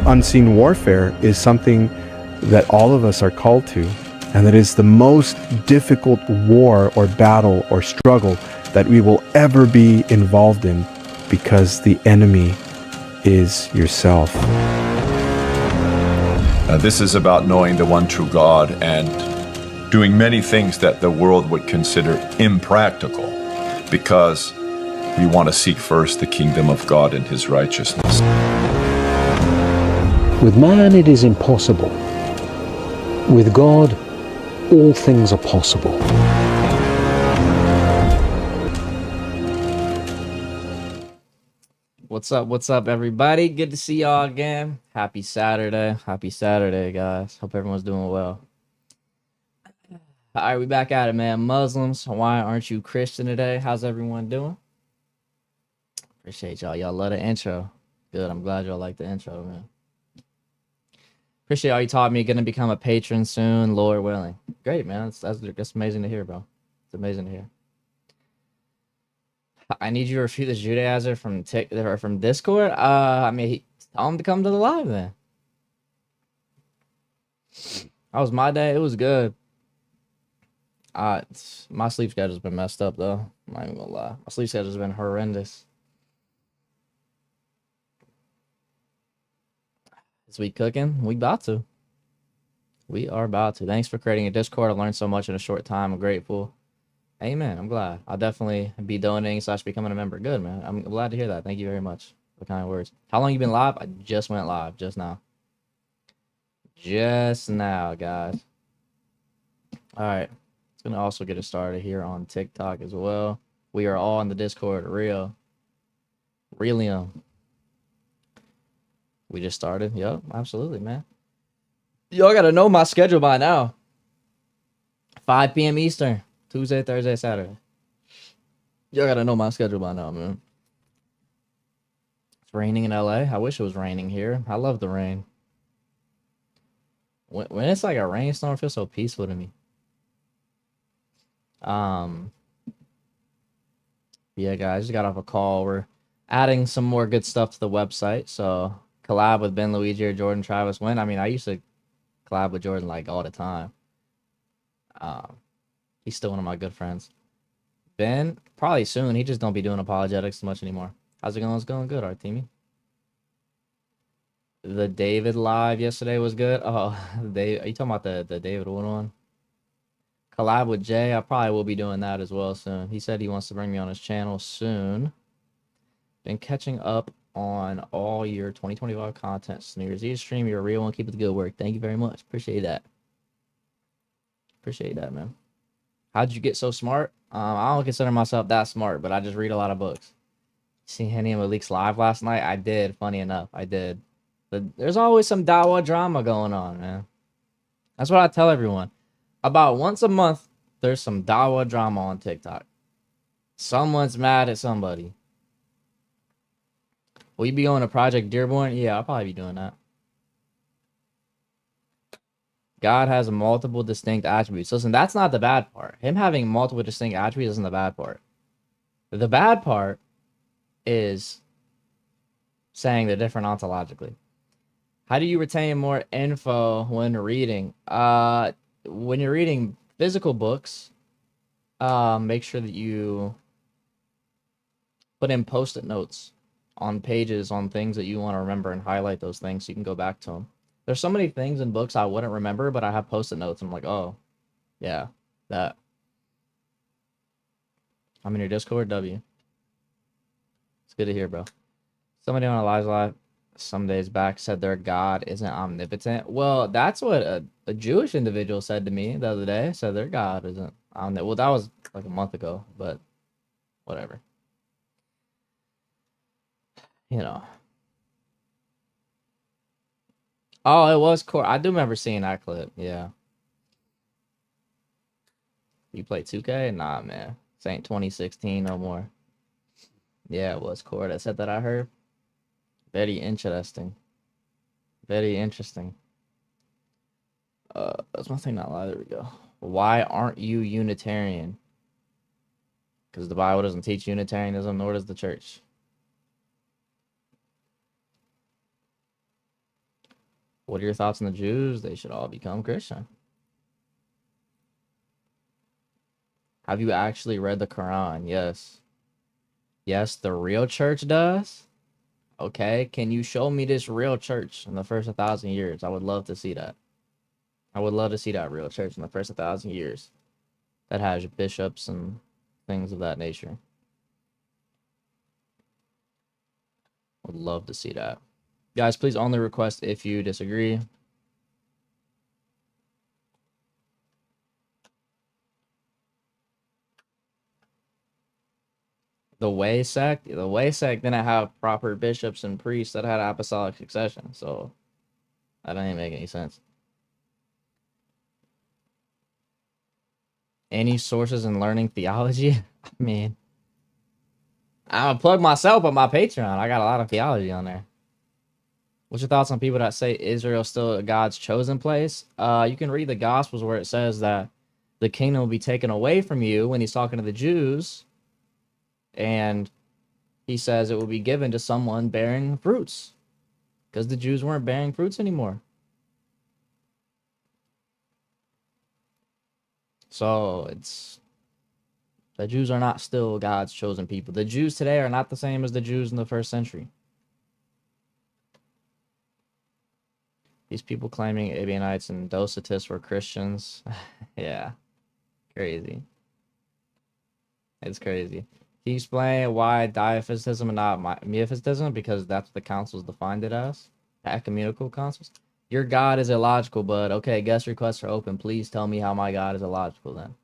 unseen warfare is something that all of us are called to, and that is the most difficult war or battle or struggle that we will ever be involved in, because the enemy is yourself. This is about knowing the one true God and doing many things that the world would consider impractical, because we want to seek first the kingdom of God and his righteousness. With man it is impossible. With God, all things are possible. What's up, everybody? Good to see y'all again. Happy Saturday, guys. Hope everyone's doing well. All right, we back at it, man. Muslims, why aren't you Christian today? How's everyone doing? Appreciate y'all. Y'all love the intro. Good. I'm glad y'all like the intro, man. Appreciate all you taught me. Gonna become a patron soon, Lord willing. Great, man. That's amazing to hear, bro. It's amazing to hear. I need you to refute this Judaizer from Discord. I mean, tell him to come to the live then. That was my day. It was good. My sleep schedule's been messed up though. I'm not even gonna lie. My sleep schedule's been horrendous. Is we cooking? We about to. We are about to. Thanks for creating a Discord. I learned so much in a short time. I'm grateful. Amen. I'm glad. I'll definitely be donating / becoming a member. Good, man. I'm glad to hear that. Thank you very much for the kind words. How long you been live? I just went live just now. Just now, guys. All right. It's going to also get us started here on TikTok as well. We are all in the Discord. Realium. We just started. Yep, absolutely, man. Y'all got to know my schedule by now. 5 p.m. Eastern. Tuesday, Thursday, Saturday. Y'all gotta know my schedule by now, man. It's raining in LA. I wish it was raining here. I love the rain. When it's like a rainstorm, it feels so peaceful to me. Yeah, guys, just got off a call. We're adding some more good stuff to the website. So collab with Ben Luigi or Jordan Travis. I mean, I used to collab with Jordan like all the time. He's still one of my good friends. Ben, probably soon. He just don't be doing apologetics much anymore. How's it going? It's going good, Artemi. The David live yesterday was good. Oh, are you talking about the David Wood one? Collab with Jay. I probably will be doing that as well soon. He said he wants to bring me on his channel soon. Been catching up on all your 2025 content. New Year's Eve stream. You're a real one. Keep up the good work. Thank you very much. Appreciate that. Appreciate that, man. How'd you get so smart? I don't consider myself that smart, but I just read a lot of books. See Henny and Malik's live last night? I did, funny enough. I did. But there's always some Dawa drama going on, man. That's what I tell everyone. About once a month, there's some Dawa drama on TikTok. Someone's mad at somebody. Will you be going to Project Dearborn? Yeah, I'll probably be doing that. God has multiple distinct attributes. Listen, that's not the bad part. Him having multiple distinct attributes isn't the bad part. The bad part is saying they're different ontologically. How do you retain more info when reading? When you're reading physical books, make sure that you put in post-it notes on pages on things that you want to remember and highlight those things so you can go back to them. There's so many things in books I wouldn't remember, but I have post-it notes. I'm like, oh, yeah, that. I'm in your Discord, W. It's good to hear, bro. Somebody on a live some days back said their God isn't omnipotent. Well, that's what a Jewish individual said to me the other day. Said their God isn't omnipotent. Well, that was like a month ago, but whatever. You know. Oh, it was cool. I do remember seeing that clip. Yeah. You play 2K? Nah, man. This ain't 2016 no more. Yeah, it was cool. That said that I heard. Very interesting. Very interesting. That's my thing not lie. There we go. Why aren't you Unitarian? Because the Bible doesn't teach Unitarianism, nor does the church. What are your thoughts on the Jews? They should all become Christian. Have you actually read the Quran? Yes. Yes, the real church does. Okay, can you show me this real church in the first 1,000 years? I would love to see that. I would love to see that real church in the first 1,000 years that has bishops and things of that nature. Would love to see that. Guys, please only request if you disagree. The Way sect didn't have proper bishops and priests that had apostolic succession, so that didn't make any sense. Any sources in learning theology? I mean, I'm gonna plug myself on my Patreon. I got a lot of theology on there. What's your thoughts on people that say Israel's still God's chosen place? You can read the Gospels where it says that the kingdom will be taken away from you when he's talking to the Jews, and he says it will be given to someone bearing fruits because the Jews weren't bearing fruits anymore. So the Jews are not still God's chosen people. The Jews today are not the same as the Jews in the first century. These people claiming Abionites and Docetists were Christians. Yeah, crazy. It's crazy. Can you explain why diaphysitism and not miaphysitism? Because that's what the councils defined it as. The ecumenical councils. Your God is illogical, bud. Okay, guest requests are open. Please tell me how my God is illogical then.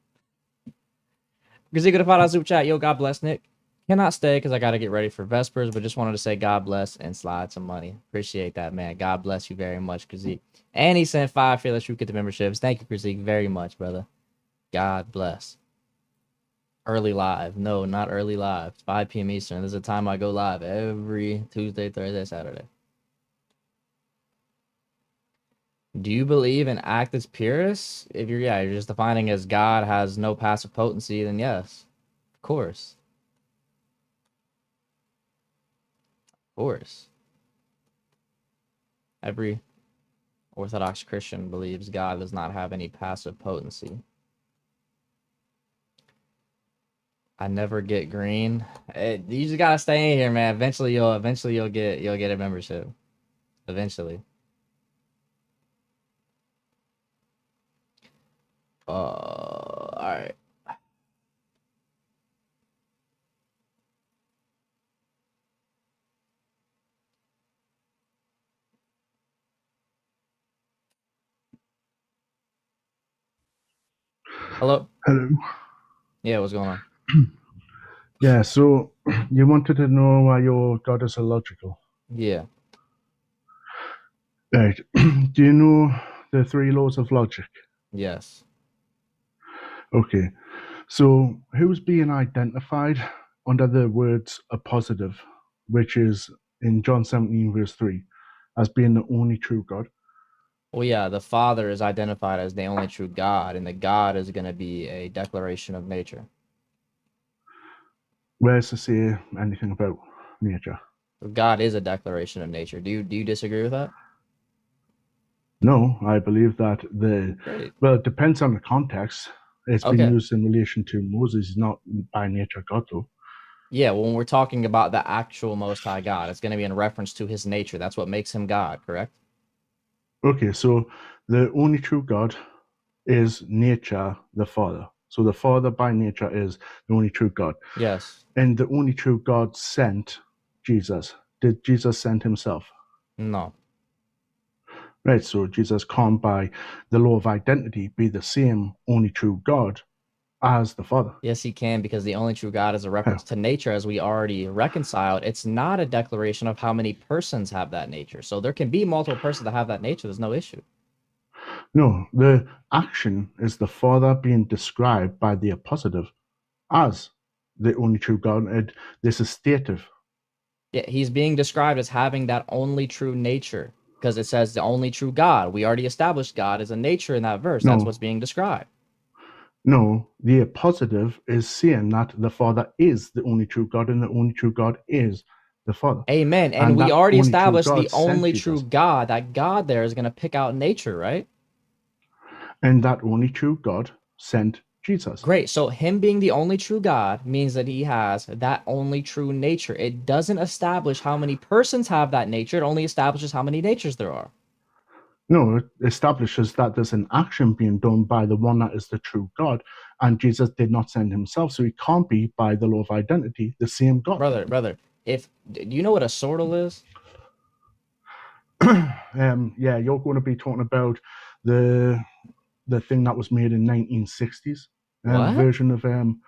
Gazika to find out super chat. Yo, God bless, Nick. Cannot stay because I got to get ready for Vespers, but just wanted to say God bless and slide some money. Appreciate that, man. God bless you very much, Kazik. And he sent 5 fearless get the memberships. Thank you, Kazik, very much, brother. God bless. Early live. No, not early live. 5 p.m. Eastern. There's a time I go live every Tuesday, Thursday, Saturday. Do you believe in actus purus? If you're just defining as God has no passive potency, then yes. Of course. Of course. Every Orthodox Christian believes God does not have any passive potency. I never get green. You just gotta stay in here, man. Eventually you'll get a membership. Eventually. All right. Hello. Hello. Yeah, what's going on? Yeah, so you wanted to know why your God is illogical. Yeah. Right. Do you know the 3 laws of logic? Yes. Okay. So who's being identified under the words a positive, which is in John 17, verse 3, as being the only true God? Well, yeah, the Father is identified as the only true God, and the God is going to be a declaration of nature. Where's to say anything about nature? God is a declaration of nature. Do you disagree with that? No, I believe that Great. well, it depends on the context. It's been Okay. used in relation to Moses, not by nature God, though. Yeah, well, when we're talking about the actual Most High God, it's going to be in reference to his nature. That's what makes him God, correct? Okay, so the only true God is nature, the Father. So the Father by nature is the only true God. Yes. And the only true God sent Jesus. Did Jesus send himself? No. Right, so Jesus can't, by the law of identity, be the same only true God as the Father. Yes, he can, because the only true God is a reference to nature, as we already reconciled. It's not a declaration of how many persons have that nature. So there can be multiple persons that have that nature. There's no issue. No, the action is the Father being described by the appositive as the only true God. And this is stative. Yeah, he's being described as having that only true nature, because it says the only true God. We already established God as a nature in that verse. That's what's being described. No, the appositive is saying that the Father is the only true God, and the only true God is the Father. Amen. And And we that already only true established God the sent only Jesus. true God, that God there is going to pick out nature, right? And that only true God sent Jesus. Great. So him being the only true God means that he has that only true nature. It doesn't establish how many persons have that nature. It only establishes how many natures there are. No, it establishes that there's an action being done by the one that is the true God, and Jesus did not send himself, so he can't be, by the law of identity, the same God. Brother, do you know what a sortal is? Yeah, you're going to be talking about the thing that was made in 1960s What? version of the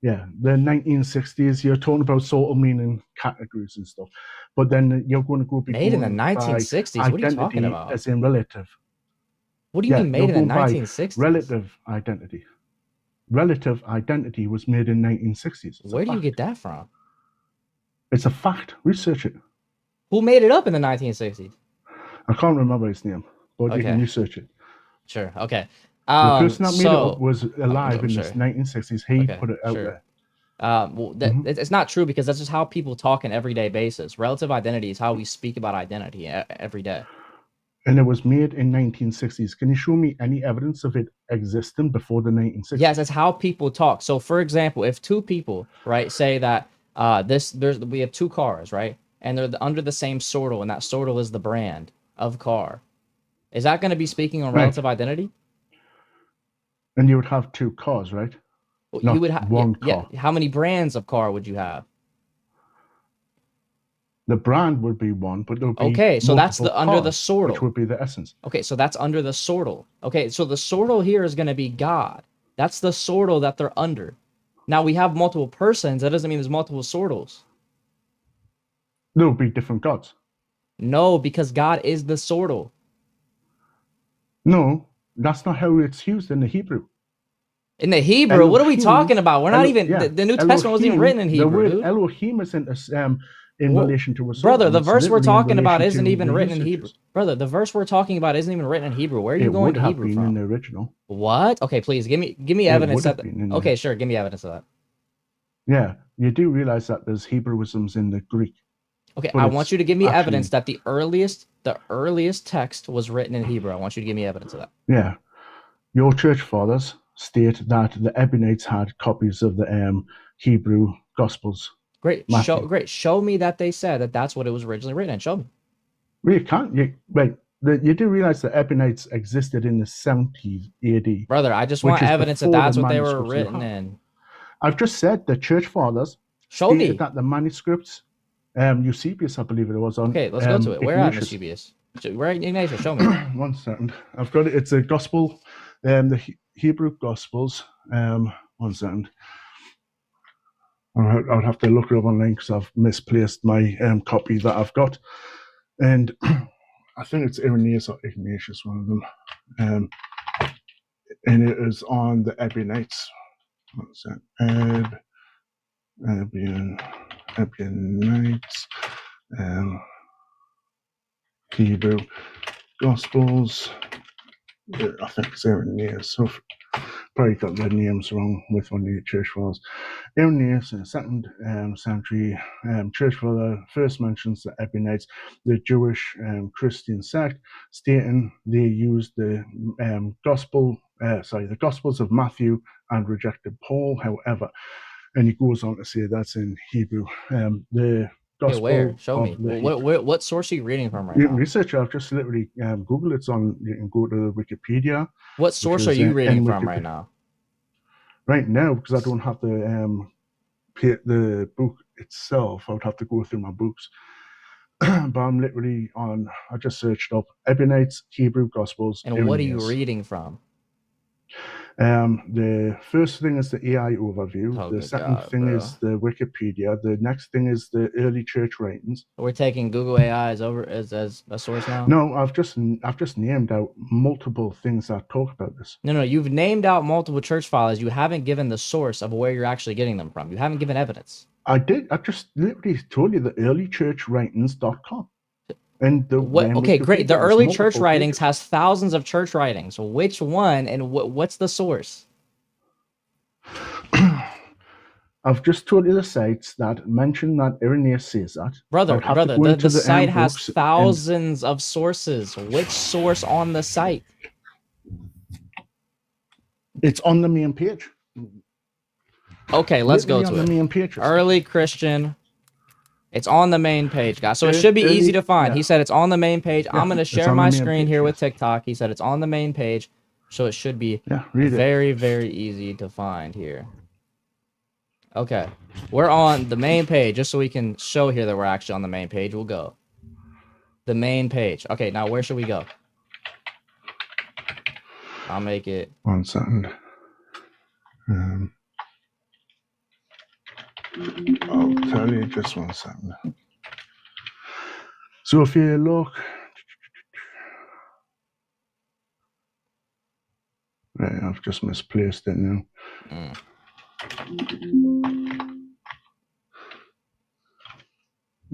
1960s. You're talking about sort of meaning categories and stuff, but then you're going to be Made in the going by 1960s? What are you talking identity about? as in relative. What do you mean made you're in the going by 1960s? relative identity. Relative identity was made in 1960s. Where do you get that from? It's a fact. Research it. Who made it up in the 1960s? I can't remember his name, but you can Okay. research it. Sure. Okay. The person that made it up was alive in the sure. 1960s. He Okay, put it out sure. there. Well, it's not true, because that's just how people talk on an everyday basis. Relative identity is how we speak about identity every day. And it was made in 1960s. Can you show me any evidence of it existing before the 1960s? Yes, that's how people talk. So, for example, if two people, right, say that we have two cars, right, and they're under the same sortal, and that sortal is the brand of car, is that going to be speaking on relative identity? And you would have two cars, right? Well, you would have one car. How many brands of car would you have? The brand would be one, but there would be okay. So that's under the cars, sortal, which would be the essence. Okay, so that's under the sortal. Okay, so the sortal here is going to be God. That's the sortal that they're under. Now we have multiple persons. That doesn't mean there's multiple sortals. There would be different gods. No, because God is the sortal. No, that's not how it's used in the Hebrew. In the Hebrew, Elohim, what are we talking about? We're not even the New Testament wasn't even written in Hebrew. The word dude. Elohim is in relation to a sortal. Brother, the verse we're talking about isn't even written in usages. Hebrew. Brother, the verse we're talking about isn't even written in Hebrew. Where are you going to Hebrew from? It would have been in the original. What? Okay, please give me evidence that. Okay, there. sure, give me evidence of that. Yeah, you do realize that there's Hebrewisms in the Greek. Okay, I want you to give me evidence that the earliest text was written in Hebrew. I want you to give me evidence of that. Yeah, your church fathers state that the Ebionites had copies of the Hebrew Gospels. Great, show me that they said that that's what it was originally written in. Show me. Well, you can't. You do realize the Ebionites existed in the 70s AD. Brother, I just want evidence that that's what they were written in. I've just said the church fathers stated that the manuscripts, Eusebius, I believe it was on. Okay, let's go to it. Where at Eusebius? Where Ignatius? Show me. 1 second. I've got it. It's a gospel, the Hebrew Gospels. 1 second. I'll have to look it up online because I've misplaced my copy that I've got, and I think it's Irenaeus or Ignatius, one of them, and it is on the Ebionites. What's that? Ebionites, Hebrew Gospels. I think it's Irenaeus. So probably got the names wrong with one of the church fathers. Irenaeus in the 2nd century church father first mentions the Ebionites, the Jewish Christian sect, stating they used the the Gospels of Matthew and rejected Paul. However, and he goes on to say that's in Hebrew. The Gospel. Where? Show me. What source are you reading from right now? You can research. I've just literally Google. It's on. You can go to Wikipedia. What source are you reading from right now? Right now, because I don't have the book itself, I would have to go through my books. But I'm literally on. I just searched up Ebionites Hebrew Gospels. And Irenaeus. What are you reading from? The first thing is the AI overview. The second thing is the Wikipedia. The next thing is the early church writings. We're taking Google AI as a source now? No, I've just named out multiple things that talk about this. No, you've named out multiple church fathers. You haven't given the source of where you're actually getting them from. You haven't given evidence. I did. I just literally told you the earlychurchwritings.com. And okay, great. The early church writings has thousands of church writings. Which one and what's the source? I've just told you the sites that mention that Irenaeus says that. I Brother, would have to go the into site has books and thousands of sources. Which source on the site? it's on the main page. Okay, let's go Literally to on the it. main page. Early Christian. It's on the main page, guys. So it should be easy to find. yeah. He said it's on the main page. I'm going to it's share on the my main screen page, here with yes. TikTok. He said it's on the main page. So it should be Yeah, read it. very, very easy to find here. Okay. We're on the main page. Just so we can show here that we're actually on the main page, we'll go. The main page. Okay, now where should we go? I'll make it. 1 second. I'll tell you just 1 second. So if you look, right, I've just misplaced it now.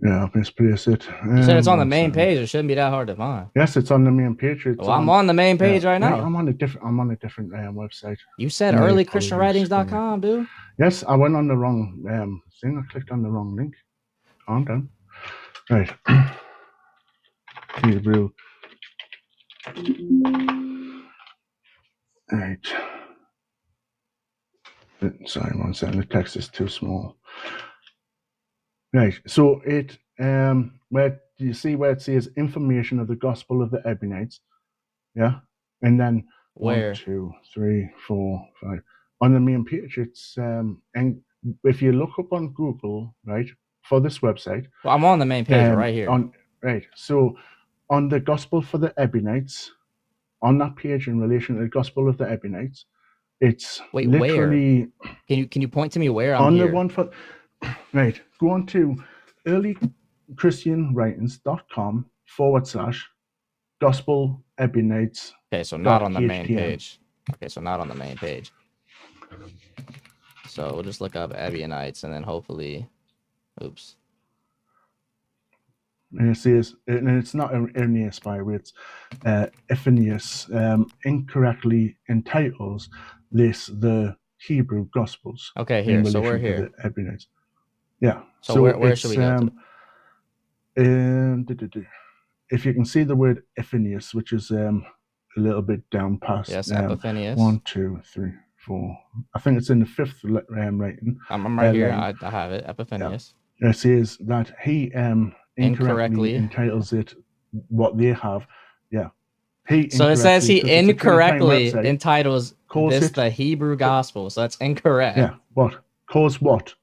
Yeah, I've misplaced it. You said it's on the main page. It shouldn't be that hard to find. Yes, it's on the main page. Well, I'm on the main page right now. Yeah, I'm on a different website. You said earlychristianwritings.com, dude. Yes, I went on the wrong thing. I clicked on the wrong link. Calm down. Right. Hebrew. Right. Sorry, 1 second. The text is too small. Right. So it where you see where it says information of the gospel of the Ebionites. Yeah. And then Where? 1, 2, 3, 4, 5. On the main page, it's and if you look up on Google, right, for this website. Well, I'm on the main page right here. Right. So on the gospel for the Ebionites, on that page in relation to the gospel of the Ebionites, it's literally where? Can you point to me where? I'm on here. the one for right. Go on to earlychristianwritings.com/gospel Ebionites. Okay, so not on the main page. Okay, so not on the main page. So we'll just look up Ebionites and then hopefully, oops. And it says, and it's not Irenaeus, by the way, it's Ephanius incorrectly entitles this the Hebrew Gospels. Okay, here. So we're here. The Ebionites. Yeah. So where should we go to? If you can see the word Ephanius, which is a little bit down past. Yes, Epiphanius. 1, 2, 3, 4. I think it's in the 5th writing. I'm right here. I have it. Epiphanius. Yeah. It says that he incorrectly entitles it what they have. Yeah. So it says he incorrectly entitles this the Hebrew Gospel. So that's incorrect. Yeah. What? Cause what?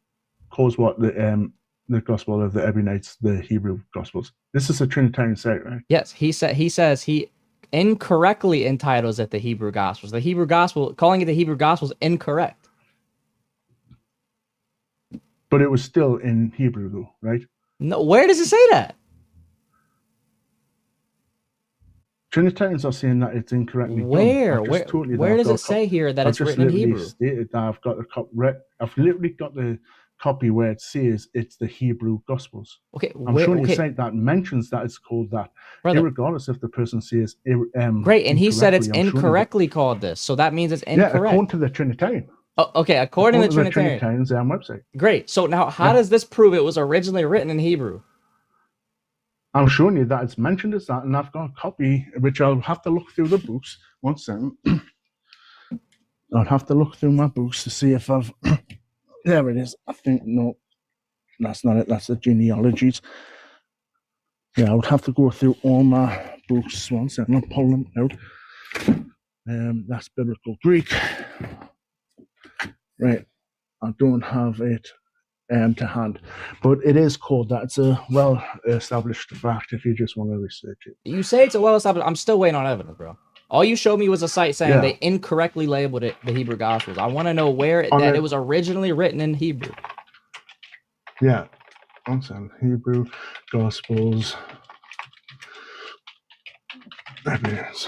The Gospel of the Ebionites, the Hebrew Gospels. This is a Trinitarian site, right? Yes. He says he incorrectly entitles it the Hebrew Gospels. The Hebrew Gospel, calling it the Hebrew Gospels, incorrect. But it was still in Hebrew, though, right? No, where does it say that? Trinitarians are saying that it's incorrectly where? done. Where does it say here that it's written in Hebrew? Stated that I've literally got the copy where it says it's the Hebrew Gospels. Okay, I'm showing you a site that mentions that it's called that, regardless if the person says great, and he said it's incorrectly called this, so that means it's incorrect. Yeah, according to the Trinitarian. Oh, okay, according to the Trinitarians' website. Great. So now, how does this prove it was originally written in Hebrew? I'm showing you that it's mentioned as that, and I've got a copy, which I'll have to look through the books. 1 second. I'll have to look through my books to see if I've... There it is. I think, no, that's not it. That's the genealogies. Yeah, I would have to go through all my books. 1 second. I'll pull them out. That's Biblical Greek. Right. I don't have it to hand, but it is called that. It's a well-established fact if you just want to research it. You say it's a well-established. I'm still waiting on evidence, bro. All you showed me was a site saying they incorrectly labeled it the Hebrew Gospels. I want to know where it was originally written in Hebrew. Yeah. 1 second. Hebrew Gospels. There it is.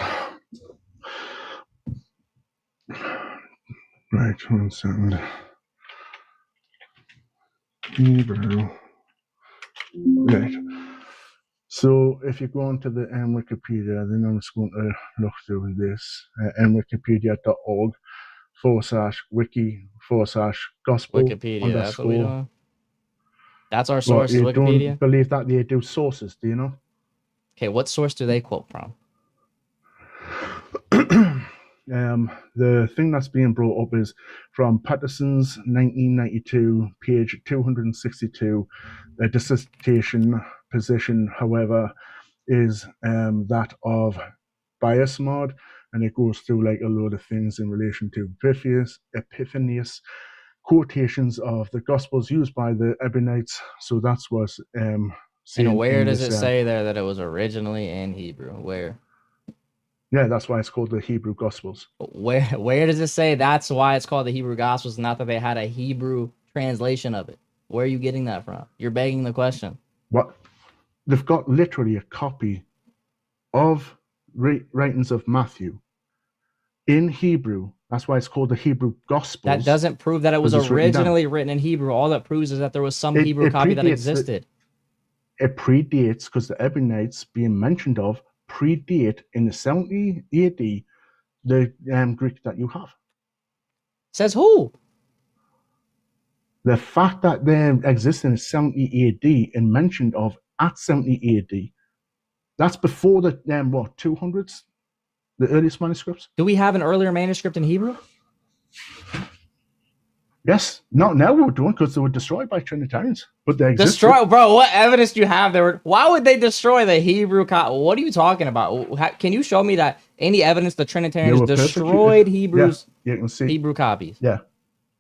Right, 1 second. Hebrew. Right. So if you go onto the Wikipedia, then I'm just going to look through this. Wikipedia.org/wiki/ /gospel Wikipedia. That's what we underscore. doing. That's our Well, source. Is you Wikipedia. don't believe that they do sources, do you know? Okay, what source do they quote from? The thing that's being brought up is from Patterson's 1992, page 262. The dissertation position, however, is that of Biasmod, and it goes through like a load of things in relation to Epiphanius, quotations of the Gospels used by the Ebionites. So that's what's And where does it say there that it was originally in Hebrew? Where? Yeah, that's why it's called the Hebrew Gospels. Where does it say that's why it's called the Hebrew Gospels, not that they had a Hebrew translation of it? Where are you getting that from? You're begging the question. What? They've got literally a copy of writings of Matthew in Hebrew. That's why it's called the Hebrew Gospels. That doesn't prove that it was originally written in Hebrew. All that proves is that there was some Hebrew copy that existed. It predates, because the Ebionites being mentioned of predate in the 70 AD the Greek that you have. Says who? The fact that they exist in 70 AD and mentioned of at 70 AD, that's before the 200s, the earliest manuscripts. Do we have an earlier manuscript in Hebrew? Yes, not now we don't, because they were destroyed by Trinitarians. But they exist. Destroy, bro. What evidence do you have? Why would they destroy the Hebrew copy? What are you talking about? Can you show me that any evidence the Trinitarians destroyed Hebrews? Yeah, you can see Hebrew copies. Yeah,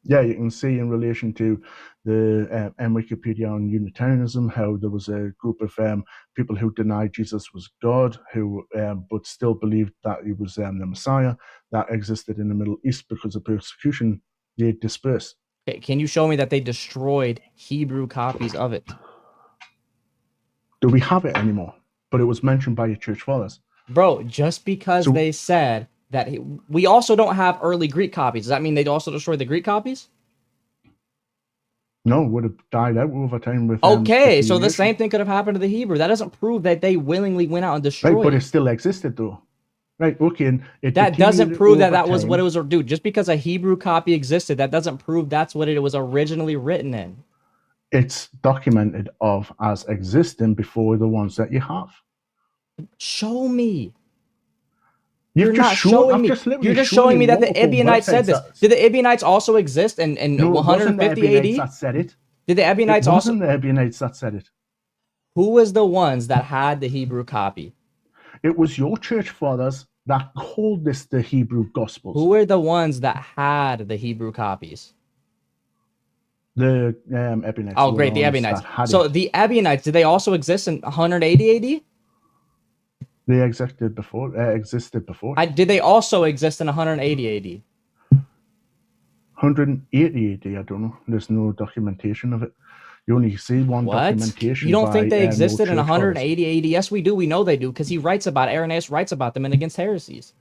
you can see in relation to the Wikipedia on Unitarianism how there was a group of people who denied Jesus was God, who but still believed that he was the Messiah, that existed in the Middle East because of persecution. They dispersed. Okay, can you show me that they destroyed Hebrew copies of it? Do we have it anymore? But it was mentioned by your church fathers. Bro, just because they said that we also don't have early Greek copies, does that mean they also destroyed the Greek copies? No, it would have died out over time with. Okay, so the same thing could have happened to the Hebrew. That doesn't prove that they willingly went out and destroyed. Right, but it still existed though. Right, okay. And that doesn't prove that was what it was. Dude, just because a Hebrew copy existed, that doesn't prove that's what it was originally written in. It's documented of as existing before the ones that you have. Show me. You're not showing me. You're just showing me that the Ebionites said this. Did the Ebionites also exist in 150 AD? That said it. Did the Ebionites also? It wasn't the Ebionites that said it. Who was the ones that had the Hebrew copy? It was your church fathers that called this the Hebrew Gospels. Who were the ones that had the Hebrew copies? The Ebionites. Oh, great, the Ebionites. So the Ebionites, did they also exist in 180 AD? They existed before. Did they also exist in 180 AD? 180 AD, I don't know. There's no documentation of it. You only see one documentation. You don't think they existed in 180 AD? Yes, we do. We know they do, because he writes about Irenaeus writes about them in Against Heresies.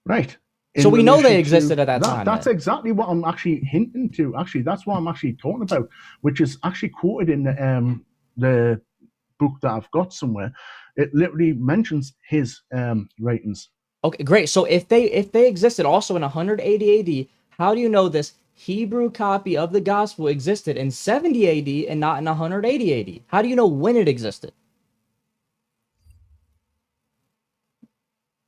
Right. So we know they existed at that time. That's exactly what I'm actually hinting to. Actually, that's what I'm actually talking about, which is actually quoted in the book that I've got somewhere. It literally mentions his writings. Okay, great. So if they existed also in 180 AD, how do you know this Hebrew copy of the gospel existed in 70 AD and not in 180 AD? How do you know when it existed?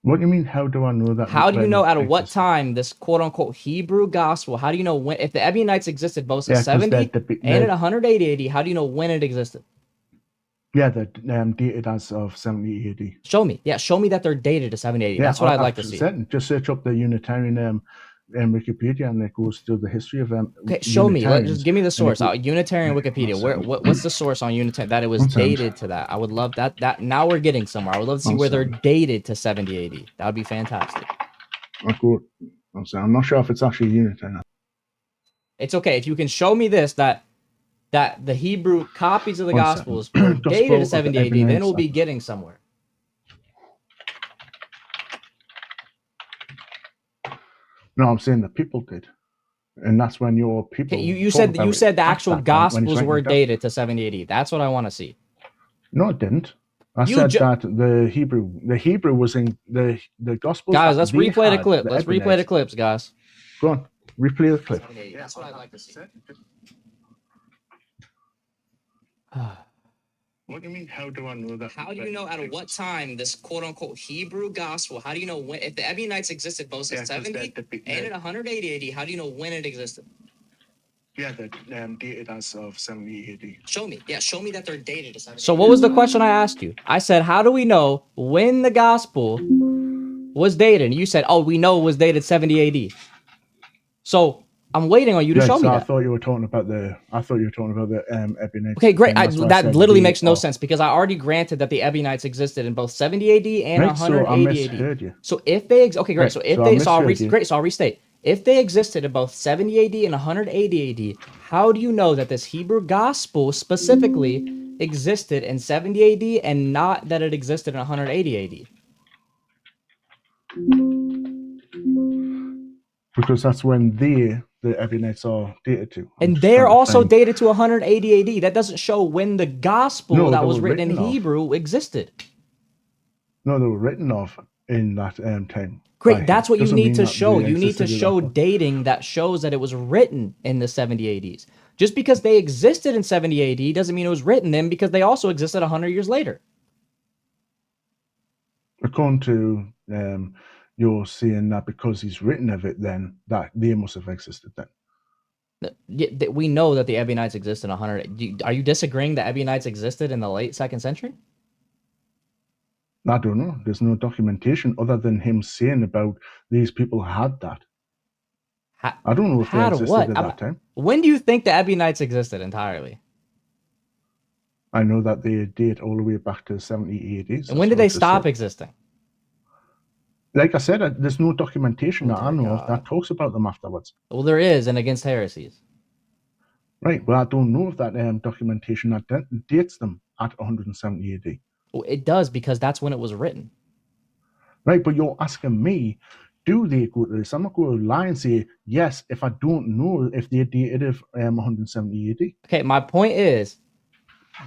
What do you mean, how do I know that? How do you know at what time this quote-unquote Hebrew gospel, how do you know when, if the Ebionites existed both in 70 and in 180 AD, how do you know when it existed? Yeah, they're dated as of 70 AD. Show me. Yeah, show me that they're dated to 70 AD. That's what I'd like to see. Just search up the Unitarian Wikipedia, and it goes through the history of them. Okay, show me. Just give me the source. Unitarian Wikipedia. What's the source on Unitarian that it was dated to that? I would love that. That now we're getting somewhere. I would love to see where they're dated to 70 AD. That would be fantastic. I'm not sure if it's actually Unitarian. It's okay if you can show me this that the Hebrew copies of the Gospels were dated to 70 AD. Then we'll be getting somewhere. No, I'm saying the people did, and that's when your people. Okay, you said the actual Gospels were dated to 70 AD. That's what I want to see. No, it didn't. I said that the Hebrew was in the Gospels. Guys, let's replay the clip. Let's replay the clips, guys. Go on. Replay the clip. That's what I'd like to see. What do you mean, how do I know that? How do you know at what time this quote-unquote Hebrew gospel, how do you know when, if the Ebionites existed both in 70 and in 180 AD, how do you know when it existed? Yeah, they're dated as of 70 AD. Show me. Yeah, show me that they're dated to 70. So what was the question I asked you? I said, how do we know when the gospel was dated? And you said, oh, we know it was dated 70 AD. So I'm waiting on you to show me I that. thought you were talking about the Ebionites. Okay, great. That literally makes no oh, sense because I already granted that the Ebionites existed in both 70 AD and Right, so I 180 AD. misheard you. So if they okay, great. Right, So if so I they so I'll misheard you. great. So I'll restate. If they existed in both 70 AD and 180 AD, how do you know that this Hebrew gospel specifically existed in 70 AD and not that it existed in 180 AD? Because that's when the Ebionites are dated to. And they're also dated to 180 AD. That doesn't show when the gospel that was written in Hebrew existed. No, they were written off in that time. Great, that's what you need to show. You need to show dating that shows that it was written in the 70 ADs. Just because they existed in 70 AD doesn't mean it was written then because they also existed 100 years later. According to you're saying that because he's written of it, then that they must have existed then. We know that the Ebionites exist in 100. Are you disagreeing that Ebionites existed in the late 2nd century? I don't know. There's no documentation other than him saying about these people had that. I don't know if they existed at that time. When do you think the Ebionites existed entirely? I know that they date all the way back to the 70 80s. And when did they stop existing? Like I said, there's no documentation that I know of that talks about them afterwards. Well, there is, and against heresies. Right, well, I don't know of that documentation that dates them at 170 AD. Well, it does because that's when it was written. Right, but you're asking me, do they go to this? I'm not going to lie and say yes if I don't know if they dated of 170 AD. Okay, my point is,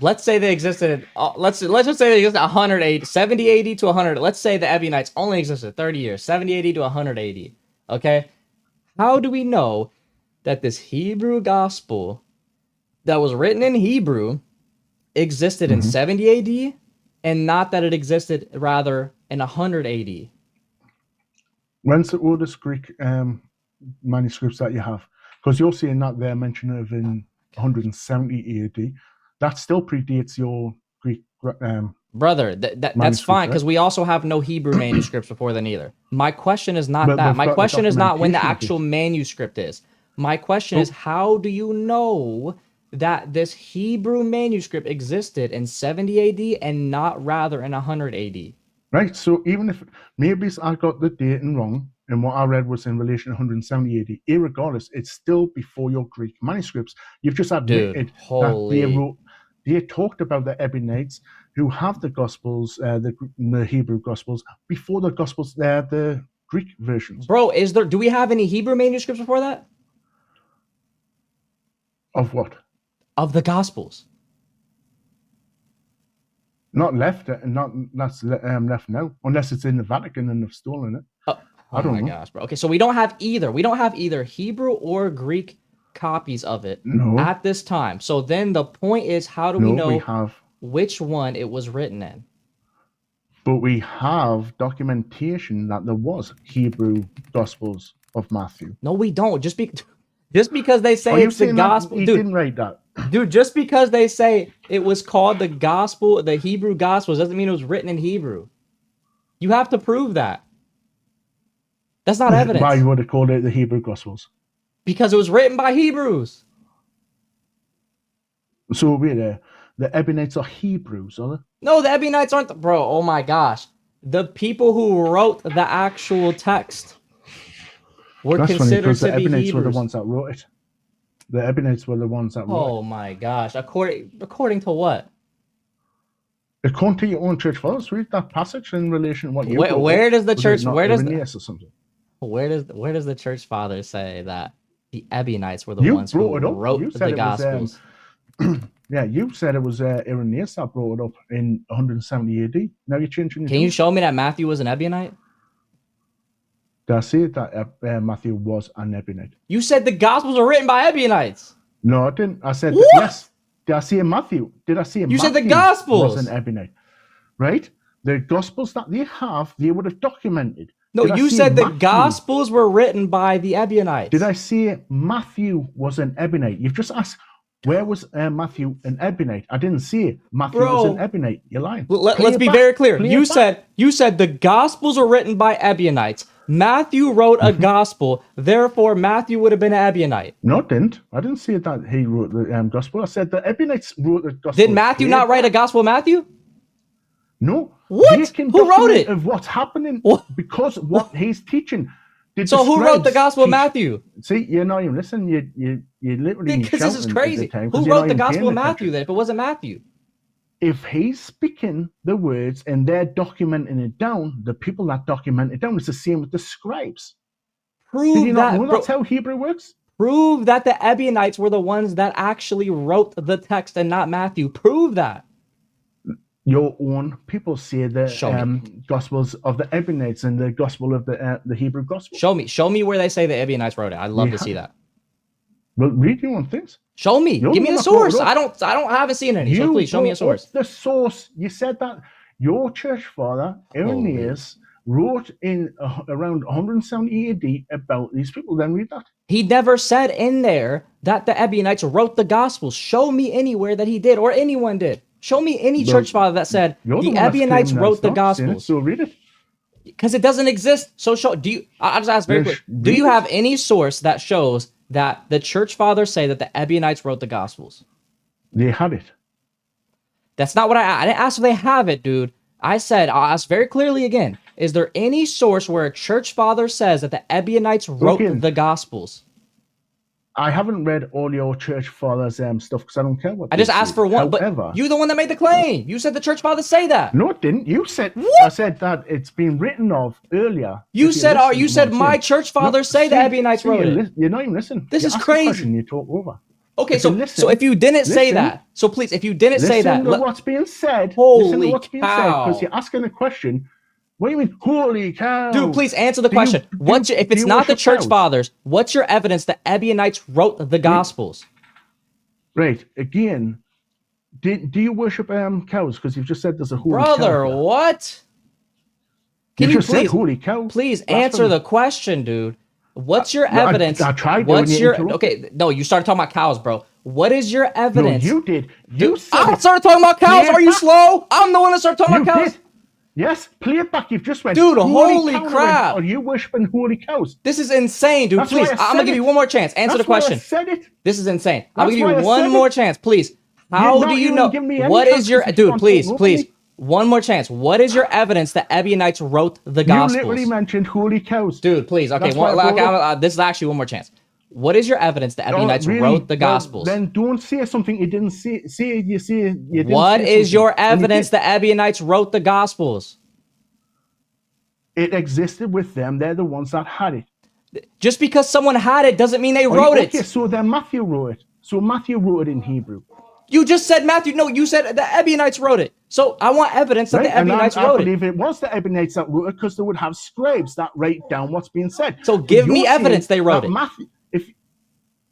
let's say they existed. Let's just say they existed 180, 70 AD to 100. Let's say the Ebionites only existed 30 years, 70 AD to 100 AD. Okay, how do we know that this Hebrew gospel that was written in Hebrew existed in 70 AD and not that it existed rather in 100 AD? When's the oldest Greek manuscripts that you have? Because you're saying that they're mentioned of in 170 AD. That still predates your Greek brother. That's fine because we also have no Hebrew manuscripts before then either. My question is not that. My question is not when the actual manuscript is. My question is, how do you know that this Hebrew manuscript existed in 70 AD and not rather in 100 AD? Right, so even if maybe I got the dating wrong and what I read was in relation to 170 AD, irregardless, it's still before your Greek manuscripts. You've just admitted that they talked about the Ebionites who have the Gospels, the Hebrew Gospels, before the Gospels, the Greek versions. Bro, do we have any Hebrew manuscripts before that? Of what? Of the Gospels. Not left, that's left now, unless it's in the Vatican and they've stolen it. I don't know. Gosh, bro. Okay, so we don't have either. We don't have either Hebrew or Greek copies of it at this time. So then the point is, how do we know which one it was written in? But we have documentation that there was Hebrew Gospels of Matthew. No, we don't. Just because they say it's the gospel, he didn't write that. Dude, just because they say it was called the gospel, the Hebrew Gospels, doesn't mean it was written in Hebrew. You have to prove that. That's not evidence. Why would have called it the Hebrew Gospels? Because it was written by Hebrews. So the Ebionites are Hebrews, are they? No, the Ebionites aren't. Bro, oh my gosh. The people who wrote the actual text were considered to be Hebrews. The Ebionites were the ones that wrote it. The Ebionites were the ones that wrote it. Oh my gosh. According to what? According to your own church fathers, read that passage in relation to what you where does the church where does the church fathers say that the Ebionites were the ones who wrote the Gospels? Yeah, you said it was Irenaeus that brought it up in 170 AD. Now you're changing. Can you show me that Matthew was an Ebionite? Did I say that Matthew was an Ebionite? You said the Gospels are written by Ebionites. No, I didn't. I said What? yes. Did I say Matthew? Did I say You Matthew said the Gospels. was an Ebionite? Right? The Gospels that they have, they would have documented. No, Did I you say said the Matthew? Gospels were written by the Ebionites. Did I say Matthew was an Ebionite? You've just asked, where was Matthew an Ebionite? I didn't say Matthew was an Ebionite. You're lying. Let's be very clear. You said the Gospels are written by Ebionites. Matthew wrote a gospel, therefore Matthew would have been an Ebionite. No, I didn't. I didn't say that he wrote the gospel. I said the Ebionites wrote the gospel. Did Matthew not write a gospel of Matthew? No. What? Who wrote it? Of what's happening because what he's teaching. So who wrote the gospel of Matthew? See, you're not even listening. You literally because this is crazy. Who wrote the gospel of Matthew then? If it wasn't Matthew. If he's speaking the words and they're documenting it down, the people that document it down, it's the same with the scribes. Prove Did you not that. know that's how Hebrew works? Prove that the Ebionites were the ones that actually wrote the text and not Matthew. Prove that. Your own people say the Gospels of the Ebionites and the Gospel of the Hebrew Gospel. Show me where they say the Ebionites wrote it. I'd love to see that. Well, read your own things. Show me. Give me the source. I haven't seen any. So please show me a source. The source. You said that your church father, Irenaeus, wrote in around 170 AD about these people. Then read that. He never said in there that the Ebionites wrote the Gospels. Show me anywhere that he did or anyone did. Show me any church father that said the Ebionites wrote the Gospels. So read it. Because it doesn't exist. So I'll just ask very quick. Do you have any source that shows that the church fathers say that the Ebionites wrote the Gospels? They had it. That's not what I didn't ask if they have it, dude. I said, I'll ask very clearly again. Is there any source where a church father says that the Ebionites wrote the Gospels? I haven't read all your church fathers' stuff because I don't care what. I just asked for one, but you're the one that made the claim. You said the church fathers say that. No, it didn't. You said I said that it's been written of earlier. You said my church fathers say the Ebionites wrote it. You're not even listening. This is crazy. You talk over. Okay, so if you didn't say that, so please, if you didn't say that, listen to what's being said. Holy listen to what's being said cow! because you're asking a question. What do you mean, holy cow? Dude, please answer the question. If it's not the church fathers, what's your evidence that Ebionites wrote the Gospels? Right. Again, do you worship cows? Because you've just said there's a holy cow. Brother, what? Can you please, holy cow? Please answer the question, dude. What's your evidence? I tried. Okay? No, you started talking about cows, bro. What is your evidence? No, you did. You said I started talking about cows. Are you slow? I'm the one that started talking about cows. Did. Yes, play it back. You've just went. Dude, holy crap! Are you worshiping holy cows? This is insane, dude. Please, I'm gonna give you one more chance. Answer the question. I said it. This is insane. I'm gonna give you one more chance, please. How do you know? What is your dude? Please. One more chance. What is your evidence that Ebionites wrote the Gospels? You literally mentioned holy cows. Dude, please. Okay, this is actually one more chance. What is your evidence that Ebionites wrote the Gospels? Then don't say something you didn't say. You didn't. What is your evidence that Ebionites wrote the Gospels? It existed with them. They're the ones that had it. Just because someone had it doesn't mean they wrote it. Okay, so then Matthew wrote it. So Matthew wrote it in Hebrew. You just said Matthew. No, you said the Ebionites wrote it. So I want evidence that the Ebionites wrote it. I believe it was the Ebionites that wrote it because they would have scribes that write down what's being said. So give me evidence they wrote it. Matthew,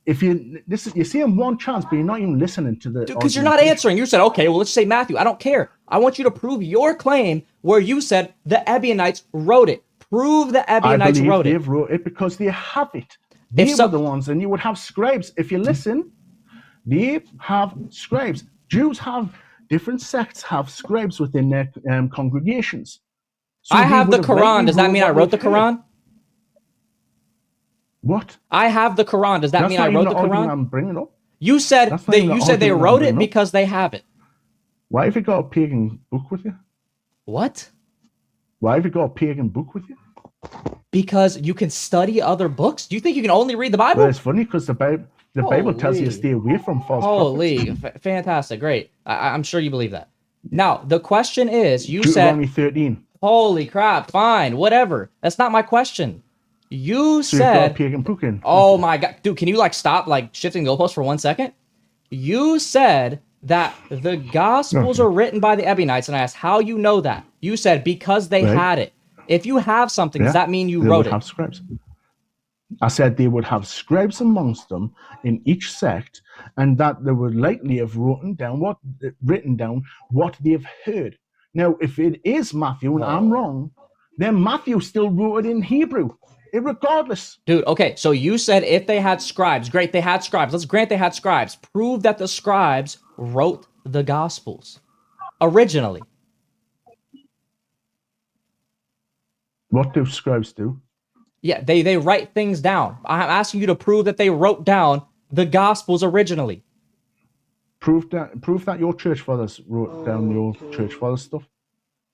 if you're seeing one chance, but you're not even listening to the. Because you're not answering. You said, okay, well, let's say Matthew. I don't care. I want you to prove your claim where you said the Ebionites wrote it. Prove the Ebionites wrote it. They wrote it because they have it. They were the ones, and you would have scribes. If you listen, they have scribes. Jews have different sects have scribes within their congregations. So I have the Quran. Does that mean I wrote the Quran? What? I have the Quran. Does that mean I wrote the Quran? I'm bringing up. You said they wrote it because they have it. Why have you got a pagan book with you? What? Why have you got a pagan book with you? Because you can study other books. Do you think you can only read the Bible? Well, it's funny because the Bible tells you to stay away from false prophets. Fantastic, great. I'm sure you believe that. Now the question is, you said Deuteronomy 13. Holy crap! Fine, whatever. That's not my question. You said, oh my God, dude, can you stop shifting the goalposts for 1 second? You said that the Gospels are written by the Ebionites, and I asked how you know that. You said because they had it. If you have something, does Yeah, that mean you they wrote would it? have scribes. I said they would have scribes amongst them in each sect, and that they would likely have written down what they've heard. Now, if it is Matthew and I'm wrong, then Matthew still wrote it in Hebrew, irregardless. Dude, okay, so you said if they had scribes. Great, they had scribes. Let's grant they had scribes. Prove that the scribes wrote the Gospels originally. What do scribes do? Yeah, they write things down. I'm asking you to prove that they wrote down the Gospels originally. Prove that your church fathers wrote down your church fathers stuff.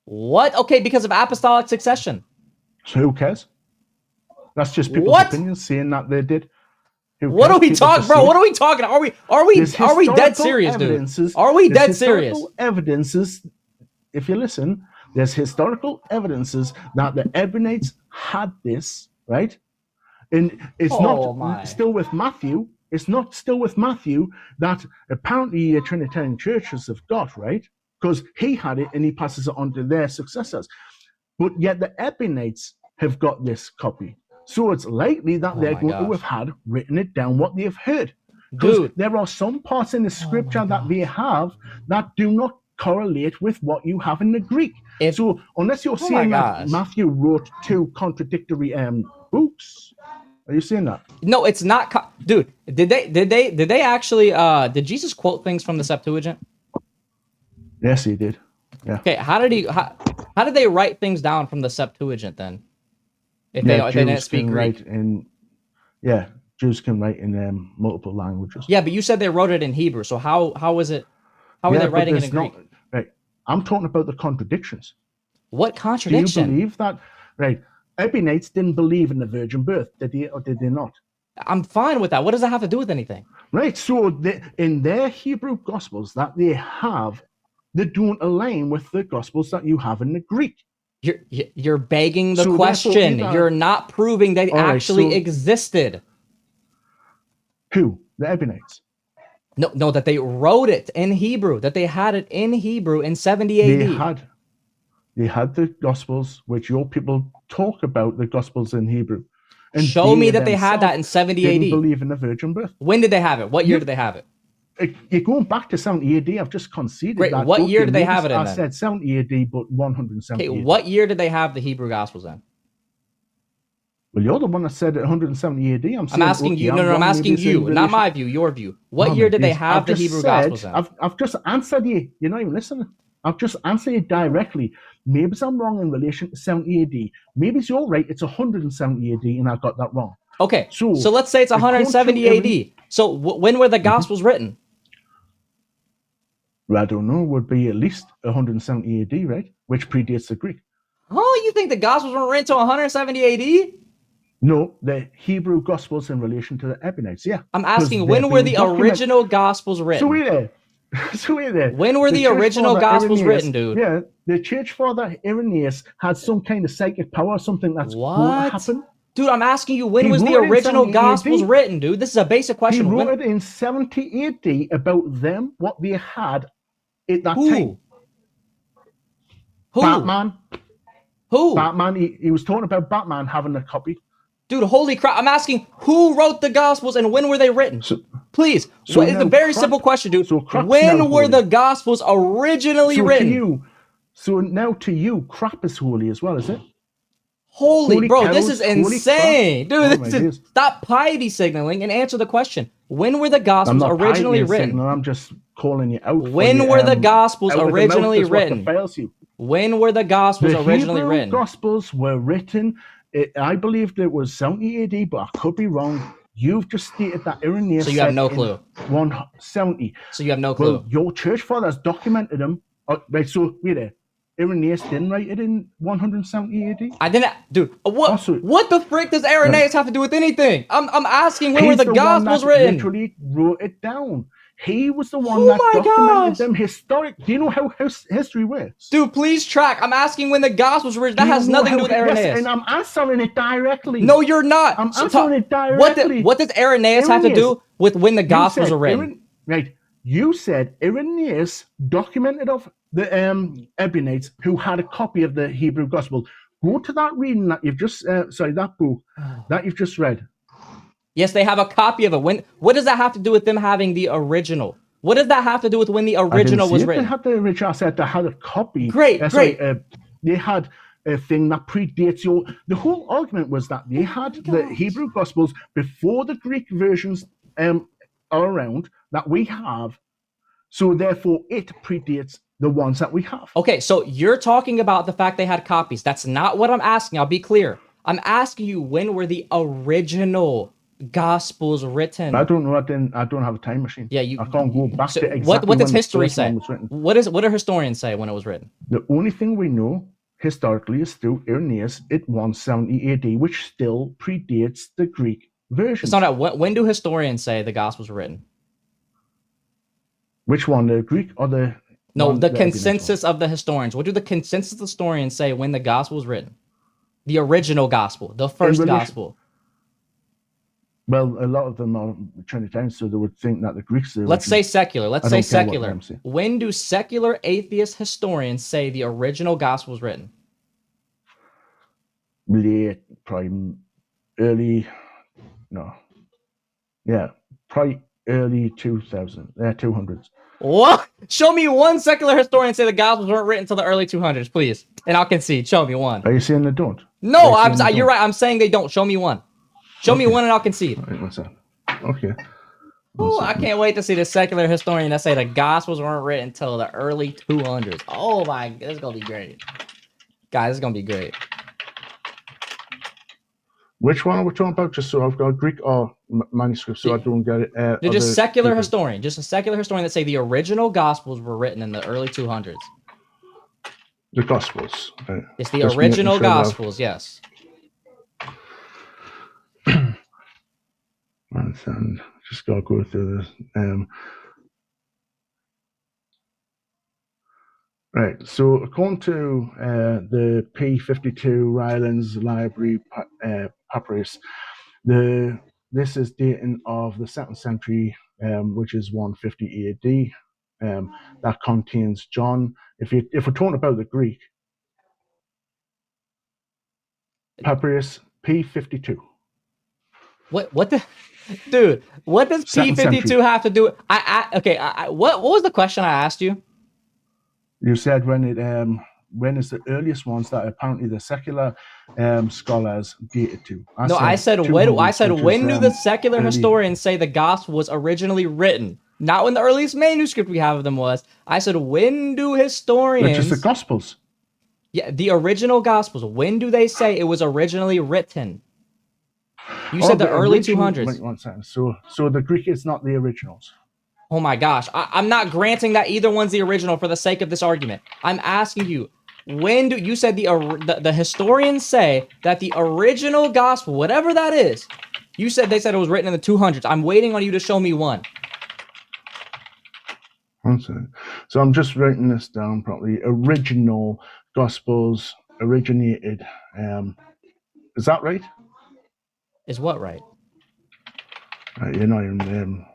What? Okay, because of apostolic succession. So who cares? That's just people's What? opinions saying that they did. Who What cares? are we People talking, just bro? say What it. are we talking? Are we There's dead historical serious, dude? evidences- Are we there's dead serious? historical evidences, if you listen, there's historical evidences that the Ebionites had this, right? And it's Oh, my. not still with Matthew. It's not still with Matthew that apparently the Trinitarian churches have got, right? Because he had it and he passes it on to their successors. But yet the Ebionites have got this copy. So it's likely that Oh they're my going to gosh. have had written it down what they've heard. Because Dude. there are some parts in the scripture that they have that do not correlate with what you have in the Greek. So unless you're my saying that gosh. Matthew wrote two contradictory books, are you saying that? No, it's not. Dude, did they actually? Did Jesus quote things from the Septuagint? Yes, he did. Yeah. Okay, how did they write things down from the Septuagint then? If they didn't Jews speak can Greek. write in. Yeah, Jews can write in multiple languages. Yeah, but you said they wrote it in Hebrew. So how is it? How are they but writing it there's in Greek? Right. I'm talking about the contradictions. What Do you contradiction? believe that? Right. Ebionites didn't believe in the virgin birth, did they, or did they not? I'm fine with that. What does that have to do with anything? Right. So in their Hebrew Gospels that they have, they don't align with the Gospels that you have in the Greek. You're begging the So question. therefore, You're not proving they All right, actually so- existed. Who? The Ebionites. No, that they wrote it in Hebrew. That they had it in Hebrew in 70 AD. They had the Gospels, which your people talk about the Gospels in Hebrew. And Show me that they had that in 70 didn't AD. believe in the virgin birth. When did they have it? What year did they have it? You're going back to 70 AD. I've just conceded Great. that. What year Okay, did they maybe have it in I then? said 70 AD, but 170 Okay, AD. what year did they have the Hebrew Gospels in? Well, you're the one that said 170 AD. I'm asking okay, you. No, I'm wrong, asking maybe it's in you, not relation- my view, your view. What No, year mate, did they please. have I've the just Hebrew said- Gospels in? I've just answered you. You're not even listening. I've just answered you directly. Maybe I'm wrong in relation to 70 AD. Maybe you're right. It's 170 AD, and I got that wrong. Okay, So, so let's say it's 170 AD. So when were the Gospels written? I don't know. Would be at least 170 AD, right? Which predates the Greek. Oh, you think the Gospels were written to 170 AD? No, the Hebrew Gospels in relation to the Ebionites. Yeah. I'm asking, 'Cause when they're were being the documented. original Gospels written? So wait there. So wait there. When were the church original father Gospels Irenaeus- written, dude? Yeah, the church father Irenaeus had some kind of psychic power, or something that's going to What? happen. Dude, I'm asking you, when He was the wrote it in original 70 Gospels AD. written, dude? This is a basic He question. wrote When- it in 70 AD about them, what they had at that Who? time. Who? Batman. Who? Batman. He was talking about Batman having a copy. Dude, holy crap. I'm asking, who wrote the Gospels and when were they written? Please. so It's a now very crap- simple question, dude. so crap's When now were holy. the Gospels originally So written? now to you, crap is holy as well, is it? Holy, Holy bro, cows, this is holy insane. crap. Oh Dude, my this is, days. stop piety signaling and answer the question. When were the I'm Gospels not originally piety written? signaling, I'm just calling you out. for When you, were the Gospels out of the mouth originally is what written? defiles you. When were the Gospels The originally Hebrew written? Gospels were written, I believe it was 70 AD, but I could be wrong. You've just stated that Irenaeus So you have said no in clue. 170. So you have no clue. Well, your church fathers documented them. Right, so wait there. Irenaeus didn't write it in 170 AD. I didn't, dude. What? Also- What the frick does Irenaeus have to do with anything? I'm asking, when were He's the one Gospels that written? literally wrote it down. He was the one Oh that my documented gosh. them historic. Do you know how history works? Dude, please track. I'm asking when the Gospels were written. That Do you has know nothing to do with how- Irenaeus. Yes, and I'm answering it directly. No, you're not. I'm So answering it What, directly. what does Irenaeus have to do Irenaeus, with when the You Gospels said are written? Right. You said Irenaeus documented of the Ebionites who had a copy of the Hebrew Gospel. Go to that reading that you've just, that book that you've just read. Yes, they have a copy of it. What does that have to do with them having the original? What does that have to do with when the original was written? They had the original. I said they had a copy. Great. They had a thing that predates your. The whole argument was that they had the Hebrew Gospels before the Greek versions are around that we have. So therefore, it predates the ones that we have. Okay, so you're talking about the fact they had copies. That's not what I'm asking. I'll be clear. I'm asking you, when were the original Gospels written? I don't know. I don't have a time machine. Yeah, I can't go back to exactly what does when history the first say? one was written. What do historians say when it was written? The only thing we know historically is through Irenaeus at 170 AD, which still predates the Greek version. It's not that. When do historians say the Gospels were written? Which one, the Greek or the? No, the consensus of the historians. What do the consensus historians say when the Gospel was written? The original Gospel, the first Gospel. Well, a lot of them are Trinitarians, so they would think that the Greeks. Let's say secular. Let's say secular. When do secular atheist historians say the original Gospel was written? Late, probably early. No. Yeah, probably early 200s. What? Show me one secular historian say the Gospels weren't written until the early 200s, please, and I'll concede. Show me one. Are you saying they don't? No, you're right. I'm saying they don't. Show me one. Show me one, and I'll concede. Right, what's that? Okay. Oh, I can't wait to see the secular historian that say the Gospels weren't written until the early 200s. Oh my, this is gonna be great, guys. This is gonna be great. Which one are we talking about? Just so I've got Greek or manuscript, so I don't get it. Just secular historian, just a secular historian that say the original Gospels were written in the early 200s. The Gospels. It's the original Gospels, yes. And just gotta go through this. Right. So according to the P52 Rylands Library Papyrus, this is dating of the 2nd century, which is 150 AD. That contains John. If we're talking about the Greek, Papyrus P52. What the dude? What does P52 have to do? What was the question I asked you? You said when is the earliest ones that apparently the secular scholars dated to? I said when do the secular historians say the gospel was originally written? Not when the earliest manuscript we have of them was. I said, when do historians? Which is the Gospels. Yeah, the original Gospels. When do they say it was originally written? You said the early 200s. Wait 1 second. So the Greek is not the originals. Oh my gosh. I'm not granting that either one's the original for the sake of this argument. I'm asking you, when do you said the historians say that the original gospel, whatever that is, they said it was written in the 200s. I'm waiting on you to show me one. 1 second. So I'm just writing this down properly. Original Gospels originated. Is that right? Is what right? You're not even.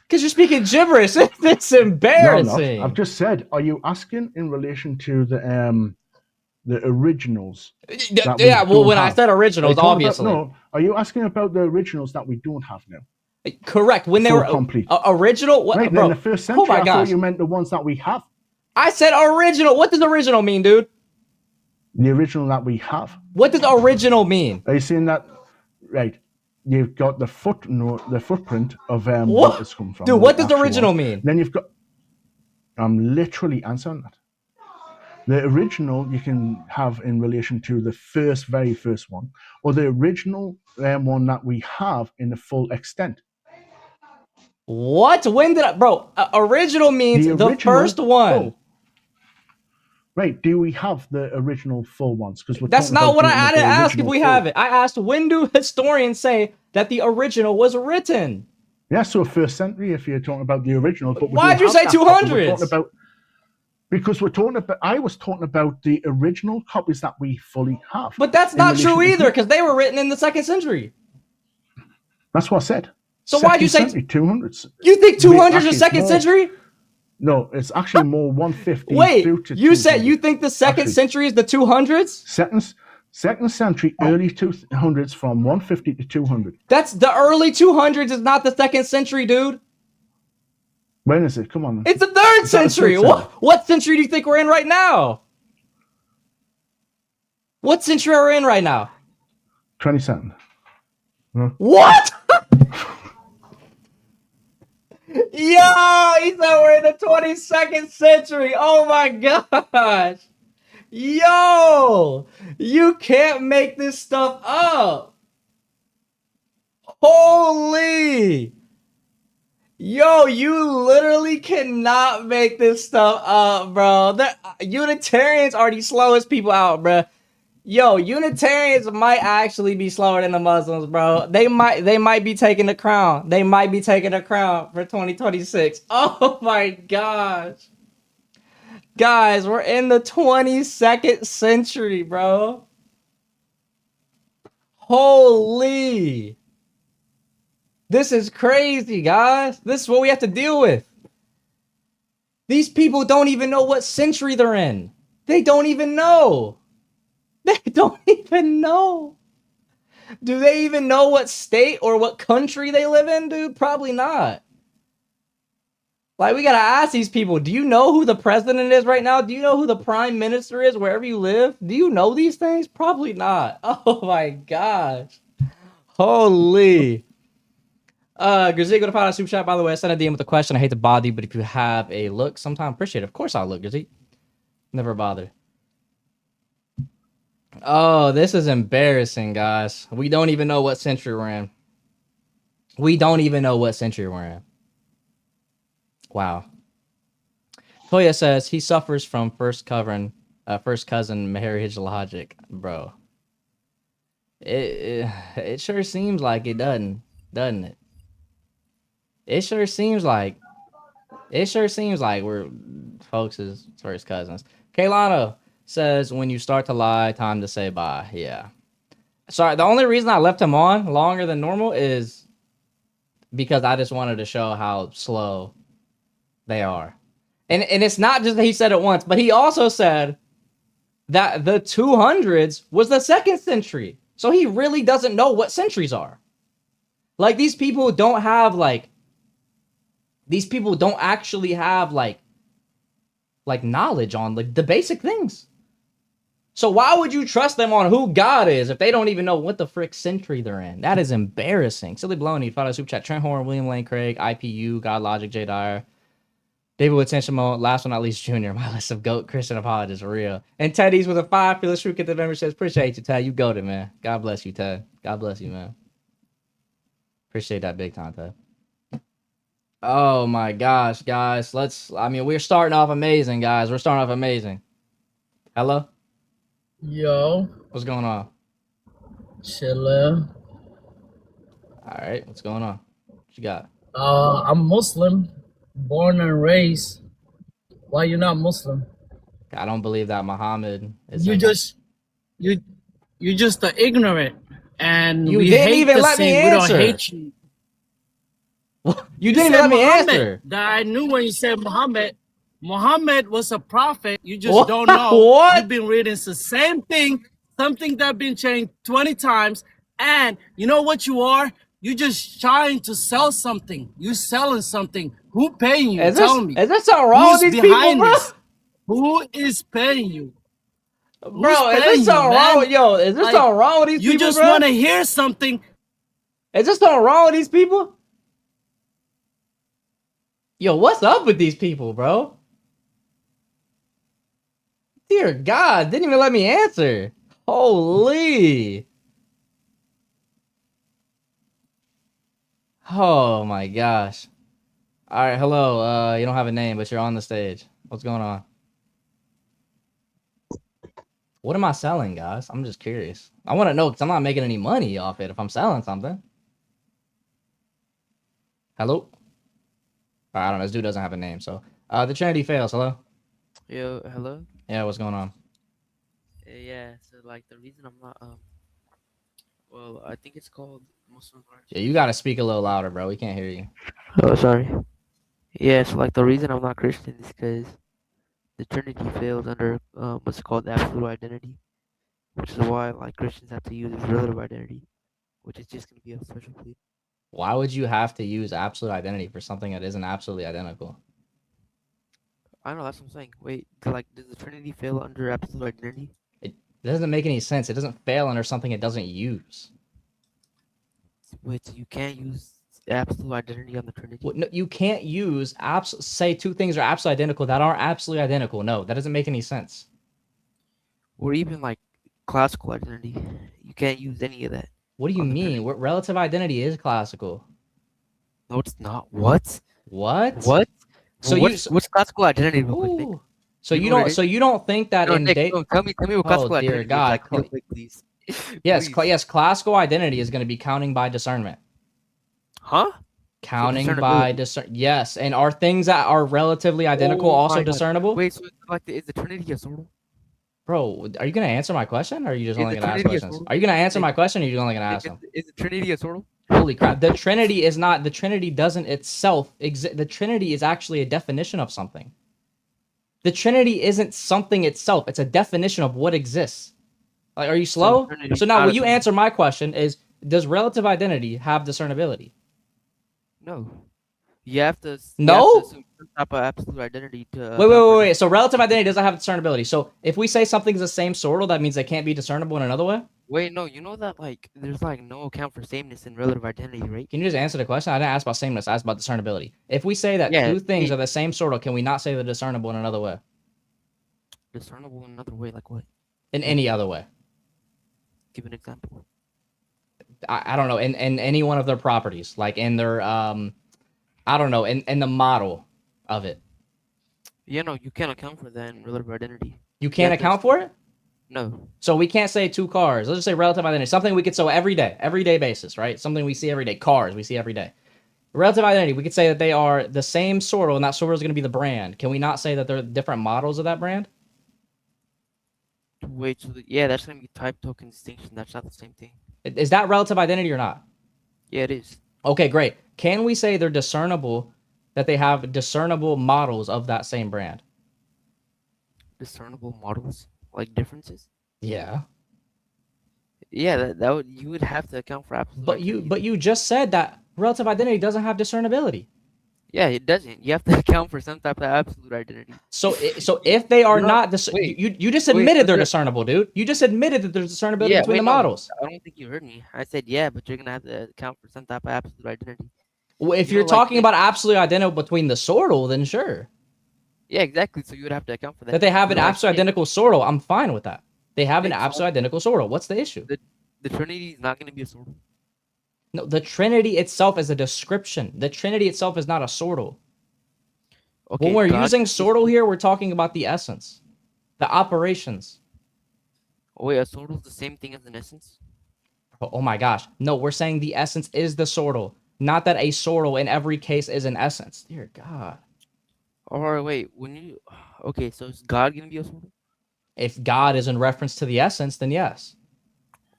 Because you're speaking gibberish. It's embarrassing. No, I've just said, are you asking in relation to the originals? Yeah, well, when I said originals, obviously. Are you asking about the originals that we don't have now? Correct. When they were complete. Original? What, right, bro? In the first century, oh my I gosh. thought you meant the ones that we have. I said original. What does original mean, dude? The original that we have. What does original mean? Are you saying that? Right. You've got the footprint of what it's come from. Dude, what does original mean? Then you've got. I'm literally answering that. The original you can have in relation to the very first one, or the original one that we have in the full extent. What? When did original means the first one. Full. Right, do we have the original full ones? Because that's not what I didn't ask if we have it. I asked, when do historians say that the original was written? Yeah, so first century if you're talking about the original. But why'd you say 200s? Because I was talking about the original copies that we fully have. But that's not true either, because they were written in the 2nd century. That's what I said. So why'd you say 200s? You think 200s is 2nd century? No, it's actually more 150. Wait, you said you think the 2nd century is the 200s? 2nd century, early 200s, from 150 to 200. That's the early 200s. Is not the 2nd century, dude. When is it? Come on. It's the 3rd century. What century do you think we're in right now? What century are we in right now? 22nd. Huh? What? Yo, he said we're in the 22nd century. Oh my gosh. Yo, you can't make this stuff up. Holy. Yo, you literally cannot make this stuff up, bro. Unitarians are the slowest people out, bro. Yo, Unitarians might actually be slower than the Muslims, bro. They might be taking the crown. They might be taking the crown for 2026. Oh my gosh. Guys, we're in the 22nd century, bro. Holy. This is crazy, guys. This is what we have to deal with. These people don't even know what century they're in. They don't even know. They don't even know. Do they even know what state or what country they live in, dude? Probably not. Like, we gotta ask these people, do you know who the president is right now? Do you know who the prime minister is wherever you live? Do you know these things? Probably not. Oh my gosh. Holy. Grizzy, go to find a super chat, by the way. I sent a DM with a question. I hate to bother you, but if you have a look sometime, appreciate it. Of course I'll look, Grizzy. Never bother. Oh, this is embarrassing, guys. We don't even know what century we're in. We don't even know what century we're in. Wow. Toya says he suffers from first cousin marriage logic, bro. It sure seems like it doesn't it? It sure seems like we're folks' first cousins. Kaylano says when you start to lie, time to say bye. Yeah. Sorry, the only reason I left him on longer than normal is because I just wanted to show how slow they are. And it's not just that he said it once, but he also said that the 200s was the 2nd century. So he really doesn't know what centuries are. Like, these people don't have, like, these people don't actually have, like knowledge on, like, the basic things. So why would you trust them on who God is if they don't even know what the frick century they're in? That is embarrassing. Silly Bloney, follow super chat. Trent Horn, William Lane Craig, IPU, God Logic, J Dyer, David with Tension Mode, last but not least, Junior. My list of GOAT Christian apologists for real. And Teddy's with a 5. Feel true, get the member says, appreciate you, Ted. You goated, man. God bless you, Ted. God bless you, man. Appreciate that big time, Ted. Oh my gosh, guys. We're starting off amazing, guys. We're starting off amazing. Hello? Yo, What's going on? chillin'. All right, what's going on? What you got? I'm Muslim, born and raised. Why you not Muslim? I don't believe that Muhammad is. You just ignorant, and You we didn't hate even the let me same. We don't answer. hate you. You didn't even let me Muhammad. answer. That I knew when you said Muhammad. Muhammad was a prophet. You just What? don't know. What? You've been reading the same thing, something that been changed 20 times, and you know what you are? You just trying to sell something. You selling something. Who paying you? Tell me. Is there something wrong with Who's these people, behind bro? this? Who is paying you? Bro, is there something wrong with is there something wrong with these people, You just bro? want to hear something. Is there something wrong with these people? Yo, what's up with these people, bro? Dear God, didn't even let me answer. Holy. Oh my gosh. All right, hello. You don't have a name, but you're on the stage. What's going on? What am I selling, guys? I'm just curious. I want to know because I'm not making any money off it if I'm selling something. Hello? I don't know. This dude doesn't have a name, so. The Trinity fails. Hello? Yo, hello? Yeah, what's going on? Yeah, so like the reason I'm not well, I think it's called Muslim. Yeah, you gotta speak a little louder, bro. We can't hear you. Oh, sorry. Yeah, so like the reason I'm not Christian is because the Trinity fails under what's called absolute identity. which is why like Christians have to use relative identity, which is just gonna be a special plea. Why would you have to use absolute identity for something that isn't absolutely identical? I know, that's what I'm saying. Wait, does the Trinity fail under absolute identity? It doesn't make any sense. It doesn't fail under something it doesn't use. Wait, so you can't use absolute identity on the Trinity? Well, no, you can't use say two things are absolutely identical that aren't absolutely identical. No, that doesn't make any sense. Or even like classical identity. You can't use any of that. What do you on the mean? Trinity. What relative identity is classical? No, it's not. What? What? What? So Well, you what's classical identity real quick, Nick? Ooh. So You you know what don't it so you don't think that No, in Nick, date no, tell me what Oh, classical dear identity God, is like real Clay. quick, please. Yes, Please. yes, classical identity is going to be counting by discernment. Huh? Counting by discernibility. discern. Yes, and are things that are relatively identical Oh also my God. discernible? Wait, so is the Trinity a sortal? Bro, are you going to answer my question or are you just Is only the going to ask Trinity a questions? sortal? Are you going to answer Nick, my question or are you only going to ask them? Is the Trinity a sortal? Holy crap. The Trinity is not, the Trinity doesn't itself exist. The Trinity is actually a definition of something. The Trinity isn't something itself. It's a definition of what exists. Like, are you slow? Trinity So now, not will a you sortal. answer my question is, does relative identity have discernibility? No. You have to No? assume some type of absolute identity to Wait. So relative identity doesn't have discernibility. So if we say something's the same sortal, that means they can't be discernible in another way? Wait, no, you know that like there's like no account for sameness in relative identity, right? Can you just answer the question? I didn't ask about sameness. I asked about discernibility. If we say that Yeah, two things are the same sortal, can we not say they're discernible in another way? discernible in another way, like what? In any other way? Give an example. I don't know. In any one of their properties, like in their I don't know, in the model of it. Yeah, no, you can't account for that in relative identity. You can't account for it? No. So we can't say two cars. Let's just say relative identity. Something we could say everyday basis, right? Something we see every day. Cars we see every day. Relative identity, we could say that they are the same sortal, and that sortal is going to be the brand. Can we not say that they're different models of that brand? Wait, so yeah, that's gonna be type token distinction. That's not the same thing. Is that relative identity or not? Yeah, it is. Okay, great. Can we say they're discernible, that they have discernible models of that same brand? Discernible models, like differences. Yeah. Yeah, that would you would have to account for absolute. But you just said that relative identity doesn't have discernibility. Yeah, it doesn't. You have to account for some type of absolute identity. So if they are not you just admitted they're there- discernible, dude. You just admitted that there's discernibility Yeah, between the no, models. I don't think you heard me. I said yeah, but you're gonna have to account for some type of absolute identity. Well, if You you're know, like, talking about absolutely identical between the sortal, then sure. Yeah, exactly. So you would have to account for that. That they have an You know, like, absolute identical sortal, I'm fine with that. They have an Nick, so- absolute identical sortal. What's the issue? The Trinity is not gonna be a sortal. No, the Trinity itself is a description. The Trinity itself is not a sortal. Okay, When we're God- using sortal here, we're talking about the essence, the operations. Oh, wait, a sortal is the same thing as an essence. Oh my gosh. No, we're saying the essence is the sortal, not that a sortal in every case is an essence. Dear God. All right, wait. Okay, so is God gonna be a sortal? If God is in reference to the essence, then yes.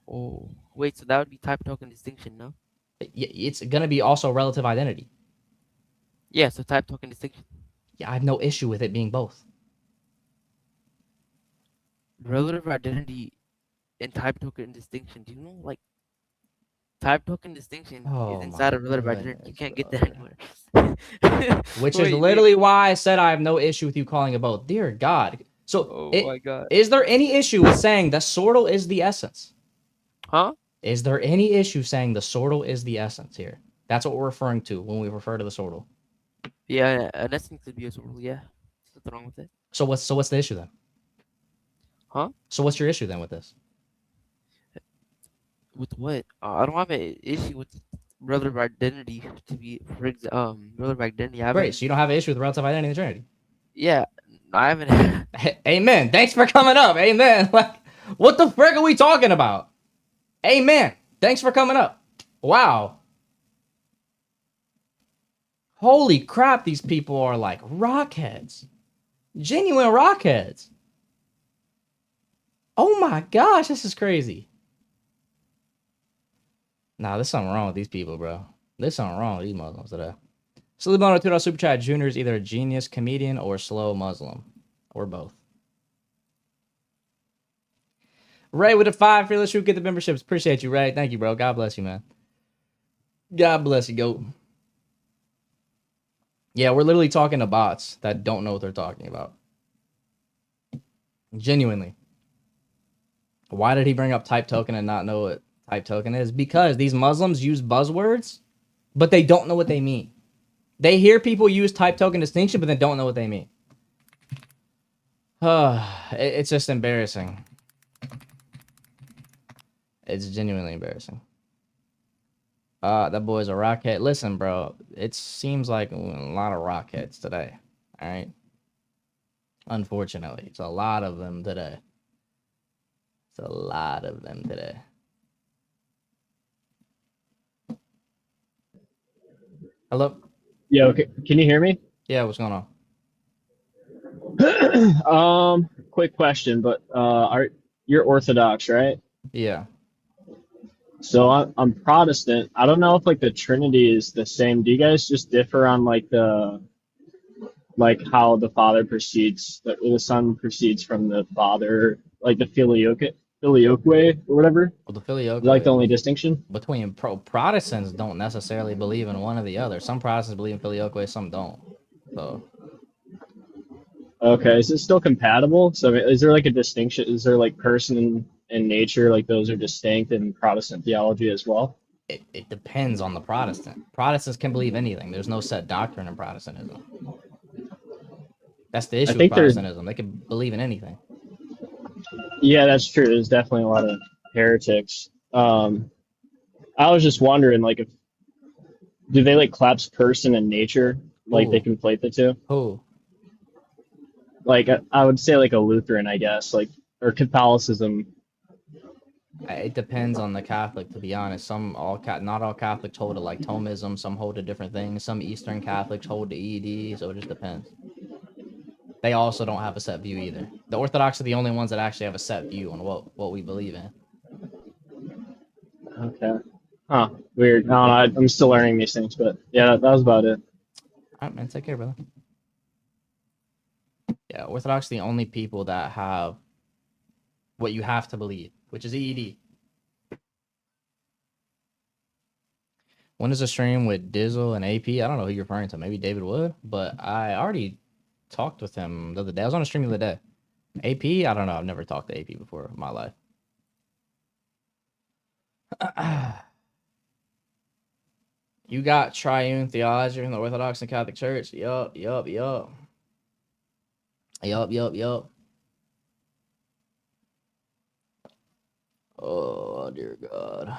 Oh, wait. So that would be type token distinction, no? It's going to be also relative identity. Yeah, so type token distinction. Yeah, I have no issue with it being both. Relative identity and type token distinction. Do you know, like, type token distinction Oh is inside my of relative identity. You goodness, can't get brother. that anywhere. Which is Wait, literally why I said I have no issue with you calling it both. Dear God. So, Oh my God. is there any issue with saying the sortal is the essence? Huh? Is there any issue saying the sortal is the essence here? That's what we're referring to when we refer to the sortal. Yeah, an essence could be a sortal. Yeah, there's nothing wrong with it. So what's the issue then? Huh? So what's your issue then with this? With what? I don't have an issue with relative identity to be, relative identity. I have Great. So you don't have an issue with relative identity in the Trinity. Yeah, I haven't. Amen. Thanks for coming up. Amen. Like, what the frick are we talking about? Amen. Thanks for coming up. Wow. Holy crap, these people are like rockheads. Genuine rockheads. Oh my gosh, this is crazy. Nah, there's something wrong with these people, bro. There's something wrong with these Muslims today. Salute on a $2 super chat. Junior is either a genius comedian or a slow Muslim. Or both. Ray with a 5, fearless shoot, get the memberships. Appreciate you, Ray. Thank you, bro. God bless you, man. God bless you, goat. Yeah, we're literally talking to bots that don't know what they're talking about. Genuinely. Why did he bring up type token and not know what type token is? Because these Muslims use buzzwords, but they don't know what they mean. They hear people use type token distinction, but they don't know what they mean. It's just embarrassing. It's genuinely embarrassing. That boy's a rockhead. Listen, bro, it seems like a lot of rockheads today. All right. Unfortunately, it's a lot of them today. It's a lot of them today. Hello? Yeah, okay. Can you hear me? Yeah, what's going on? Quick question, but you're Orthodox, right? Yeah. So I'm Protestant. I don't know if like the Trinity is the same. Do you guys just differ on like how the Father proceeds, the Son proceeds from the Father, like the filioque way or whatever? Well, the Is filioque that like the only distinction? between Protestants don't necessarily believe in one or the other. Some Protestants believe in filioque, some don't. So Okay, is it still compatible? So I mean, is there like a distinction? Is there like person and nature, like those are distinct in Protestant theology as well? it depends on the Protestant. Protestants can believe anything. There's no set doctrine in Protestantism. That's the I issue with think there's, Protestantism. They can believe in anything. yeah, that's true. There's definitely a lot of heretics. I was just wondering, like, if do they like collapse person and nature, like they Who? conflate the two? Who? Like, I would say like a Lutheran, I guess, like or Catholicism. It depends on the Catholic, to be honest. Not all Catholics hold to like Thomism. Some hold to different things. Some Eastern Catholics hold to ED. So it just depends. They also don't have a set view either. The Orthodox are the only ones that actually have a set view on what we believe in. Okay. Huh. Weird. I don't know. I'm still learning these things, but yeah, that was about it. All right, man. Take care, brother. Yeah, Orthodox are the only people that have what you have to believe, which is EED. When is a stream with Dizzle and AP? I don't know who you're referring to. Maybe David Wood, but I already talked with him the other day. I was on a stream the other day. AP? I don't know. I've never talked to AP before in my life. You got triune theology in the Orthodox and Catholic Church? Yup. Oh, dear God.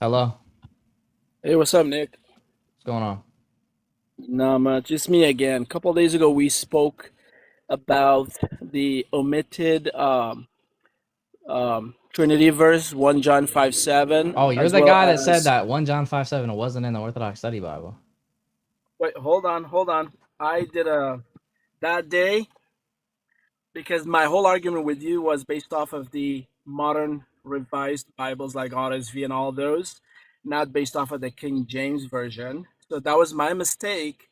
Hello? Hey, what's up, Nick? What's going on? Not much. It's me again. A couple of days ago, we spoke about the omitted Trinity verse, 1 John 5:7. Oh, you're as the well guy that said as that 1 John 5:7 wasn't in the Orthodox Study Bible. Wait, hold on. I did that day because my whole argument with you was based off of the modern revised Bibles like RSV and all those, not based off of the King James version. So that was my mistake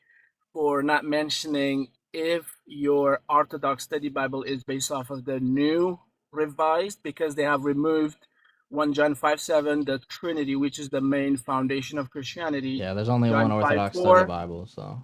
for not mentioning if your Orthodox Study Bible is based off of the new revised, because they have removed 1 John 5:7, the Trinity, which is the main foundation of Christianity. Yeah, there's only John one Orthodox 5:4. Study Bible, so.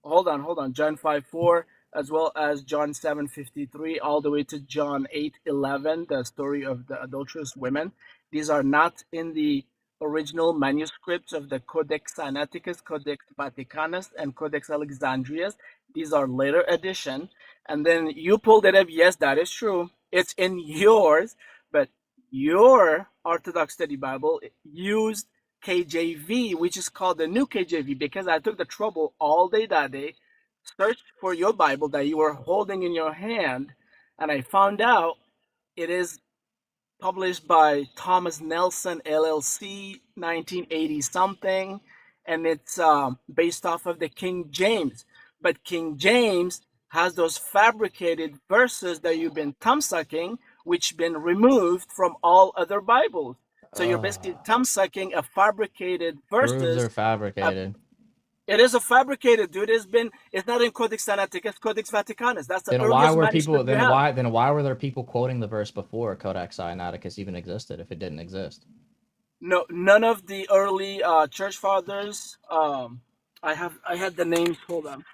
Hold on. John 5:4, as well as John 7:53, all the way to John 8:11, the story of the adulterous women. These are not in the original manuscripts of the Codex Sinaiticus, Codex Vaticanus, and Codex Alexandrias. These are later addition. And then you pulled it up. Yes, that is true. It's in yours, but your Orthodox Study Bible used KJV, which is called the New KJV, because I took the trouble all day that day, searched for your Bible that you were holding in your hand, and I found out it is published by Thomas Nelson LLC, 1980 something, and it's based off of the King James. But King James has those fabricated verses that you've been thumb sucking, which been removed from all other Bibles. So you're basically thumb sucking a fabricated Proves verses. they're fabricated. It is a fabricated, dude. It's not in Codex Sinaiticus, it's Codex Vaticanus. That's the Then why earliest were people? manuscript we have. Then why were there people quoting the verse before Codex Sinaiticus even existed if it didn't exist? No, none of the early church fathers. I had the names. Hold on.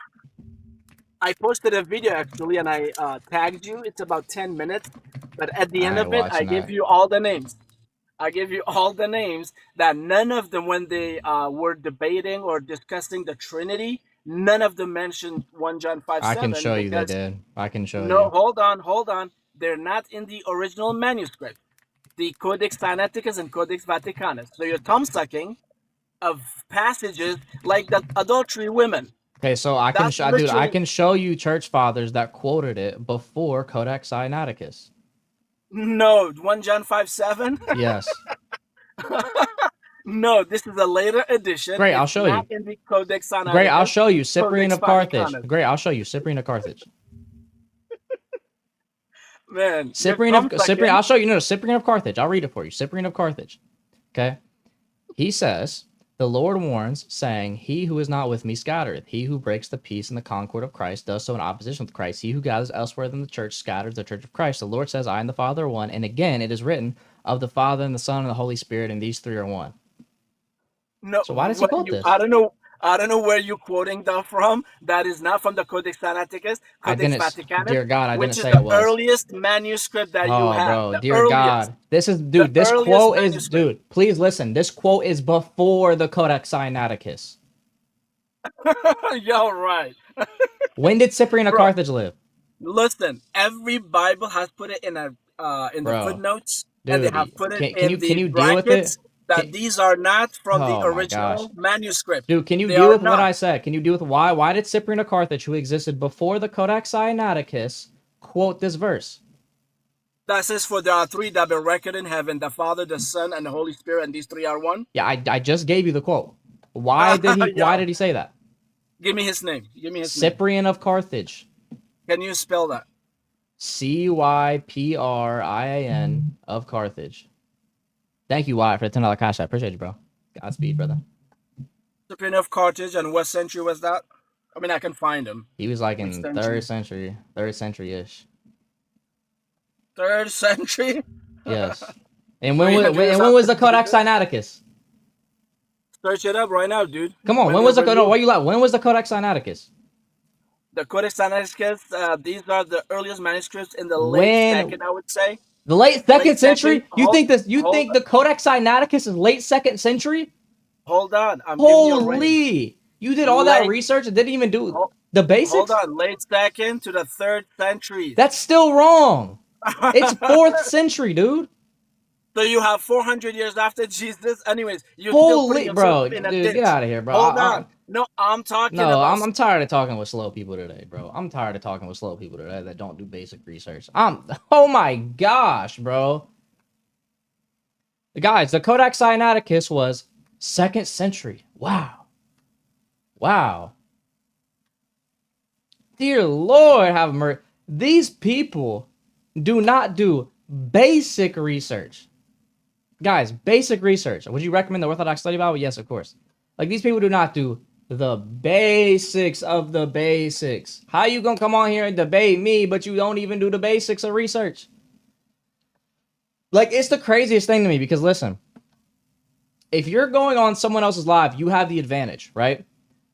I posted a video actually, and I tagged you. It's about 10 minutes, but at the end I ain't of it, I watching give that. you all the names. I give you all the names that none of them, when they were debating or discussing the Trinity, none of them mentioned 1 John 5 I can 7 show you they because did. I can show no, you. hold on. They're not in the original manuscript, the Codex Sinaiticus and Codex Vaticanus. So you're thumb sucking of passages like the adultery women. Okay, so I can That's show, dude. I literally can show you church fathers that quoted it before Codex Sinaiticus. no 1 John 5 7. Yes. No, this is a later edition. Great, I'll It's show not you. in the Codex Great, I'll Sinaiticus, show you. Cyprian Codex of Carthage. Vaticanus. Great, I'll show you. Cyprian of Carthage. Man, you're Cyprian thumb of Cyprian. sucking. I'll show you. No, Cyprian of Carthage. I'll read it for you. Cyprian of Carthage. Okay. He says, "The Lord warns, saying, He who is not with me scattereth. He who breaks the peace and the concord of Christ does so in opposition with Christ. He who gathers elsewhere than the church scatters the church of Christ. The Lord says, I and the Father are one. And again, it is written, of the Father and the Son and the Holy Spirit, and these three are one." No, So why does he quote this? I don't know. I don't know where you're quoting that from. That is not from the Codex Sinaiticus, I Codex didn't, Vaticanus, dear God, I didn't which is say the it was. earliest manuscript that you Oh, have. bro, The dear earliest. God. This is, The dude, this earliest quote is, manuscript. dude, please listen. This quote is before the Codex Sinaiticus. You're right. When did Cyprian of Bro, Carthage live? listen, every Bible has put it in the Bro, footnotes, and they have dude, put it can in the you deal with it? brackets that Can, these are not from the oh my gosh. original manuscript. Dude, can you They deal are with what not. I said? Can you deal with why did Cyprian of Carthage, who existed before the Codex Sinaiticus, quote this verse? That says, "For there are three that be reckoned in heaven: the Father, the Son, and the Holy Spirit, and these three are one." Yeah, I just gave you the quote. Why Yeah. did he say that? Give me his name. Give me his name. Cyprian of Carthage. Can you spell that? Cyprian of Carthage. Thank you, Wyatt, for the $10 cash. I appreciate you, bro. Godspeed, brother. Cyprian of Carthage, and what century was that? I mean, I can find him. He was like Which in century? third century-ish. 3rd century. Yes. And when 300 years was the after Codex Jesus? Sinaiticus? Search it up right now, dude. Come on, when was the Codex Sinaiticus? The Codex Sinaiticus? These are the earliest manuscripts in the late When second, I would say. the late second century? You Hold, think this? You hold, think the Codex Sinaiticus is late second century? hold on. I'm giving you a range. Holy! You did all that research and didn't even do the basics? Hold on. Late second to the 3rd century. That's still wrong. It's 4th century, dude. So you have 400 years after Jesus. Anyways, you're still Holy, putting bro, yourself in a dude, ditch. get out of here, bro. Hold on. No, I'm talking No, about. I'm tired of talking with slow people today, bro. I'm tired of talking with slow people today that don't do basic research. Oh my gosh, bro. Guys, the Codex Sinaiticus was 2nd century. Wow. Wow. Dear Lord, have mercy. These people do not do basic research. Guys, basic research. Would you recommend the Orthodox Study Bible? Yes, of course. Like, these people do not do the basics of the basics. How you gonna come on here and debate me, but you don't even do the basics of research? Like, it's the craziest thing to me because, listen, if you're going on someone else's live, you have the advantage, right?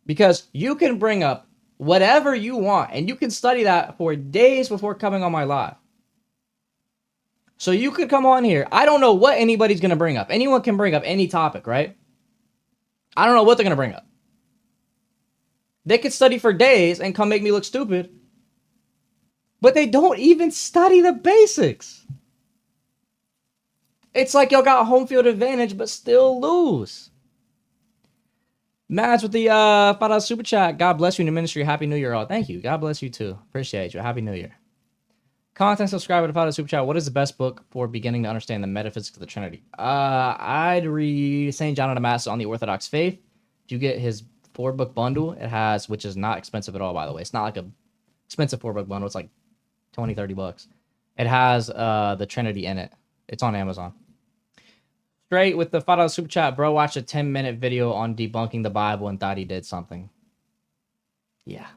Because you can bring up whatever you want, and you can study that for days before coming on my live. So you could come on here. I don't know what anybody's going to bring up. Anyone can bring up any topic, right? I don't know what they're going to bring up. They could study for days and come make me look stupid. But they don't even study the basics. It's like y'all got home field advantage, but still lose. Mads with the $5 super chat. God bless you in the ministry. Happy New Year, all. Thank you. God bless you too. Appreciate you. Happy New Year. Content subscriber to $5 super chat. What is the best book for beginning to understand the metaphysics of the Trinity? I'd read St. John of Damascus on the Orthodox Faith. If you get his 4-book bundle, it has, which is not expensive at all, by the way. It's not like a expensive 4-book bundle. It's like $20-$30. It has the Trinity in it. It's on Amazon. Straight with the $5 super chat, bro. Watched a 10-minute video on debunking the Bible and thought he did something. Yeah.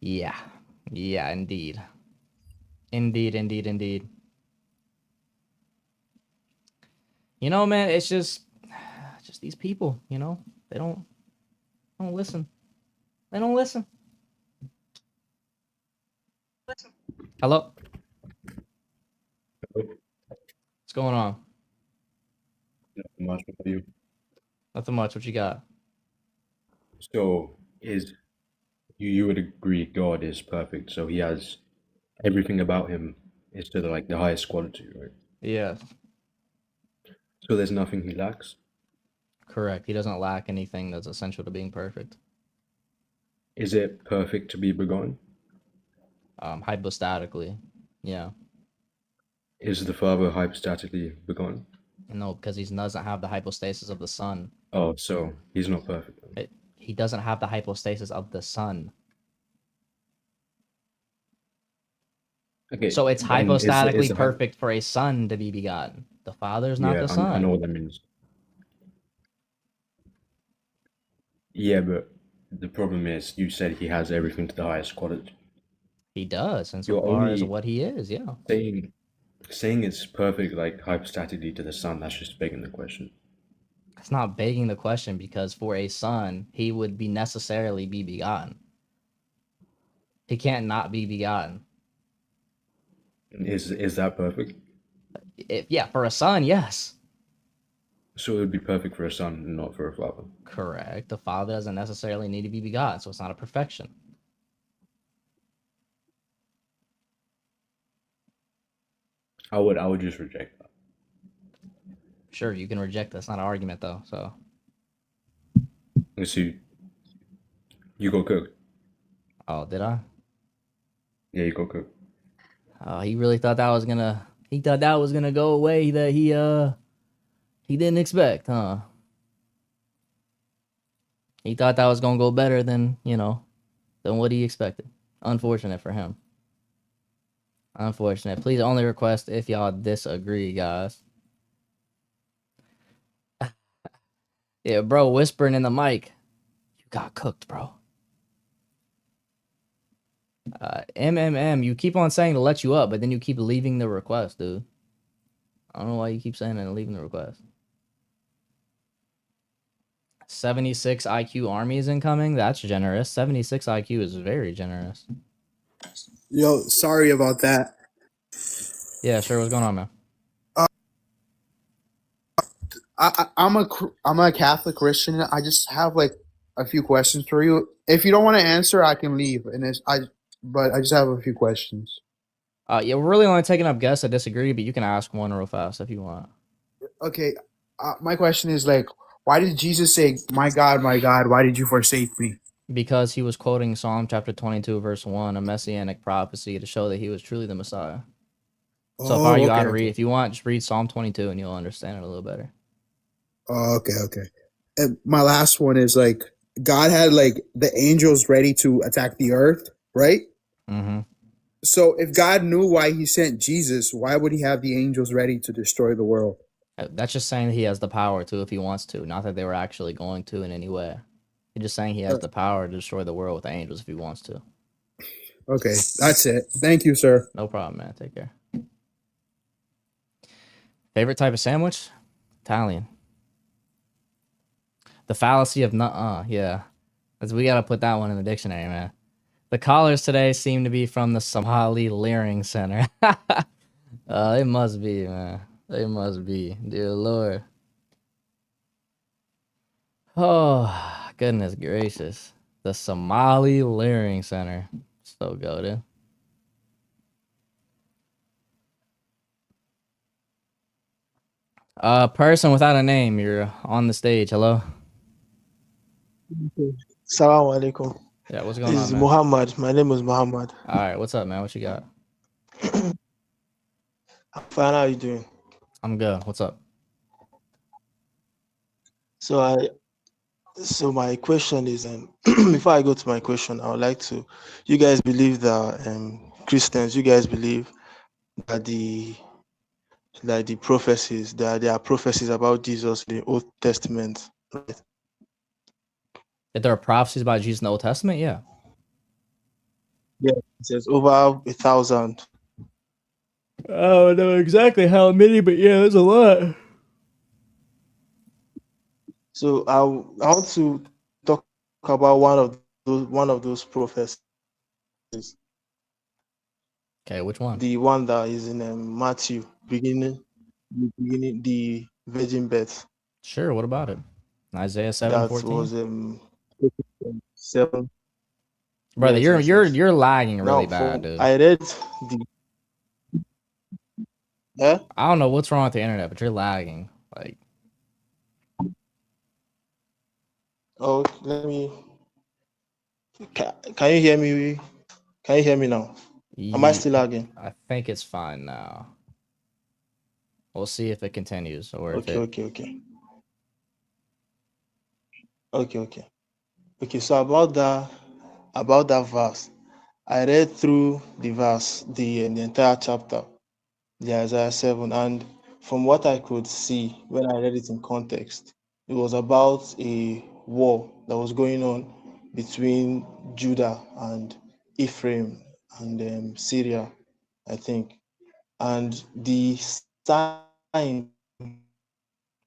Yeah. Yeah, indeed. Indeed. You know, man, it's just these people, you know, they don't listen. They don't listen. Hello? What's going on? Nothing much with you. Nothing much. What you got? So you would agree God is perfect, so he has everything about him is to the highest quality, right? Yeah, So there's nothing he lacks. correct. He doesn't lack anything that's essential to being perfect. Is it perfect to be begotten? Hypostatically, yeah. Is the Father hypostatically begotten? No, because he doesn't have the hypostasis of the Son. Oh, so he's not perfect then. He doesn't have the hypostasis of the Son. Okay. So it's then hypostatically is the perfect for a son to be begotten. The Father is not the I Son. know what that means. Yeah, but the problem is you said he has everything to the highest quality. He does, You're insofar as only what he is, yeah. saying it's perfect hypostatically to the Son, that's just begging the question. It's not begging the question because for a son, he would be necessarily be begotten. He can't not be begotten. Is that perfect? Yeah, for a son, yes. So it would be perfect for a son and not for a father. Correct. The Father doesn't necessarily need to be begotten, so it's not a perfection. I would just reject that. Sure, you can reject that. It's not an argument, though. So. Let's see. You go cook. Oh, did I? Yeah, you go cook. Oh, he really thought that was gonna. He thought that was gonna go away. That he didn't expect, huh? He thought that was gonna go better than than what he expected. Unfortunate for him. Unfortunate. Please only request if y'all disagree, guys. Yeah, bro, whispering in the mic. You got cooked, bro. you keep on saying to let you up, but then you keep leaving the request, dude. I don't know why you keep saying that and leaving the request. 76 IQ army is incoming. That's generous. 76 IQ is very generous. Yo, sorry about that. Yeah, sure. What's going on, man? I'm a Catholic Christian. I just have like a few questions for you. If you don't want to answer, I can leave. But I just have a few questions. Yeah, we're really only taking up guests that disagree, but you can ask one real fast if you want. Okay, my question is like, why did Jesus say, my God, why did you forsake me?" Because he was quoting Psalm chapter 22, verse 1, a messianic prophecy to show that he was truly the Messiah. So if you want, just read Psalm 22 and you'll understand it a little better. Oh, okay. And my last one is like, God had like the angels ready to attack the earth, right? Mm-hmm. So if God knew why he sent Jesus, why would he have the angels ready to destroy the world? That's just saying that he has the power to if he wants to, not that they were actually going to in any way. He's just saying he has the power to destroy the world with the angels if he wants to. Okay, that's it. Thank you, sir. No problem, man. Take care. Favorite type of sandwich? Italian. The fallacy of nuh-uh, yeah. We gotta put that one in the dictionary, man. The callers today seem to be from the Somali Leering Center. They must be, man. They must be. Dear Lord. Oh, goodness gracious. The Somali Leering Center. So goated. Person without a name, you're on the stage. Hello? Assalamu alaikum. Yeah, what's going This on, is man? Muhammad. My name is Muhammad. All right, what's up, man? What you got? I'm fine. How are you doing? I'm good. What's up? So my question is, before I go to my question, I would like to, you guys believe that Christians, you guys believe that the like the prophecies. There are prophecies about Jesus in the Old Testament. Right? If there are prophecies about Jesus in the Old Testament, yeah. Yeah, it says over 1,000. I don't know exactly how many, but yeah, there's a lot. So I want to talk about one of those prophecies. Okay, which one? The one that is in Matthew, beginning the virgin birth. Sure, what about it? Isaiah That 7:14. was 7. Brother, Yes, yes, yes. you're lagging really Now, bad, dude. I read the. Yeah. I don't know what's wrong with the internet, but you're lagging. Like, Oh, let me. Can you hear me? Can you hear me now? Am I still lagging? I think it's fine now. We'll see if it continues or if Okay, it. okay. So about that verse, I read through the verse, the entire chapter, the Isaiah 7, and from what I could see when I read it in context, it was about a war that was going on between Judah and Ephraim and Syria, I think, and the sign.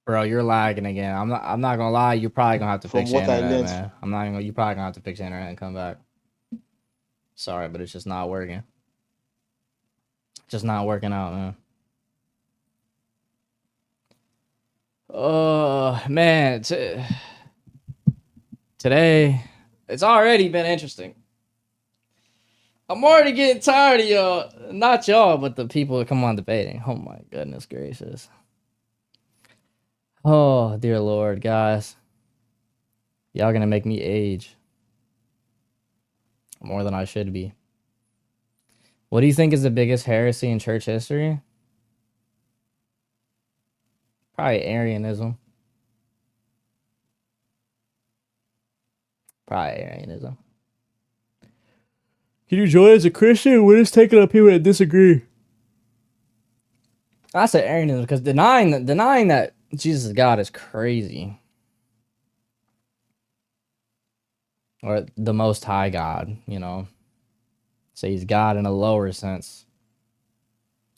Bro, you're lagging again. I'm not gonna lie, you're probably gonna have to From fix your what I internet, learned. man. I'm not even gonna. You probably gonna have to fix your internet and come back. Sorry, but it's just not working. Just not working out, man. Oh man, today it's already been interesting. I'm already getting tired of y'all. Not y'all, but the people that come on debating. Oh my goodness gracious. Oh dear Lord, guys. Y'all gonna make me age more than I should be. What do you think is the biggest heresy in church history? Probably Arianism. Probably Arianism. Can you join as a Christian? We're just taking up people that disagree. I said Arianism because denying that Jesus is God is crazy. Or the Most High God, you know. Say he's God in a lower sense.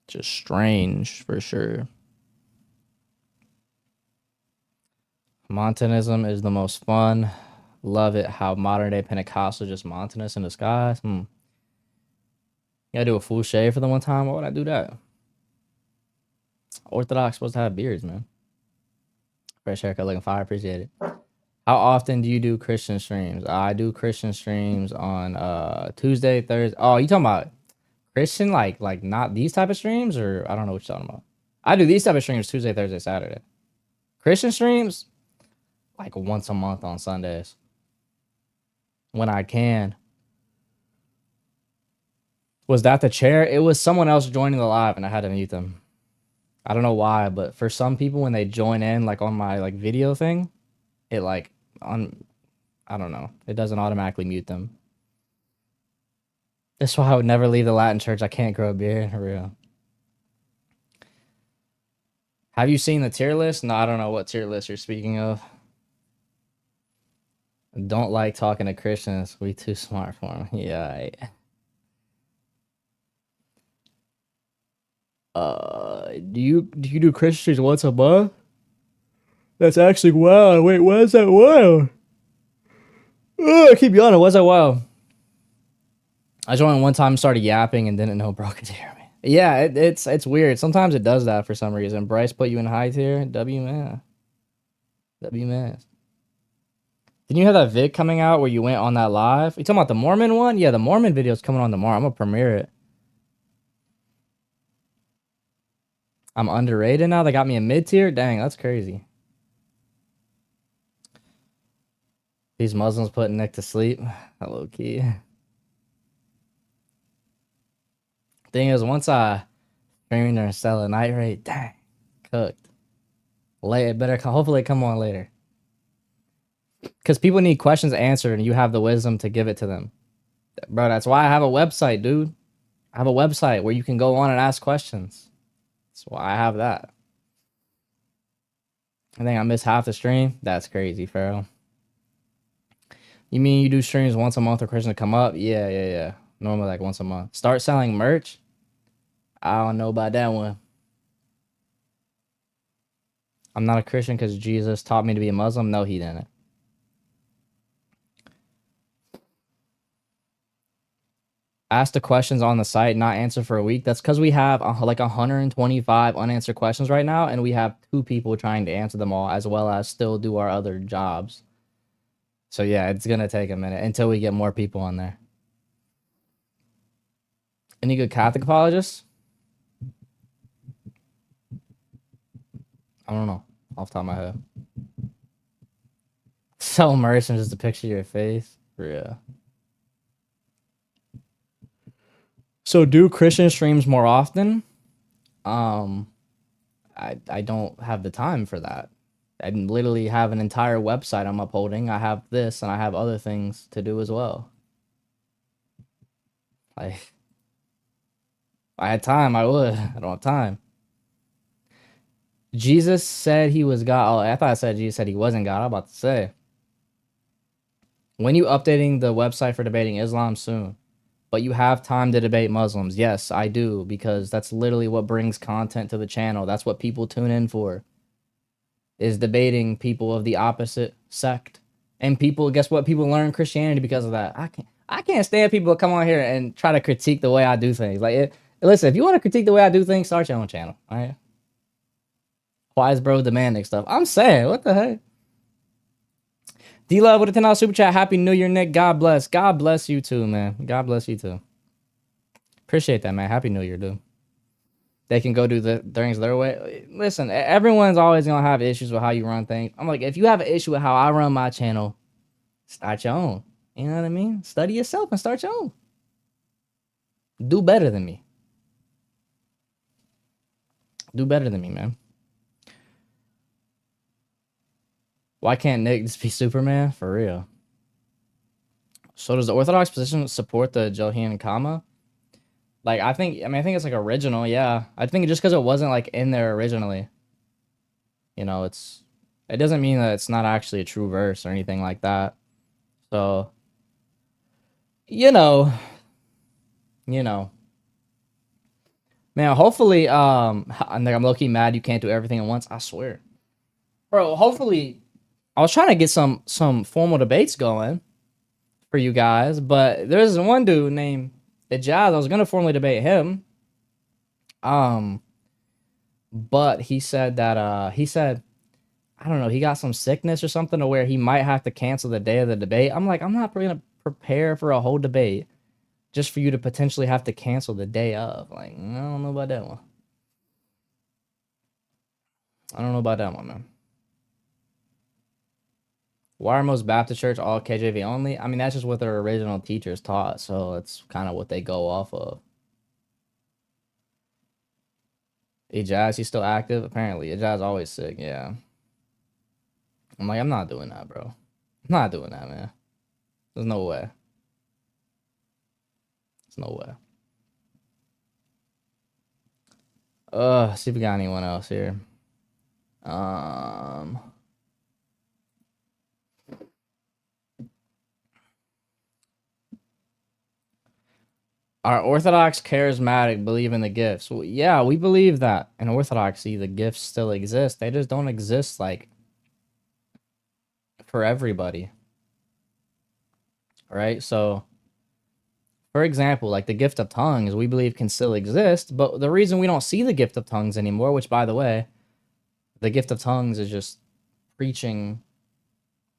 Just strange for sure. Montanism is the most fun. Love it how modern day Pentecostal just Montanist in disguise. You gotta do a full shave for the one time. Why would I do that? Orthodox supposed to have beards, man. Fresh haircut looking fire. Appreciate it. How often do you do Christian streams? I do Christian streams on Tuesday, Thursday. Oh, you talking about Christian like not these type of streams, or I don't know what you're talking about. I do these type of streams Tuesday, Thursday, Saturday. Christian streams like once a month on Sundays when I can. Was that the chair? It was someone else joining the live and I had to mute them. I don't know why, but for some people when they join in like on my like video thing, it like I don't know. It doesn't automatically mute them. That's why I would never leave the Latin church. I can't grow a beard for real. Have you seen the tier list? No, I don't know what tier list you're speaking of. Don't like talking to Christians. We too smart for them. Yeah. Do you do Christians once a month? That's actually wild. Wait, why is that wild? Oh, I keep yawning. Why's that wild? I joined one time, started yapping, and didn't know bro could hear me. Yeah, it's weird. Sometimes it does that for some reason. Bryce put you in high tier. W man. Didn't you have that vid coming out where you went on that live? You talking about the Mormon one? Yeah, the Mormon video's coming on tomorrow. I'm gonna premiere it. I'm underrated now. They got me in mid tier. Dang, that's crazy. These Muslims putting Nick to sleep. Low key. Thing is, once I stream there and sell a night rate, dang, cooked. It better hopefully come on later. Because people need questions answered and you have the wisdom to give it to them. Bro, that's why I have a website, dude. I have a website where you can go on and ask questions. That's why I have that. I think I missed half the stream. That's crazy, Pharaoh. You mean you do streams once a month for Christians to come up? Yeah. Normally like once a month. Start selling merch? I don't know about that one. I'm not a Christian because Jesus taught me to be a Muslim. No, he didn't. Ask the questions on the site, not answer for a week. That's because we have like 125 unanswered questions right now, and we have 2 people trying to answer them all, as well as still do our other jobs. So yeah, it's gonna take a minute until we get more people on there. Any good Catholic apologists? I don't know, off the top of my head. So immersive, just to picture your face. Yeah. So do Christian streams more often? I don't have the time for that. I literally have an entire website I'm upholding. I have this and I have other things to do as well. Like, if I had time, I would. I don't have time. Jesus said he was God. Oh, I thought I said Jesus said he wasn't God. I'm about to say. When you updating the website for debating Islam soon? But you have time to debate Muslims. Yes, I do, because that's literally what brings content to the channel. That's what people tune in for, is debating people of the opposite sect. And people, guess what? People learn Christianity because of that. I can't stand people that come on here and try to critique the way I do things. Like, listen, if you want to critique the way I do things, start your own channel. All right. Why is bro demanding stuff? I'm saying, what the heck? D-Love with a $10 super chat. Happy New Year, Nick. God bless. God bless you too, man. God bless you too. Appreciate that, man. Happy New Year, dude. They can go do the things their way. Listen, everyone's always going to have issues with how you run things. I'm like, if you have an issue with how I run my channel, start your own. You know what I mean? Study yourself and start your own. Do better than me. Do better than me, man. Why can't Nick just be Superman? For real. So does the Orthodox position support the Johann comma? Like, I think it's like original, yeah. I think just because it wasn't like in there originally, you know, it doesn't mean that it's not actually a true verse or anything like that. So, you know, man, hopefully, I'm low-key mad you can't do everything at once. I swear, bro. Hopefully, I was trying to get some formal debates going for you guys, but there's one dude named Ijaz. I was gonna formally debate him, but he said that I don't know, he got some sickness or something to where he might have to cancel the day of the debate. I'm like, I'm not gonna prepare for a whole debate just for you to potentially have to cancel the day of. Like, I don't know about that one. I don't know about that one, man. Why are most Baptist church all KJV only? I mean, that's just what their original teachers taught, so it's kind of what they go off of. Ijaz, he's still active? Apparently. Ijaz always sick, yeah. I'm like, I'm not doing that, bro. I'm not doing that, man. There's no way. There's no way. See if we got anyone else here. Are Orthodox charismatic believe in the gifts? Well, yeah, we believe that in Orthodoxy the gifts still exist. They just don't exist like for everybody. Right? So, for example, like the gift of tongues, we believe can still exist, but the reason we don't see the gift of tongues anymore, which by the way, the gift of tongues is just preaching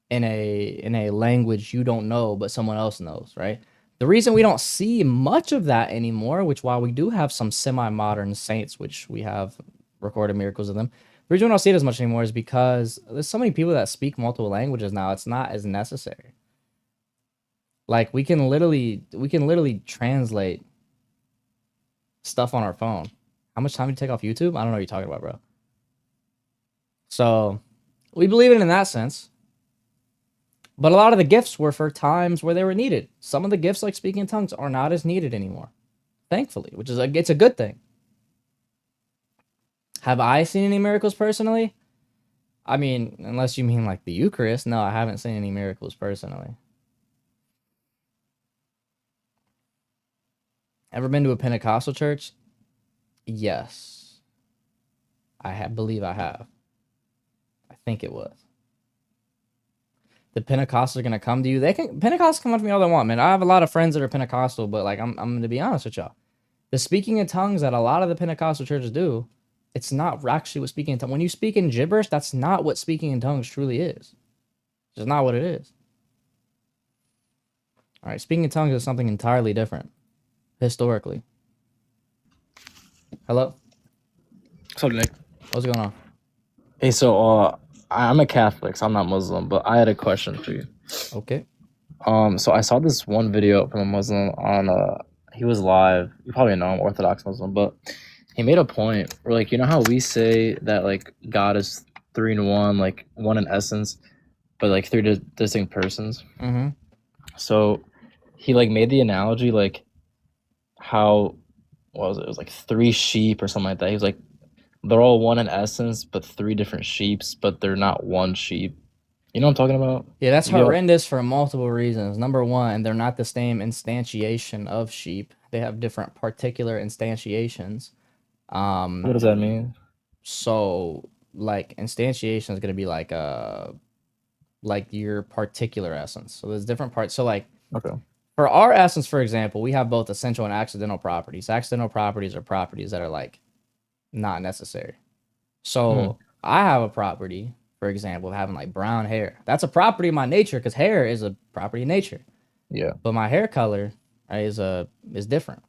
in a language you don't know but someone else knows, right? The reason we don't see much of that anymore, which while we do have some semi-modern saints, which we have recorded miracles of them, the reason we don't see it as much anymore is because there's so many people that speak multiple languages now, it's not as necessary. Like, we can literally translate stuff on our phone. How much time do you take off YouTube? I don't know what you're talking about, bro. So, we believe it in that sense. But a lot of the gifts were for times where they were needed. Some of the gifts, like speaking in tongues, are not as needed anymore. Thankfully, which is it's a good thing. Have I seen any miracles personally? I mean, unless you mean like the Eucharist, no, I haven't seen any miracles personally. Ever been to a Pentecostal church? Yes. Believe I have. I think it was. The Pentecostals are gonna come to you. Pentecostals come up to me all they want, man. I have a lot of friends that are Pentecostal, but like I'm gonna be honest with y'all. The speaking in tongues that a lot of the Pentecostal churches do, it's not actually what speaking in tongues. When you speak in gibberish, that's not what speaking in tongues truly is. It's just not what it is. All right, speaking in tongues is something entirely different, historically. Hello? What's up, Nick? What's going on? Hey, so I'm a Catholic, so I'm not Muslim, but I had a question for you. Okay. So I saw this one video from a Muslim on he was live. You probably know him, Orthodox Muslim, but he made a point where, like, you know how we say that like God is 3 in 1, like one in essence, but like 3 distinct persons. Mm-hmm. So he like made the analogy like how what was it? It was like 3 sheep or something like that. He was like, they're all one in essence, but 3 different sheeps, but they're not one sheep. You know what I'm talking about? Yeah, that's horrendous for multiple reasons. Number one, they're not the same instantiation of sheep. They have different particular instantiations. What does that mean? So, like, instantiation is going to be like your particular essence. So there's different parts. So, like, Okay. For our essence, for example, we have both essential and accidental properties. Accidental properties are properties that are like not necessary. So I have a property, for example, of having like brown hair. That's a property of my nature because hair is a property of nature. Yeah. But my hair color is different.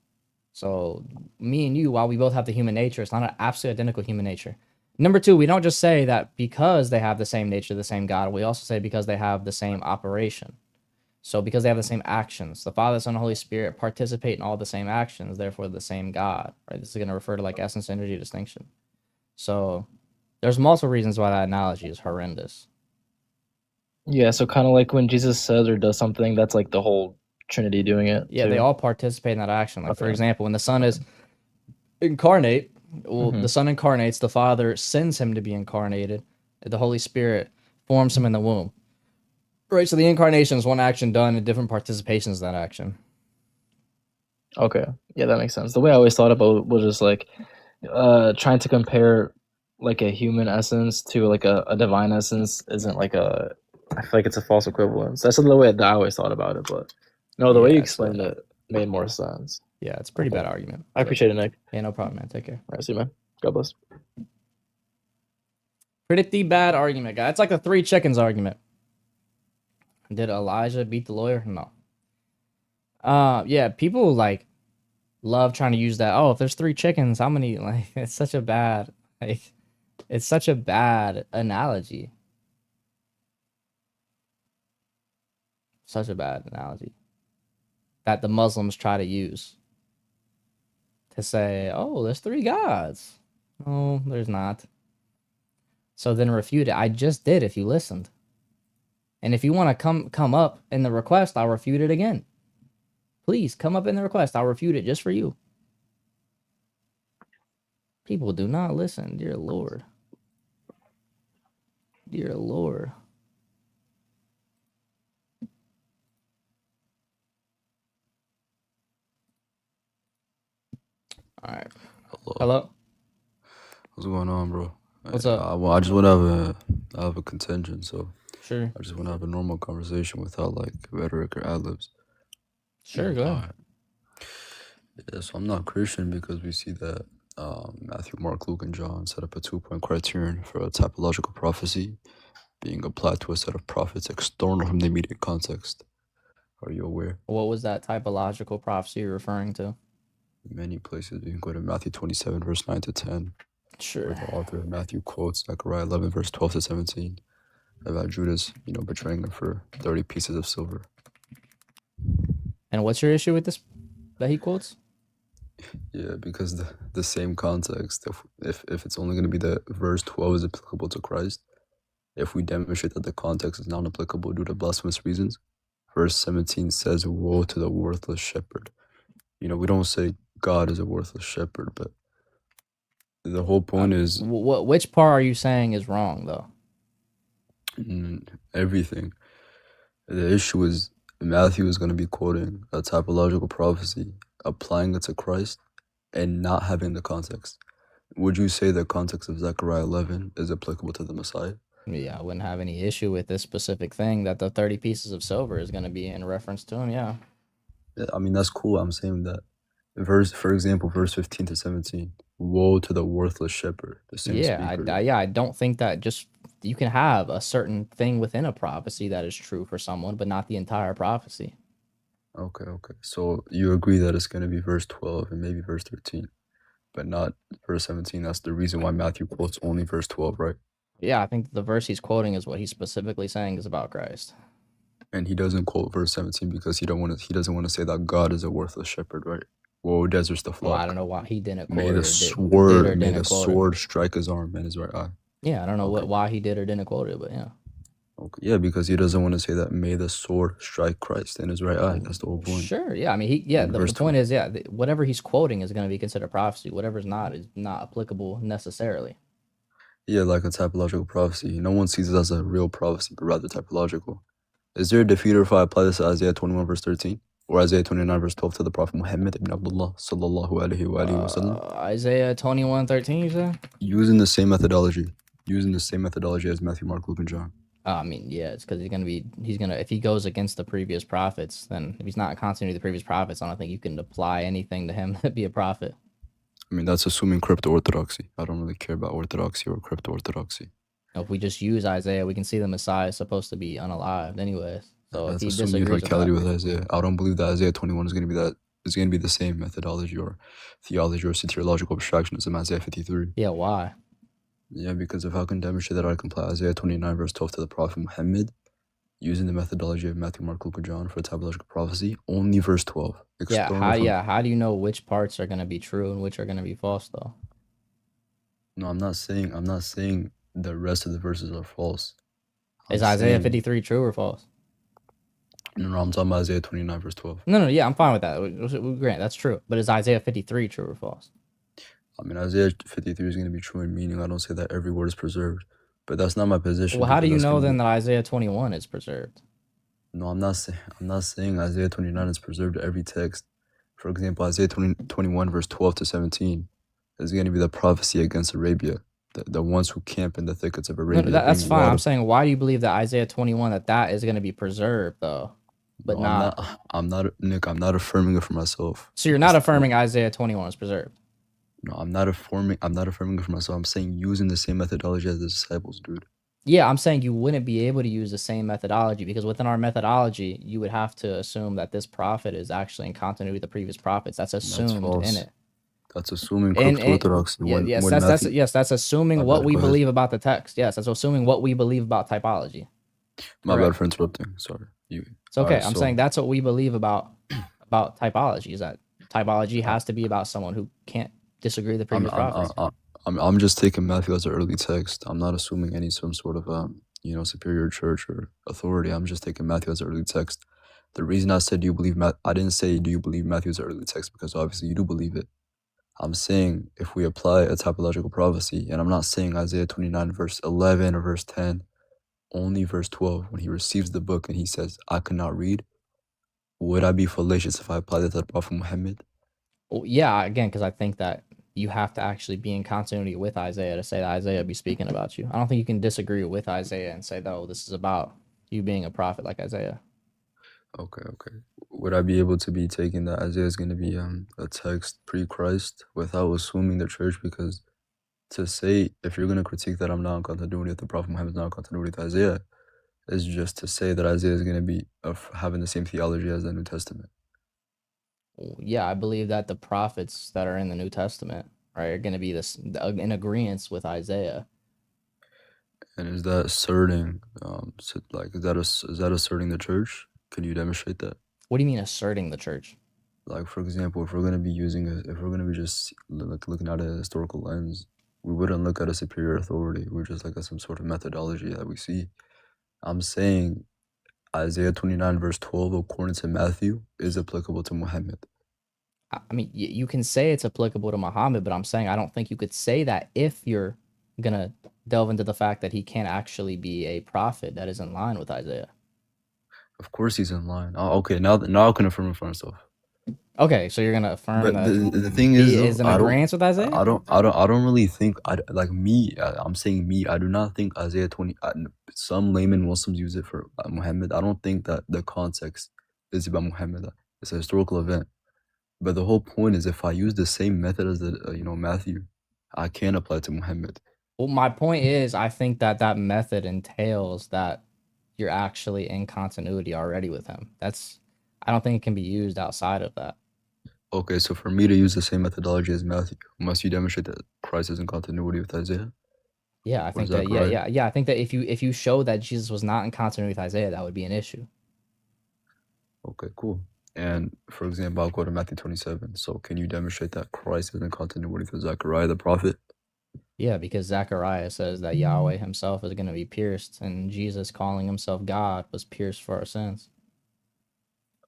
So me and you, while we both have the human nature, it's not an absolutely identical human nature. Number two, we don't just say that because they have the same nature, the same God. We also say because they have the same operation. So because they have the same actions, the Father, Son, and Holy Spirit participate in all the same actions, therefore the same God, right? This is going to refer to like essence, energy distinction. So there's multiple reasons why that analogy is horrendous. Yeah, so kind of like when Jesus says or does something, that's like the whole Trinity doing it. Yeah, too. they all participate in that action. Like, for Okay. example, when the Son is incarnate, well, the Son incarnates, the Father sends him to be incarnated, the Holy Spirit forms him in the womb. Right, so the incarnation is one action done and different participations in that action. Okay. Yeah, that makes sense. The way I always thought about it was just like trying to compare like a human essence to like a divine essence isn't like I feel like it's a false equivalence. That's the way that I always thought about it, but no, the way you Yeah, explained it made more sense. Yeah, it's a pretty bad argument. I appreciate it, Nick. Yeah, no problem, man. Take care. All right, see you, man. God bless. Pretty bad argument, guy. It's like the 3 chickens argument. Did Elijah beat the lawyer? No. Yeah, people like love trying to use that. Oh, if there's 3 chickens, how many? Like, it's such a bad analogy. Such a bad analogy that the Muslims try to use to say, oh, there's 3 gods. No, there's not. So then refute it. I just did if you listened. And if you want to come up in the request, I'll refute it again. Please come up in the request. I'll refute it just for you. People do not listen. Dear Lord. Dear Lord. All right. Hello? What's going on, bro? What's up? Well, I just want to have a contention, so Sure. I just want to have a normal conversation without like rhetoric or ad-libs. Sure, go ahead. Yeah, so I'm not Christian because we see that Matthew, Mark, Luke, and John set up a 2-point criterion for a typological prophecy being applied to a set of prophets external from the immediate context. Are you aware? What was that typological prophecy you're referring to? Many places you can go to Matthew 27, verse 9 to 10. Sure. Where the author of Matthew quotes Zechariah 11, verse 12 to 17 about Judas, betraying him for 30 pieces of silver. And what's your issue with this that he quotes? Yeah, because the same context, if it's only going to be the verse 12 is applicable to Christ, if we demonstrate that the context is not applicable due to blasphemous reasons, verse 17 says, woe to the worthless shepherd. We don't say God is a worthless shepherd, but The whole point is Which part are you saying is wrong though? everything. The issue is Matthew is going to be quoting a typological prophecy, applying it to Christ, and not having the context. Would you say the context of Zechariah 11 is applicable to the Messiah? Yeah, I wouldn't have any issue with this specific thing that the 30 pieces of silver is going to be in reference to him. Yeah. I mean, that's cool. I'm saying that for example, verse 15 to 17. Woe to the worthless shepherd. The same speaker. I don't think that just you can have a certain thing within a prophecy that is true for someone, but not the entire prophecy. Okay. So you agree that it's going to be verse 12 and maybe verse 13, but not verse 17. That's the reason why Matthew quotes only verse 12, right? Yeah, I think the verse he's quoting is what he's specifically saying is about Christ. And he doesn't quote verse 17 because he doesn't want to say that God is a worthless shepherd, right? Woe deserts the flock. Well, I don't know why he didn't quote May it. May the sword strike his arm and his right eye. Yeah, I don't know why he did or didn't quote it, but yeah. Okay. Yeah, because he doesn't want to say that may the sword strike Christ in his right eye. That's the whole point. Sure. Yeah. I mean, the point is, whatever he's quoting is going to be considered prophecy. Whatever's not is not applicable necessarily. Yeah, like a typological prophecy. No one sees it as a real prophecy, but rather typological. Is there a defeater if I apply this to Isaiah 21 verse 13? Or Isaiah 29 verse 12 to the Prophet Muhammad ibn Abdullah sallallahu alaihi wa sallam? Isaiah 21:13, you said? Using the same methodology. As Matthew, Mark, Luke, and John. I mean, yeah, it's because if he goes against the previous prophets, then if he's not continuing the previous prophets, I don't think you can apply anything to him to be a prophet. I mean, that's assuming crypto-orthodoxy. I don't really care about orthodoxy or crypto-orthodoxy. If we just use Isaiah, we can see the Messiah is supposed to be unalived anyways. So that's if he assuming disagrees radicality with Isaiah. I don't believe that Isaiah 21 is going to be that. It's going to be the same methodology or theology or soteriological abstraction as in Isaiah 53. Yeah, why? Yeah, because if I can demonstrate that I can apply Isaiah 29 verse 12 to the Prophet Muhammad using the methodology of Matthew, Mark, Luke, and John for a typological prophecy, only verse 12. How do you know which parts are going to be true and which are going to be false though? No, I'm not saying the rest of the verses are false. Is Isaiah 53 true or false? No, I'm talking about Isaiah 29 verse 12. No, yeah, I'm fine with that. We grant that's true. But is Isaiah 53 true or false? I mean, Isaiah 53 is going to be true in meaning. I don't say that every word is preserved, but that's not my position. Well, how do you know then that Isaiah 21 is preserved? No, I'm not saying Isaiah 29 is preserved to every text. For example, Isaiah 21 verse 12 to 17 is going to be the prophecy against Arabia, the ones who camp in the thickets of Arabia. No, that's fine. I'm saying, why do you believe that Isaiah 21 that is going to be preserved though? But no, I'm not, Nick. I'm not affirming it for myself. So you're not affirming Isaiah 21 is preserved. No, I'm not affirming it for myself. I'm saying using the same methodology as the disciples, dude. Yeah, I'm saying you wouldn't be able to use the same methodology because within our methodology, you would have to assume that this prophet is actually in continuity with the previous prophets. That's assumed in it. That's assuming crypto-orthodoxy. That's assuming what we believe about the text. Yes, that's assuming what we believe about typology. My bad for interrupting. Sorry. It's okay. I'm saying that's what we believe about typology. Is that typology has to be about someone who can't disagree with the previous prophets. I'm just taking Matthew as an early text. I'm not assuming some sort of superior church or authority. I'm just taking Matthew as an early text. The reason I said I didn't say do you believe Matthew is an early text because obviously you do believe it. I'm saying if we apply a typological prophecy, and I'm not saying Isaiah 29 verse 11 or verse 10, only verse 12, when he receives the book and he says, I cannot read, would I be fallacious if I apply that to the Prophet Muhammad? Well, yeah, again, because I think that you have to actually be in continuity with Isaiah to say that Isaiah be speaking about you. I don't think you can disagree with Isaiah and say, oh, this is about you being a prophet like Isaiah. Okay. Would I be able to be taking that Isaiah is going to be a text pre-Christ without assuming the church? Because to say, if you're going to critique that I'm not in continuity with the Prophet Muhammad is not in continuity with Isaiah, is just to say that Isaiah is going to be having the same theology as the New Testament. Yeah, I believe that the prophets that are in the New Testament are going to be in agreement with Isaiah. And is that asserting, is that asserting the church? Can you demonstrate that? What do you mean asserting the church? Like, for example, if we're going to be just looking at a historical lens, we wouldn't look at a superior authority. We're just like at some sort of methodology that we see. I'm saying Isaiah 29 verse 12, according to Matthew, is applicable to Muhammad. I mean, you can say it's applicable to Muhammad, but I'm saying I don't think you could say that if you're gonna delve into the fact that he can't actually be a prophet that is in line with Isaiah. Of course he's in line. Okay, now I can affirm it for myself. Okay, so you're gonna affirm But that the thing he is, though, is in agreement with Isaiah? I don't really think, like me. I'm saying me. I do not think Isaiah 20. Some layman Muslims use it for Muhammad. I don't think that the context is about Muhammad. It's a historical event. But the whole point is, if I use the same method as the Matthew, I can apply it to Muhammad. Well, my point is, I think that that method entails that you're actually in continuity already with him. I don't think it can be used outside of that. Okay, so for me to use the same methodology as Matthew, must you demonstrate that Christ is in continuity with Isaiah? Yeah, I Or think that. Zechariah? Yeah. I think that if you show that Jesus was not in continuity with Isaiah, that would be an issue. Okay, cool. And for example, I'll go to Matthew 27. So can you demonstrate that Christ is in continuity with Zechariah the prophet? Yeah, because Zechariah says that Yahweh himself is going to be pierced, and Jesus calling himself God was pierced for our sins.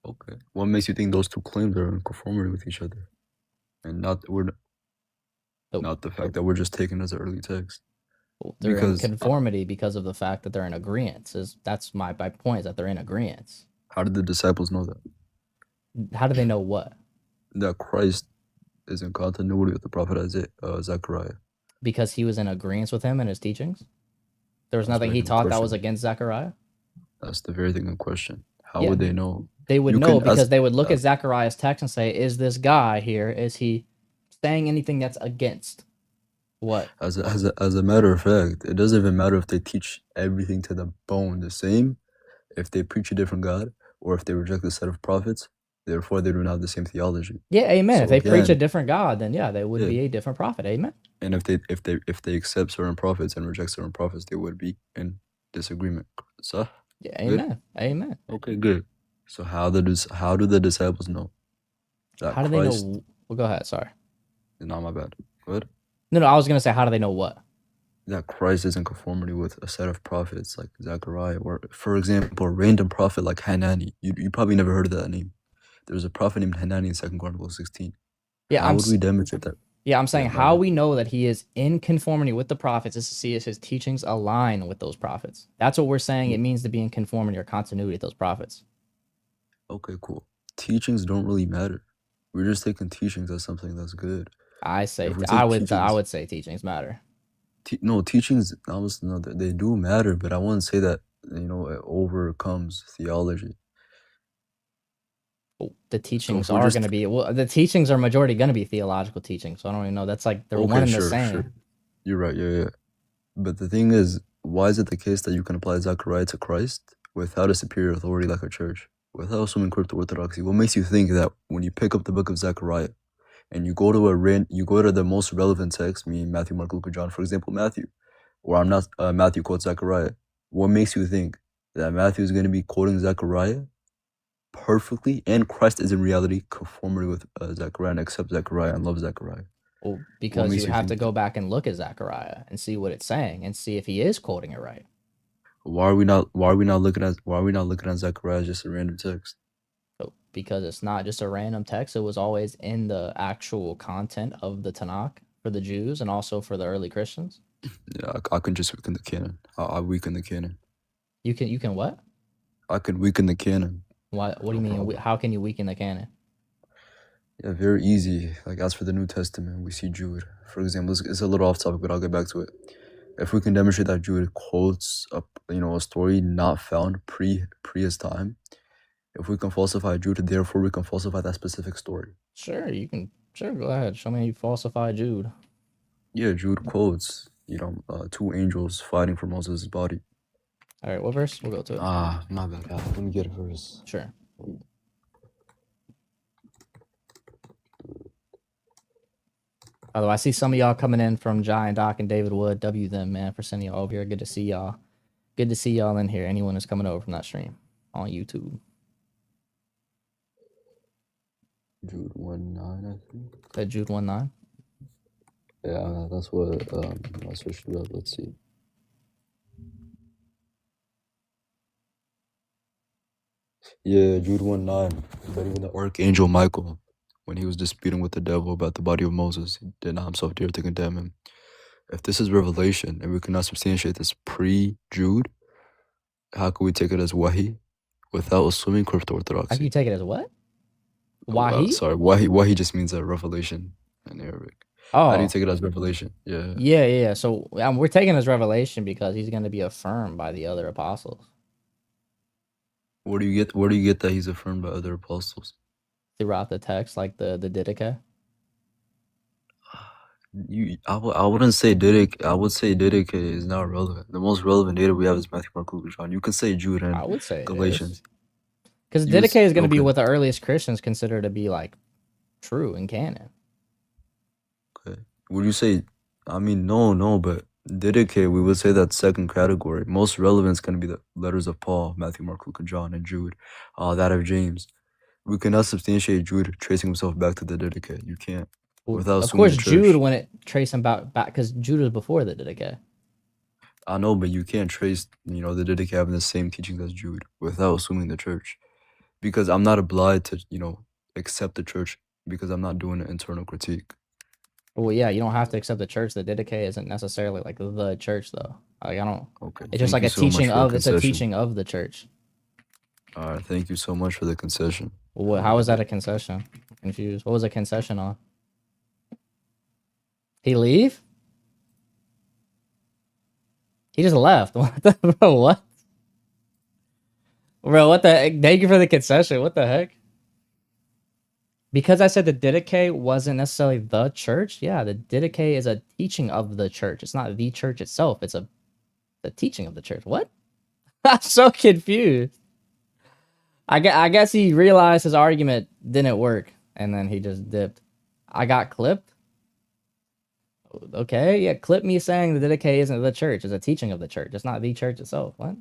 Okay. What makes you think those two claims are in conformity with each other, and not the fact that we're just taking as an early text? They're in Because conformity because of the fact that they're in agreement. That's my point, is that they're in agreement. how did the disciples know that? How do they know what? That Christ is in continuity with the prophet Isaiah, Zechariah. Because he was in agreement with him and his teachings? There was That's nothing not he even a taught that was question. against Zechariah? That's the very thing in question. How Yeah, would they know? They would You know can- as- because they would look at Zechariah's text and say, is this guy here, is he saying anything that's against what? As a matter of fact, it doesn't even matter if they teach everything to the bone the same, if they preach a different God, or if they reject the set of prophets. Therefore, they do not have the same theology. Yeah, amen. So if they preach a again, different God, then yeah, they would Yeah. be a different prophet. Amen. and if they accept certain prophets and reject certain prophets, they would be in disagreement. So, Yeah, good? amen. Amen. Okay, good. So how do the disciples know that How do Christ? they know? Well, go ahead. Sorry. Not my bad. Good. No, I was gonna say, how do they know what? That Christ is in conformity with a set of prophets like Zechariah, or for example, a random prophet like Hanani. You probably never heard of that name. There's a prophet named Hanani in 2 Chronicles 16. Yeah, How would we demonstrate that? Yeah, I'm saying Yeah, my how bad. we know that he is in conformity with the prophets is to see if his teachings align with those prophets. That's what we're saying it means to be in conformity or continuity with those prophets. Okay, cool. Teachings don't really matter. We're just taking teachings as something that's good. I would say teachings matter. No, teachings, honestly, no, they do matter, but I wouldn't say that, it overcomes theology. The teachings we're are just- going to be the teachings are majority going to be theological teachings. So I don't even know. That's like they're one and the same. Sure. You're right, yeah. But the thing is, why is it the case that you can apply Zechariah to Christ without a superior authority like a church, without assuming crypto orthodoxy? What makes you think that when you pick up the book of Zechariah and you go to the most relevant text, meaning Matthew, Mark, Luke, or John, for example, Matthew, or Matthew quotes Zechariah, what makes you think that Matthew is going to be quoting Zechariah perfectly, and Christ is in reality conformity with Zechariah and accept Zechariah and love Zechariah? Well, because you have to go back and look at Zechariah and see what it's saying and see if he is quoting it right. Why are we not looking at Zechariah as just a random text? Because it's not just a random text. It was always in the actual content of the Tanakh for the Jews and also for the early Christians. Yeah, I can just weaken the canon. I weaken the canon. You can what? I can weaken the canon. What do you mean? How can you weaken the canon? Yeah, very easy. Like, as for the New Testament, we see Jude. For example, it's a little off topic, but I'll get back to it. If we can demonstrate that Jude quotes a story not found pre his time, if we can falsify Jude, therefore we can falsify that specific story. Sure, you can. Sure, go ahead. Show me you falsify Jude. Yeah, Jude quotes, two angels fighting for Moses' body. All right, what verse? We'll go to it. My bad. Let me get a verse. Sure. Although I see some of y'all coming in from Giant Doc and David Wood. W them, man, for sending y'all over here. Good to see y'all. Good to see y'all in here. Anyone who's coming over from that stream on YouTube. Jude 1:9, I think. That Jude 1:9? Yeah, that's what I switched it up. Let's see. Yeah, Jude 1:9. But even the archangel Michael, when he was disputing with the devil about the body of Moses, he did not himself dare to condemn him. If this is revelation and we cannot substantiate this pre-Jude, how can we take it as wahi without assuming How can crypto-orthodoxy? you take it as what? Wahi? Sorry, wahi just means a revelation in Arabic. How do you Oh, take it as revelation? Yeah. yeah. So we're taking his revelation because he's going to be affirmed by the other apostles Where do you get that he's affirmed by other apostles? throughout the text, like the Didache. I wouldn't say Didache. I would say Didache is not relevant. The most relevant data we have is Matthew, Mark, Luke, and John. You can say Jude I and would say it is. Galatians. Because You would Didache is going to be okay. what the earliest Christians consider to be like true in canon. Okay. Would you say? I mean, no, but Didache, we would say that second category. Most relevant is going to be the letters of Paul, Matthew, Mark, Luke, and John, and Jude. That of James. We cannot substantiate Jude tracing himself back to the Didache. You can't. Without Of assuming course, the church. Jude wouldn't trace him back because Jude was before the Didache. I know, but you can't trace, the Didache having the same teachings as Jude without assuming the church. Because I'm not obliged to, accept the church because I'm not doing an internal critique. Well, yeah, you don't have to accept the church. The Didache isn't necessarily like the church, though. Like I don't. Okay. It's just like Thank you a so much teaching for the of. It's a concession. teaching of the church. All right. Thank you so much for the concession. Well, how was that a concession? I'm confused. What was a concession on? He leave? He just left. What the bro? What? Bro, what the heck? Thank you for the concession. What the heck? Because I said the Didache wasn't necessarily the church. Yeah, the Didache is a teaching of the church. It's not the church itself. It's the teaching of the church. What? I'm so confused. I guess he realized his argument didn't work, and then he just dipped. I got clipped. Okay, yeah, clip me saying the Didache isn't the church. It's a teaching of the church. It's not the church itself. What?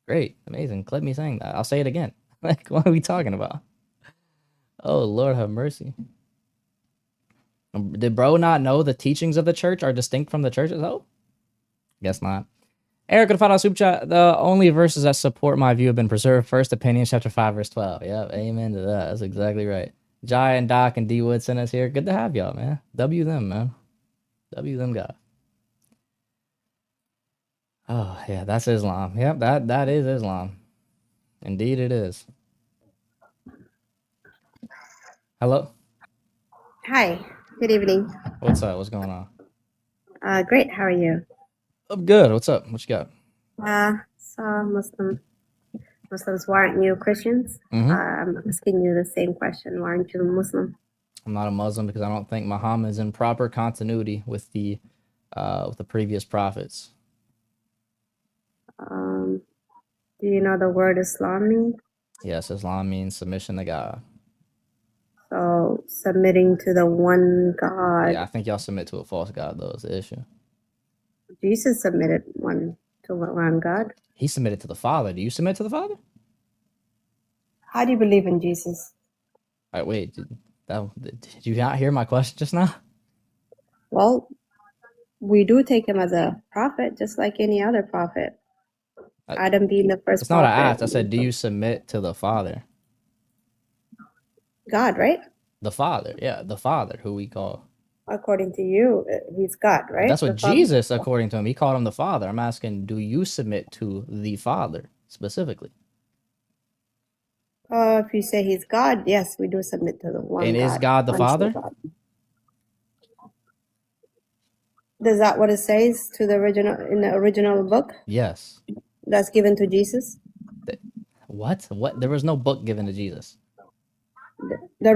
Great, amazing. Clip me saying that. I'll say it again. Like, what are we talking about? Oh, Lord have mercy. Did bro not know the teachings of the church are distinct from the church itself? Guess not. Eric with $5 super chat. The only verses that support my view have been preserved. First Opinions, chapter 5, verse 12. Yep, amen to that. That's exactly right. Jai and Doc and D Wood sent us here. Good to have y'all, man. W them, man. W them guys. Oh, yeah, that's Islam. Yep, that is Islam. Indeed it is. Hello? Hi, good evening. What's up? What's going on? Great, how are you? I'm good. What's up? What you got? So Muslims, why aren't you Christians? I'm asking you the same question. Why aren't you Muslim? I'm not a Muslim because I don't think Muhammad is in proper continuity with the previous prophets. Do you know the word Islam means? Yes, Islam means submission to God. So submitting to the one God. Yeah, I think y'all submit to a false God, though, is the issue. Jesus submitted to one God. He submitted to the Father. Do you submit to the Father? How do you believe in Jesus? All right, wait. Did you not hear my question just now? Well, we do take him as a prophet, just like any other prophet. Adam being the first It's not prophet. what I asked. I said, do you submit to the Father? God, right? The Father, yeah, the Father, who we call. According to you, he's God, right? That's what The Father. Jesus, according to him, he called him the Father. I'm asking, do you submit to the Father specifically? If you say he's God, yes, we do submit to the one And God. is God the one true Father? God. Is that what it says to the original book? Yes. That's given to Jesus? What? There was no book given to Jesus. The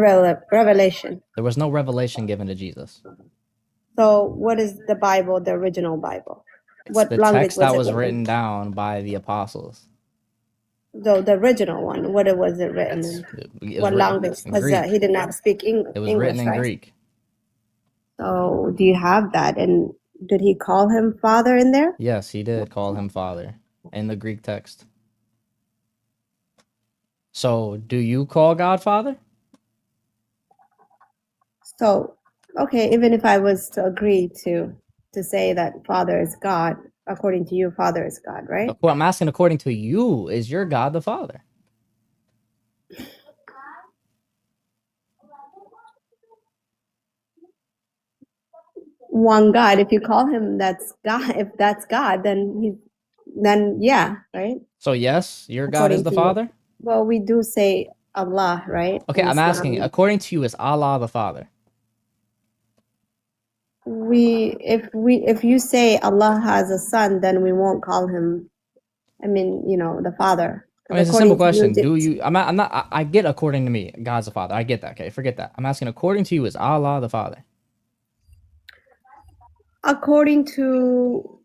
revelation. There was no revelation given to Jesus. So what is the Bible, the original Bible? It's What the language text that was it written down by the apostles. The original one, what was it written in? It was What written language? in Because Greek. he did not speak English. It was written in right? Greek. So do you have that? And did he call him Father in there? Yes, he did call him Father in the Greek text. So, do you call God Father? So, okay, even if I was to agree to say that Father is God, according to you, Father is God, right? Well, I'm asking according to you, is your God the Father? one God. If you call him that's God, if that's God, then yeah, right? So yes, your God is According the to you. Father? Well, we do say Allah, right? Okay, In I'm asking, Islam. according to you, is Allah the Father? If you say Allah has a son, then we won't call him, I mean, the father. I mean, it's a According simple to you, question. Do you? I get according to me, God's the Father. I get that. Okay, forget that. I'm asking, according to you, is Allah the Father? according to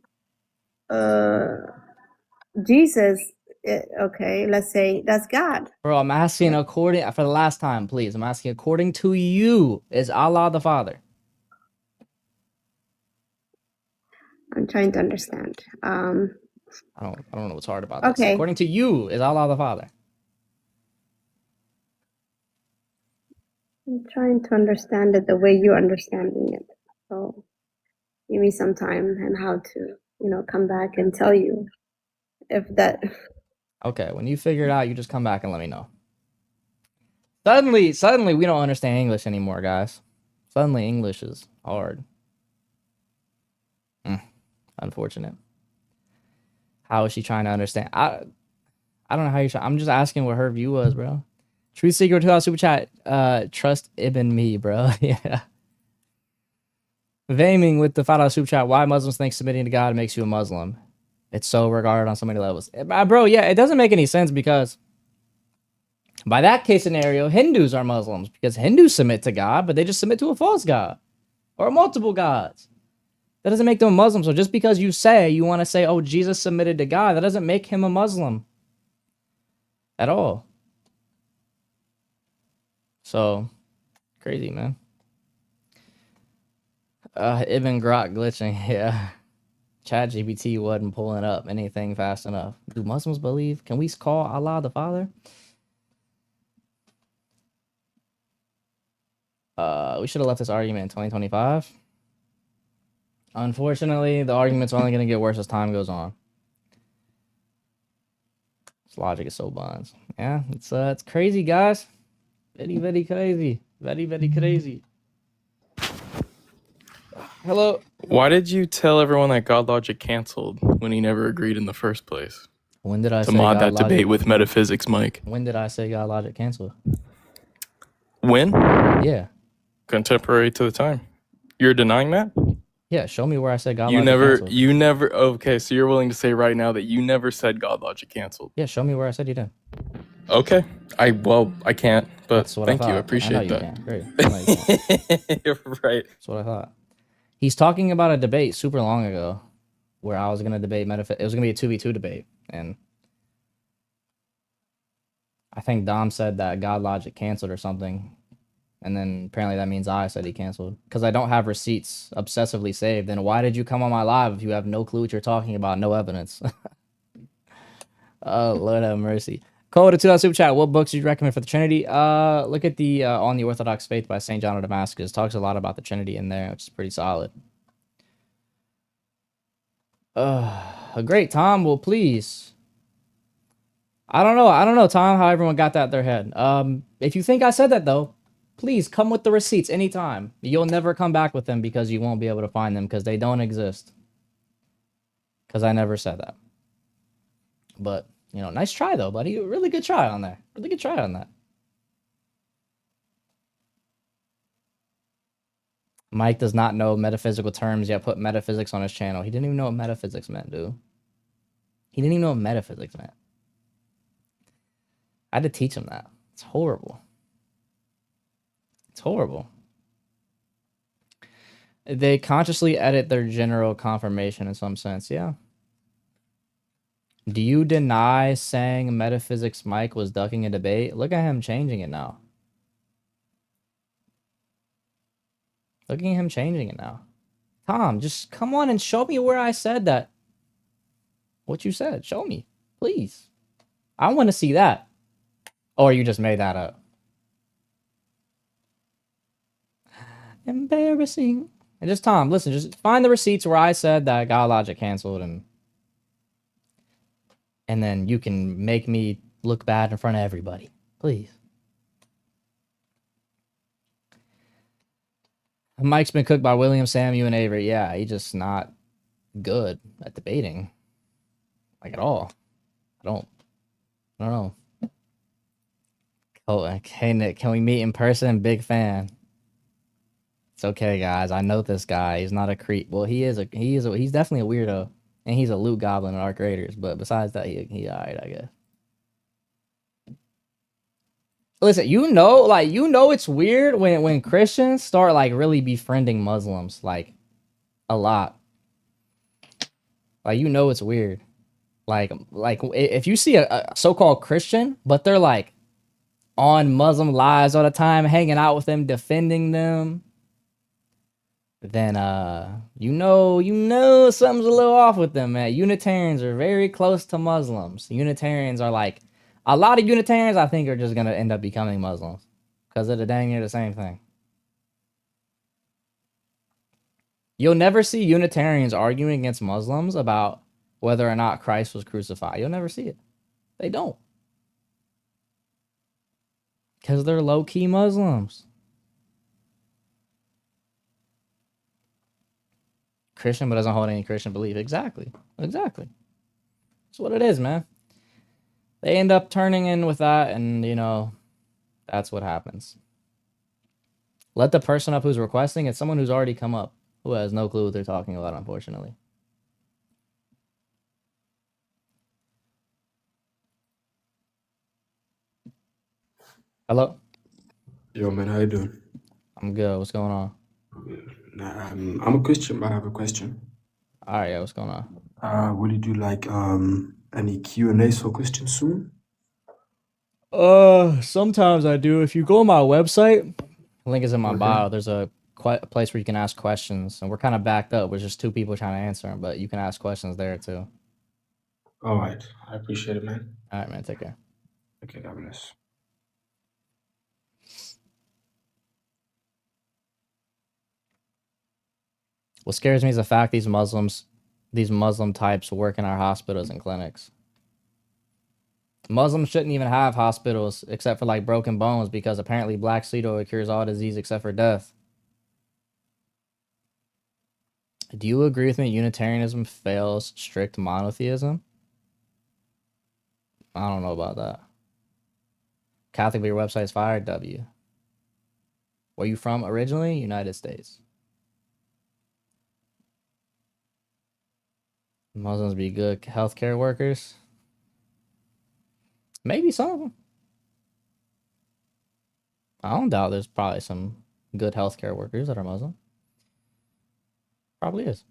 Jesus, okay, let's say that's God. Bro, I'm asking according, for the last time, please. I'm asking, according to you, is Allah the Father? I'm trying to understand. I don't know what's hard about this. Okay. According to you, is Allah the Father? I'm trying to understand it the way you're understanding it. So give me some time and how to, come back and tell you if that. Okay, when you figure it out, you just come back and let me know. Suddenly, we don't understand English anymore, guys. Suddenly, English is hard. Unfortunate. How is she trying to understand? I don't know how you're trying. I'm just asking what her view was, bro. Truth Seeker 2 super chat. Trust Ibn me, bro. Yeah. Vaming with the $5 super chat. Why Muslims think submitting to God makes you a Muslim? It's so regarded on so many levels. Bro, yeah, it doesn't make any sense because by that case scenario, Hindus are Muslims because Hindus submit to God, but they just submit to a false God or multiple gods. That doesn't make them a Muslim. So just because you want to say, oh, Jesus submitted to God, that doesn't make him a Muslim at all. So, crazy, man. Ibn Grok glitching, yeah. ChatGPT wasn't pulling up anything fast enough. Do Muslims believe? Can we call Allah the Father? We should have left this argument in 2025. Unfortunately, the argument's only going to get worse as time goes on. This logic is so buns. Yeah, it's crazy, guys. Very, very crazy. Very, very crazy. Hello. Why did you tell everyone that God logic canceled when he never agreed in the first place? When did I to say mod God that logic? debate with metaphysics, Mike? When did I say God logic canceled? When? Yeah. Contemporary to the time. You're denying that? Yeah, show me where I said God You logic never, canceled. okay, so you're willing to say right now that you never said God logic canceled. Yeah, show me where I said you did. Okay. I can't, but That's what thank I you. I thought. appreciate I know that. you can. Great. I know you can. You're right. That's what I thought. He's talking about a debate super long ago where I was going to debate metaphysics. It was going to be a 2v2 debate. And I think Dom said that God logic canceled or something. And then apparently that means I said he canceled. Because I don't have receipts obsessively saved. Then why did you come on my live if you have no clue what you're talking about? No evidence. Oh, Lord have mercy. Code to $2 super chat. What books do you recommend for the Trinity? Look at the On the Orthodox Faith by St. John of Damascus. Talks a lot about the Trinity in there, which is pretty solid. Great, Tom. Well, please. I don't know, Tom, how everyone got that in their head. If you think I said that, though, please come with the receipts anytime. You'll never come back with them because you won't be able to find them because they don't exist. Because I never said that. But, nice try, though, buddy. Really good try on there. Really good try on that. Mike does not know metaphysical terms yet. Put metaphysics on his channel. He didn't even know what metaphysics meant, dude. He didn't even know what metaphysics meant. I had to teach him that. It's horrible. It's horrible. They consciously edit their general confirmation in some sense, yeah. Do you deny saying metaphysics Mike was ducking a debate? Look at him changing it now. Look at him changing it now. Tom, just come on and show me where I said that. What you said. Show me, please. I want to see that. Or you just made that up. Embarrassing. And just, Tom, listen, just find the receipts where I said that God logic canceled and then you can make me look bad in front of everybody. Please. Mike's been cooked by William, Samuel, and Avery. Yeah, he's just not good at debating, like at all. I don't know. Oh, okay, Nick, can we meet in person? Big fan. It's okay, guys. I know this guy. He's not a creep. Well, he's definitely a weirdo, and he's a loot goblin in Arc Raiders. But besides that, he alright, I guess. Listen, it's weird when Christians start like really befriending Muslims, like a lot. Like it's weird. Like if you see a so-called Christian, but they're like on Muslim lives all the time, hanging out with them, defending them, then you know something's a little off with them, man. Unitarians are very close to Muslims. Unitarians are like a lot of Unitarians I think are just gonna end up becoming Muslims because they're dang near the same thing. You'll never see Unitarians arguing against Muslims about whether or not Christ was crucified. You'll never see it. They don't. Because they're low-key Muslims. Christian, but doesn't hold any Christian belief. Exactly. That's what it is, man. They end up turning in with that, and, that's what happens. Let the person up who's requesting. It's someone who's already come up, who has no clue what they're talking about, unfortunately. Hello? Yo, man, how you doing? I'm good. What's going on? I'm a Christian, but I have a question. All right, yeah, what's going on? Will you do like any Q&As for Christians soon? Sometimes I do. If you go on my website, link is in my Okay. bio. There's a place where you can ask questions, and we're kind of backed up with just 2 people trying to answer them, but you can ask questions there too. All right, I appreciate it, man. All right, man, take care. Okay, God bless. What scares me is the fact these Muslim types work in our hospitals and clinics. Muslims shouldn't even have hospitals except for like broken bones because apparently black seed oil cures all disease except for death. Do you agree with me? Unitarianism fails strict monotheism? I don't know about that. Catholic, but your website's fired. W. Where you from originally? United States. Muslims be good healthcare workers? Maybe some of them. I don't doubt there's probably some good healthcare workers that are Muslim. Probably is.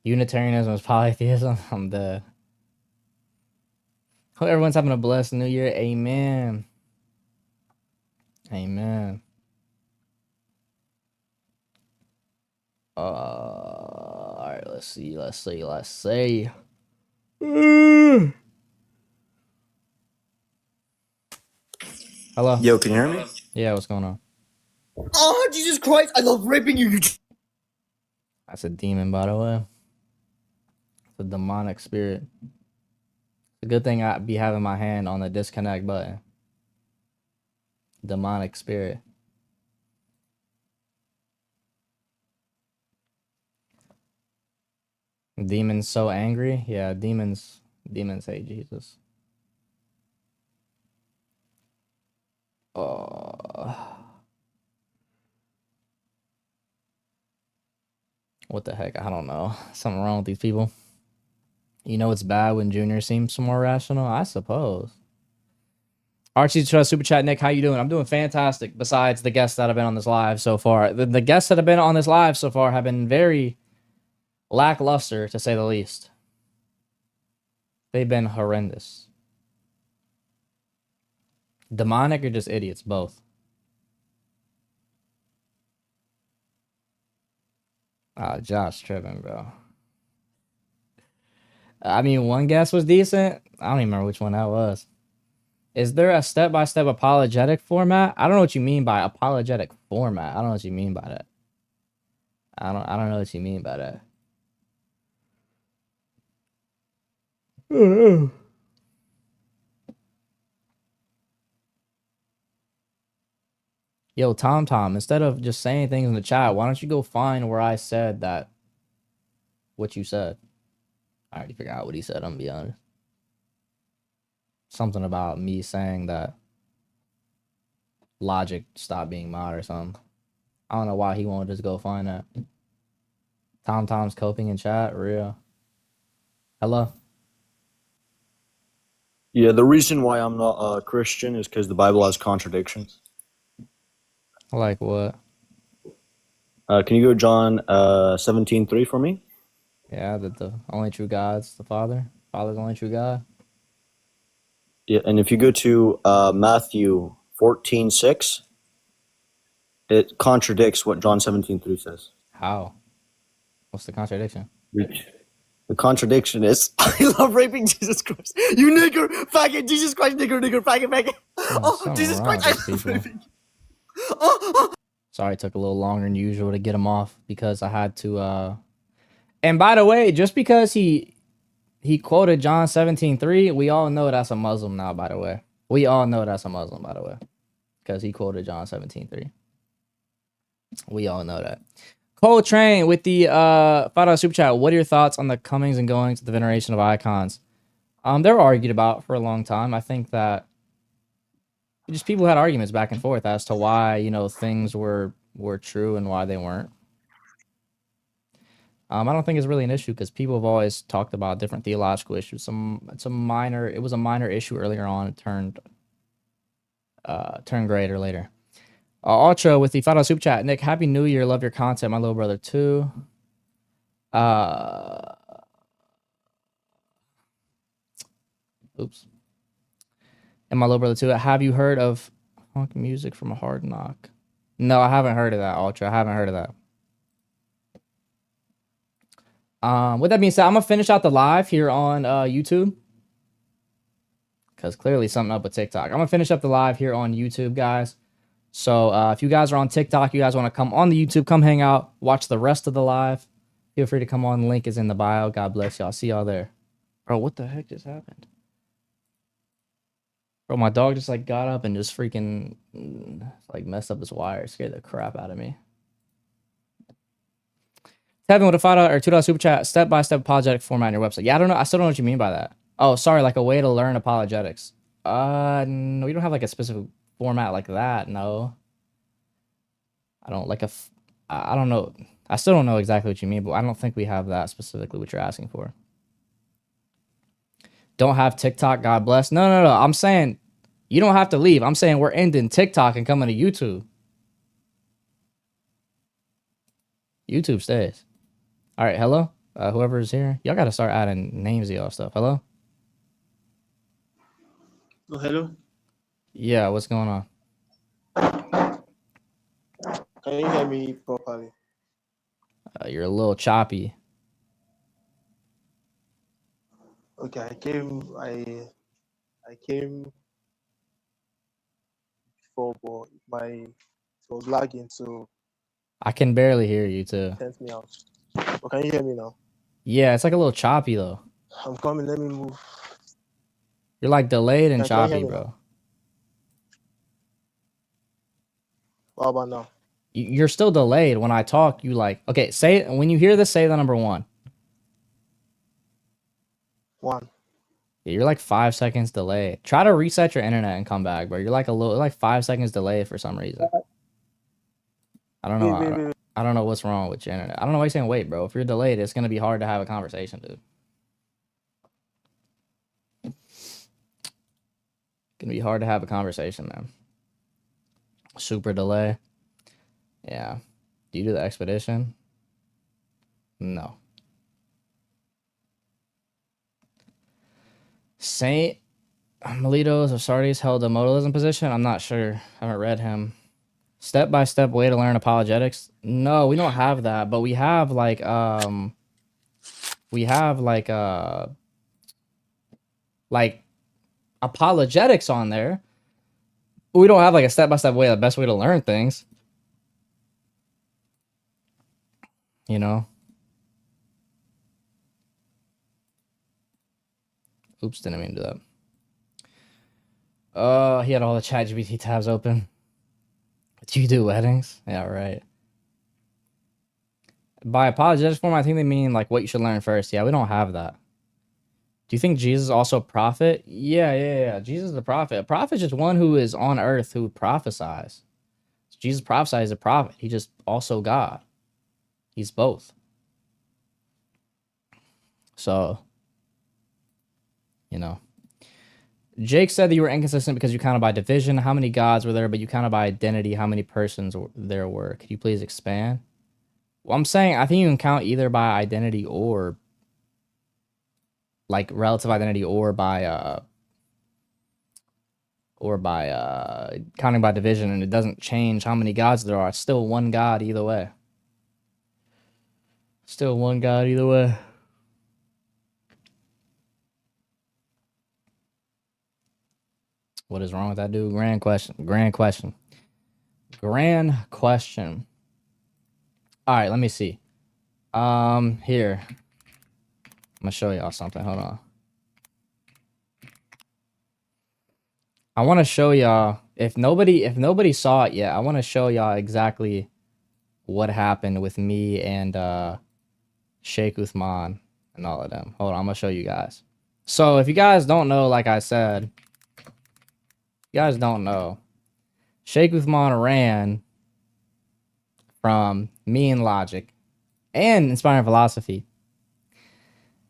Unitarianism is polytheism. I'm dead. Hope everyone's having a blessed new year. Amen. Amen. All right, let's see. Hello. Yo, can you hear me? Yeah, what's going on? Oh, Jesus Christ, I love raping you. That's a demon, by the way. It's a demonic spirit. It's a good thing I be having my hand on the disconnect button. Demonic spirit. Demons so angry? Yeah, demons hate Jesus. What the heck? I don't know. Something wrong with these people. You know it's bad when Junior seems more rational? I suppose. Archie Trust Super Chat, Nick, how you doing? I'm doing fantastic, besides the guests that have been on this live so far. The guests that have been on this live so far have been very lackluster, to say the least. They've been horrendous. Demonic or just idiots? Both. Josh tripping, bro. I mean, one guess was decent. I don't even remember which one that was. Is there a step-by-step apologetic format? I don't know what you mean by apologetic format. I don't know what you mean by that. I don't know what you mean by that. Yo, Tom, instead of just saying things in the chat, why don't you go find where I said that, what you said? I already forgot what he said, I'm gonna be honest. Something about me saying that Logic stopped being mod or something. I don't know why he won't just go find that. Tom's coping in chat, real. Hello? Yeah, the reason why I'm not a Christian is because the Bible has contradictions. Like what? Can you go John 17:3 for me? Yeah, that the only true God's the Father. Father's the only true God. Yeah, and if you go to Matthew 14:6, it contradicts what John 17:3 says. How? What's the contradiction? The contradiction is, I love raping Jesus Christ. You nigger, faggot, Jesus Christ, nigger, faggot, faggot. Oh, Jesus Christ, I love raping. Sorry, it took a little longer than usual to get him off because I had to. And by the way, just because he quoted John 17:3, we all know that's a Muslim now. By the way, we all know that's a Muslim. By the way, because he quoted John 17:3. We all know that. Coltrane with the $5 super chat. What are your thoughts on the comings and goings of the veneration of icons? They're argued about for a long time. I think that just people had arguments back and forth as to why, you know, things were true and why they weren't. I don't think it's really an issue because people have always talked about different theological issues. It was a minor issue earlier on. It turned greater later. Ultra with the $5 super chat. Nick, happy new year. Love your content, my little brother too. Oops. And my little brother too. Have you heard of funk music from a Hard Knock? No, I haven't heard of that, Ultra. I haven't heard of that. With that being said, I'm gonna finish out the live here on YouTube. Because clearly something up with TikTok. I'm gonna finish up the live here on YouTube, guys. So if you guys are on TikTok, you guys want to come on the YouTube, come hang out, watch the rest of the live. Feel free to come on. The link is in the bio. God bless y'all. See y'all there. Bro, what the heck just happened? Bro, my dog just like got up and just freaking like messed up this wire. Scared the crap out of me. Tevin with a $5 or $2 super chat. Step-by-step apologetic format on your website. Yeah, I don't know. I still don't know what you mean by that. Oh, sorry, like a way to learn apologetics. No, we don't have like a specific format like that. No. I don't like I don't know. I still don't know exactly what you mean, but I don't think we have that specifically what you're asking for. Don't have TikTok, God bless. No. I'm saying you don't have to leave. I'm saying we're ending TikTok and coming to YouTube. YouTube stays. All right, hello? Whoever's here. Y'all got to start adding names to y'all stuff. Hello? Oh, hello. Yeah, what's going on? Can you hear me properly? You're a little choppy. Okay, I came before, but it was lagging, so I can barely hear you too. sent me out. But can you hear me now? Yeah, it's like a little choppy though. I'm coming. Let me move. You're like delayed and Can you hear choppy, me bro. now? What about now? You're still delayed when I talk. You like, okay, say, when you hear this, say the number 1. 1. Yeah, you're like 5 seconds delayed. Try to reset your internet and come back, bro. You're like like 5 seconds delayed for some reason. I don't know. I don't know what's wrong with your internet. I don't know why you're saying wait, bro. If you're delayed, it's gonna be hard to have a conversation, dude. Gonna be hard to have a conversation, man. Super delay. Yeah. Do you do the expedition? No. Saint Melitos of Sardis held a modalism position. I'm not sure. I haven't read him. Step-by-step way to learn apologetics. No, we don't have that, but we have like apologetics on there. But we don't have like a step-by-step way, the best way to learn things. You know? Oops, didn't mean to do that. He had all the ChatGPT tabs open. Do you do weddings? Yeah, right. By apologetic form, I think they mean like what you should learn first. Yeah, we don't have that. Do you think Jesus is also a prophet? Yeah. Jesus is a prophet. A prophet is just one who is on earth who prophesies. Jesus prophesies as a prophet. He's just also God. He's both. So, you know. Jake said that you were inconsistent because you counted by division. How many gods were there? But you counted by identity. How many persons there were? Could you please expand? Well, I'm saying I think you can count either by identity or like relative identity or by counting by division, and it doesn't change how many gods there are. It's still one God either way. Still one God either way. What is wrong with that dude? Grand question. All right, let me see. Here. I'm gonna show y'all something. Hold on. I want to show y'all, if nobody saw it yet, I want to show y'all exactly what happened with me and Sheikh Uthman and all of them. Hold on, I'm gonna show you guys. So if you guys don't know, like I said, Sheikh Uthman ran from me and Logic and Inspiring Philosophy.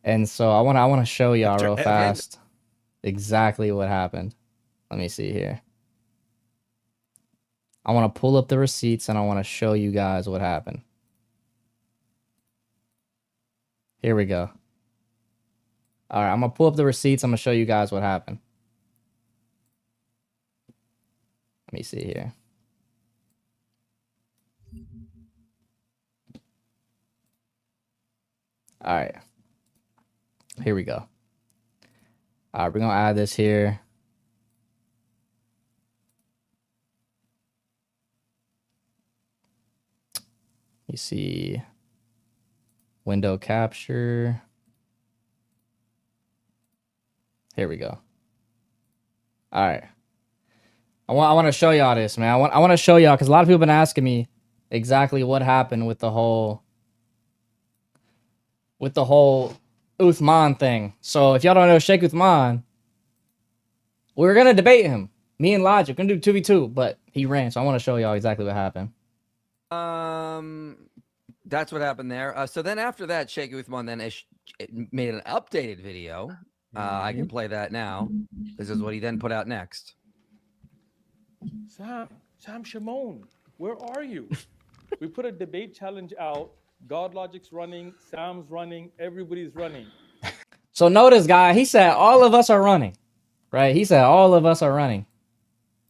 And so I want to show y'all real fast exactly what happened. Let me see here. I want to pull up the receipts and I want to show you guys what happened. Here we go. All right, I'm going to pull up the receipts. I'm going to show you guys what happened. Let me see here. All right. Here we go. All right, we're going to add this here. You see window capture. Here we go. All right. I want to show y'all this, man. I want to show y'all because a lot of people have been asking me exactly what happened with the whole Uthman thing. So if y'all don't know Sheikh Uthman, we were gonna debate him. Me and Logic, we're gonna do 2v2, but he ran. So I want to show y'all exactly what happened. That's what happened there. So then after that, Sheikh Uthman then made an updated video. I can play that now. This is what he then put out next. Sam Shimon, where are you? We put a debate challenge out. God Logic's running, Sam's running, everybody's running. So notice, guy, he said all of us are running, right? He said all of us are running.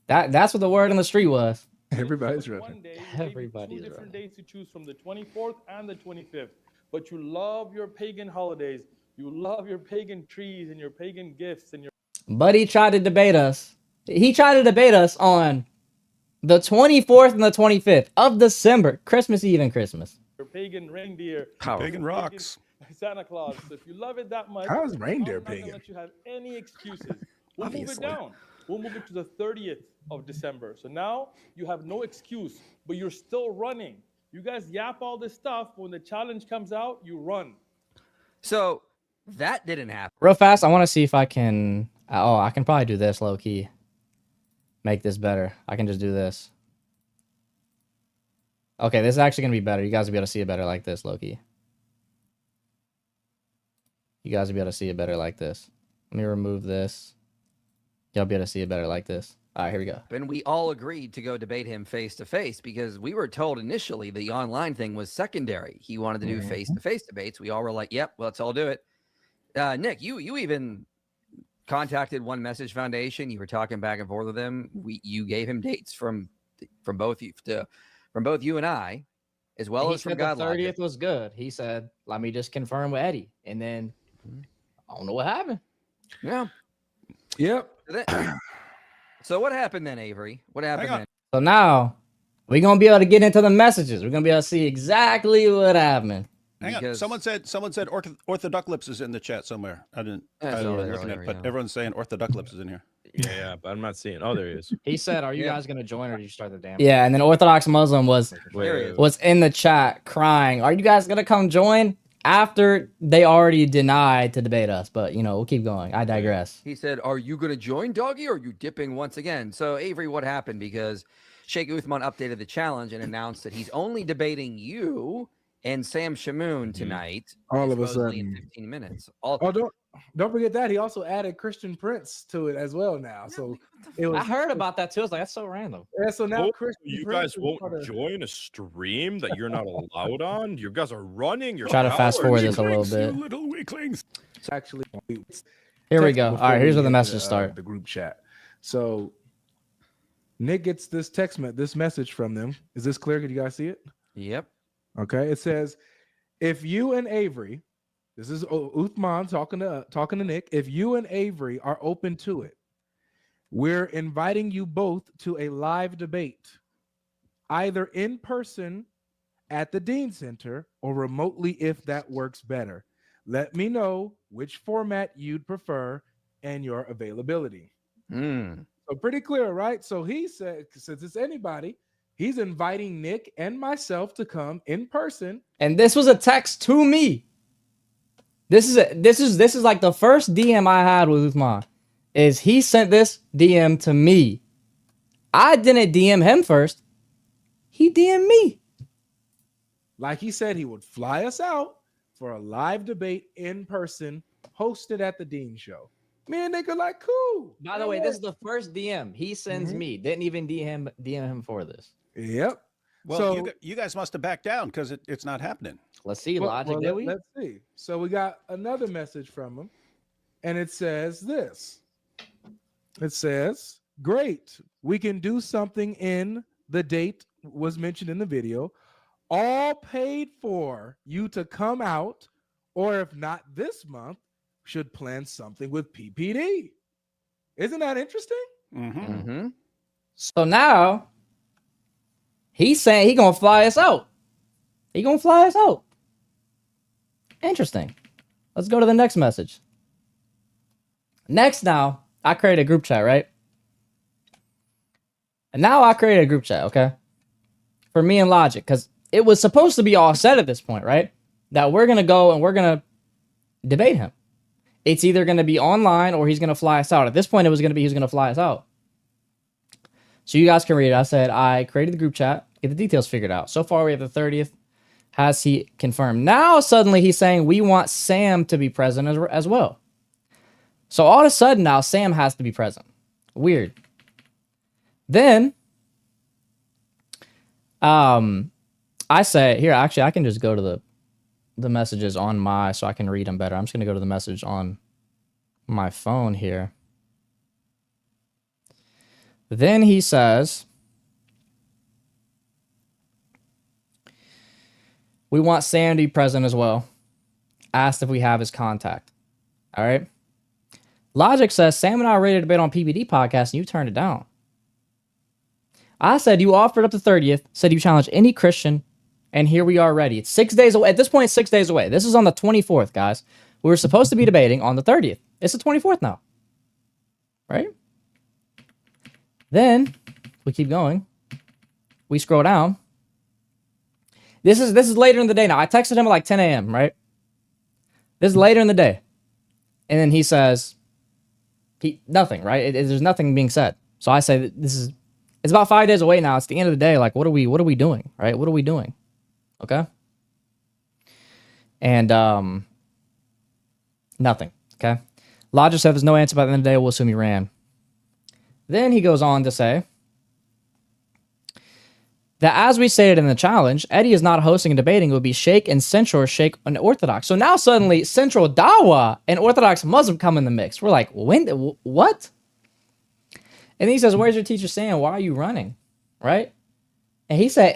That's what the word on the street was. Everybody's running. Everybody's two different days to choose from, the 24th and the 25th. But you love your pagan holidays. You love your pagan trees and your pagan gifts and your. But he tried to debate us. He tried to debate us on the 24th and the 25th of December, Christmas Eve and Christmas. Your pagan reindeer. Pagan rocks. Santa Claus. So if you love it that much, How is reindeer I'm not gonna pagan? let you have any excuses. We'll move it Obviously. down. We'll move it to the 30th of December. So now you have no excuse, but you're still running. You guys yap all this stuff. When the challenge comes out, you run. So that didn't happen. Real fast, I want to see if I can. Oh, I can probably do this low key. Make this better. I can just do this. Okay, this is actually gonna be better. You guys will be able to see it better like this, low key. You guys will be able to see it better like this. Let me remove this. Y'all be able to see it better like this. All right, here we go. And we all agreed to go debate him face to face because we were told initially the online thing was secondary. He wanted to do face to face debates. We all were like, "Yep, let's all do it." Nick, you even contacted One Message Foundation. You were talking back and forth with him. You gave him dates from both you and I, as well as from God. The 30th was good. He said, "Let me just confirm with Eddie," and then I don't know what happened. Yeah. Yep. So what happened then, Avery? What happened then? So now we're gonna be able to get into the messages. We're gonna be able to see exactly what happened. Hang on. Someone said Orthodoxlips is in the chat somewhere. I wasn't looking at it, but everyone's saying Orthodoxlips is in here. Yeah, but I'm not seeing. Oh, there he is. He said, "Are you guys gonna join, or did you start the damn?" Yeah, and then Orthodox Muslim was Wait. in the chat crying, "Are you guys gonna come join?" After they already denied to debate us, but you know, we'll keep going. I digress. He said, "Are you going to join, Doggy, or are you dipping once again?" So, Avery, what happened? Because Sheikh Uthman updated the challenge and announced that he's only debating you and Sam Shamoon tonight. All of a supposedly sudden. in 15 minutes. Don't forget that he also added Christian Prince to it as well now. So it was. I heard about that too. I was like, that's so random. Yeah, so now Oh, Christian you Prince guys is won't part of- join a stream that you're not allowed on. You guys are running. You're Try to fast forward this a little bit. You little weaklings. It's actually Here we go. text All right, before here's we where the get messages to, start. The group chat. So Nick gets this this message from them. Is this clear? Can you guys see it? Yep. Okay. It says, if you and Avery, this is Uthman talking to Nick. If you and Avery are open to it, we're inviting you both to a live debate, either in person at the Dean Center or remotely if that works better. Let me know which format you'd prefer and your availability. So pretty clear, right? So he said, since it's anybody, he's inviting Nick and myself to come in person. And this was a text to me. This is like the first DM I had with Uthman. Is he sent this DM to me. I didn't DM him first. He DM'd me. Like he said, he would fly us out for a live debate in person, hosted at the Dean Show. Me and Nick are like, cool. By the way, this is the first DM he sends me. Didn't even DM him for this. Yep. Well, So you guys must have backed down because it's not happening. Let's see, Well, let's see. So we got another message from him, and it says this. It says, great. We can do something in the date was mentioned in the video. All paid for you to come out, or if not this month, should plan something with PPD. Isn't that interesting? So now he's saying he gonna fly us out. He gonna fly us out. Interesting. Let's go to the next message. Next, now I created a group chat, right? And now I created a group chat, okay? For me and Logic, because it was supposed to be all set at this point, right? That we're gonna go and we're gonna debate him. It's either gonna be online or he's gonna fly us out. At this point, it was gonna be he's gonna fly us out. So you guys can read it. I said I created the group chat, get the details figured out. So far, we have the 30th. Has he confirmed? Now suddenly he's saying we want Sam to be present as well. So all of a sudden now Sam has to be present. Weird. Then I say here, actually I can just go to the messages on my, so I can read them better. I'm just gonna go to the message on my phone here. Then he says, we want Sam to be present as well. Asked if we have his contact. All right. Logic says, Sam and I are ready to debate on PBD podcast and you turned it down. I said you offered up the 30th, said you challenge any Christian, and here we are ready. It's 6 days away. At this point, it's 6 days away. This is on the 24th, guys. We were supposed to be debating on the 30th. It's the 24th now. Right? Then we keep going. We scroll down. This is later in the day now. I texted him at like 10 a.m., right? This is later in the day. And then he says, nothing, right? There's nothing being said. So I say, it's about 5 days away now. It's the end of the day. Like, what are we doing, right? What are we doing? Okay? And nothing, okay? Logic said there's no answer by the end of the day. We'll assume he ran. Then he goes on to say that as we stated in the challenge, Eddie is not hosting and debating. It would be Sheikh and Central or Sheikh and Orthodox. So now suddenly Central Dawa and Orthodox Muslim come in the mix. We're like, what? And he says, where's your teacher saying, why are you running? Right? And he said,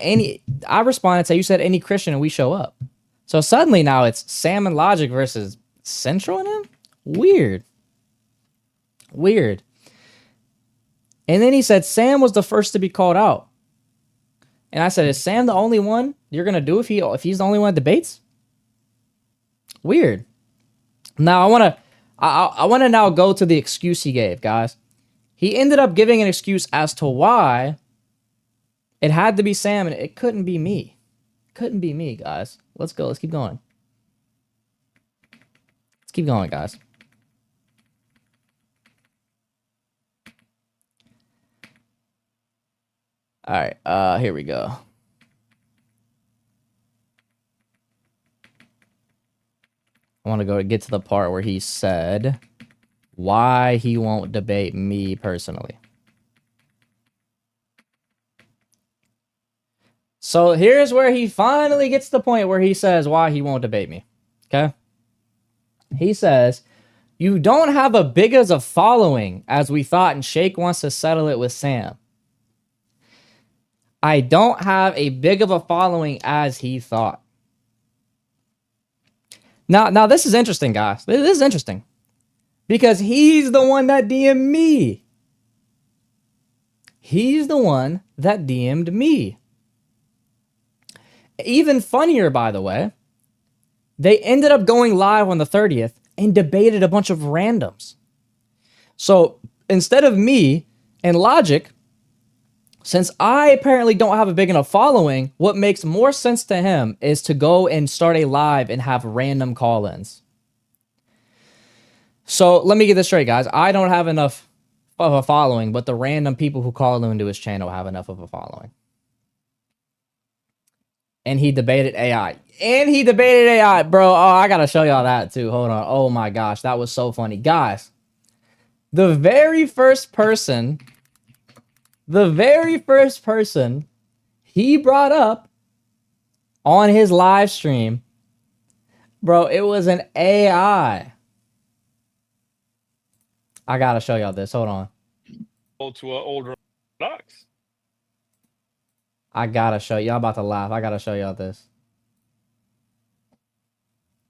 I responded, say, you said any Christian and we show up. So suddenly now it's Sam and Logic versus Central and him? Weird. And then he said, Sam was the first to be called out. And I said, is Sam the only one you're going to do if he's the only one that debates? Weird. Now, I want to now go to the excuse he gave, guys. he ended up giving an excuse as to why it had to be Sam and it couldn't be me. Couldn't be me, guys. Let's go. Let's keep going. Let's keep going, guys. All right, here we go. I want to get to the part where he said why he won't debate me personally. So here's where he finally gets to the point where he says why he won't debate me. Okay? He says, you don't have a big as a following as we thought, and Sheikh wants to settle it with Sam. I don't have a big of a following as he thought. Now this is interesting, guys. This is interesting. Because he's the one that DM'd me. He's the one that DM'd me. Even funnier, by the way, they ended up going live on the 30th and debated a bunch of randoms. So instead of me and Logic, since I apparently don't have a big enough following, what makes more sense to him is to go and start a live and have random call-ins. So let me get this straight, guys. I don't have enough of a following, but the random people who call into his channel have enough of a following. And he debated AI. Bro. Oh, I gotta show y'all that too. Hold on. Oh my gosh, that was so funny. Guys, the very first person he brought up on his live stream, bro, it was an AI. I gotta show y'all this. Hold on. To an older Orthodox. I gotta show y'all. About to laugh. I gotta show y'all this.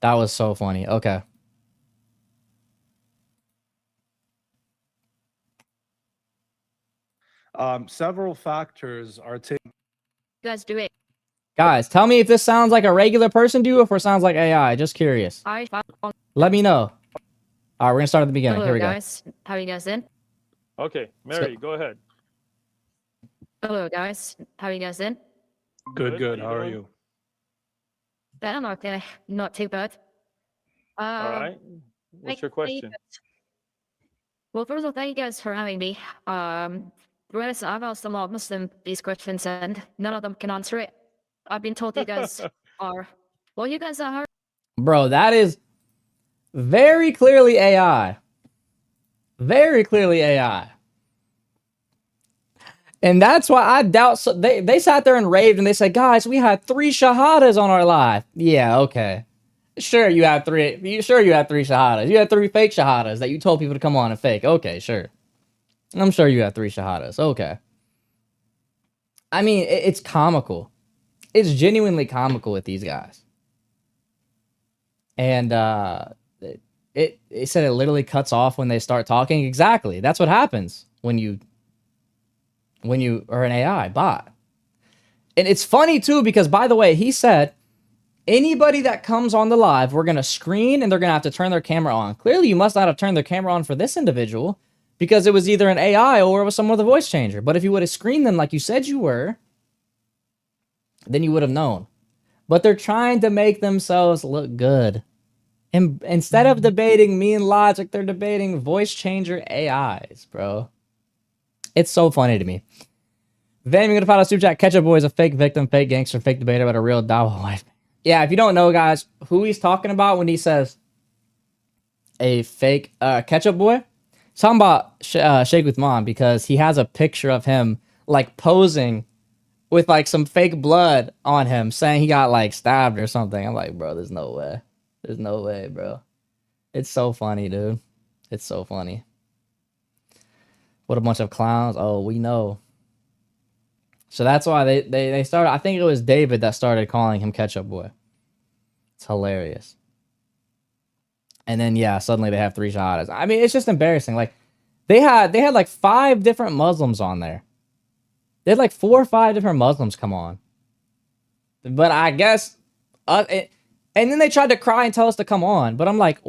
That was so funny. Okay. Several factors are taken. You guys do it. Guys, tell me if this sounds like a regular person do, or if it sounds like AI. Just curious. Let me know. All right, we're gonna start at the beginning. Hello, Here we guys. How are you guys doing? Okay, Mary, go ahead. Hello, guys. How are you guys doing? Good. How are you? Better, okay. Not too bad. All right. What's your question? Well, first of all, thank you guys for having me. Whereas I've asked a lot of Muslim these questions, and none of them can answer it. I've been told you guys are, well, you guys are. Bro, that is very clearly AI. Very clearly AI. And that's why I doubt they sat there and raved and they said, guys, we had 3 shahadas on our live. Yeah, okay. Sure, you had 3. Sure, you had 3 shahadas. You had 3 fake shahadas that you told people to come on and fake. Okay, sure. I'm sure you had 3 shahadas. Okay. I mean, it's comical. It's genuinely comical with these guys. And it said it literally cuts off when they start talking. Exactly. That's what happens when you are an AI bot. And it's funny too, because by the way, he said, anybody that comes on the live, we're going to screen and they're going to have to turn their camera on. Clearly, you must not have turned their camera on for this individual because it was either an AI or it was someone with a voice changer. But if you would have screened them like you said you were, then you would have known. But they're trying to make themselves look good. And instead of debating me and Logic, they're debating voice changer AIs, bro. It's so funny to me. Then we're going to find out super chat. Ketchup Boy is a fake victim, fake gangster, fake debater, but a real Dawa wife. Yeah, if you don't know, guys, who he's talking about when he says a fake Ketchup Boy, he's talking about Sheikh Uthman, because he has a picture of him like posing with like some fake blood on him, saying he got like stabbed or something. I'm like, bro, there's no way. There's no way, bro. It's so funny, dude. It's so funny. What a bunch of clowns. Oh, we know. So that's why they started. I think it was David that started calling him Ketchup Boy. It's hilarious. And then yeah, suddenly they have 3 shahadas. I mean, it's just embarrassing. Like they had like 5 different Muslims on there. They had like 4 or 5 different Muslims come on. But I guess, and then they tried to cry and tell us to come on. But I'm like,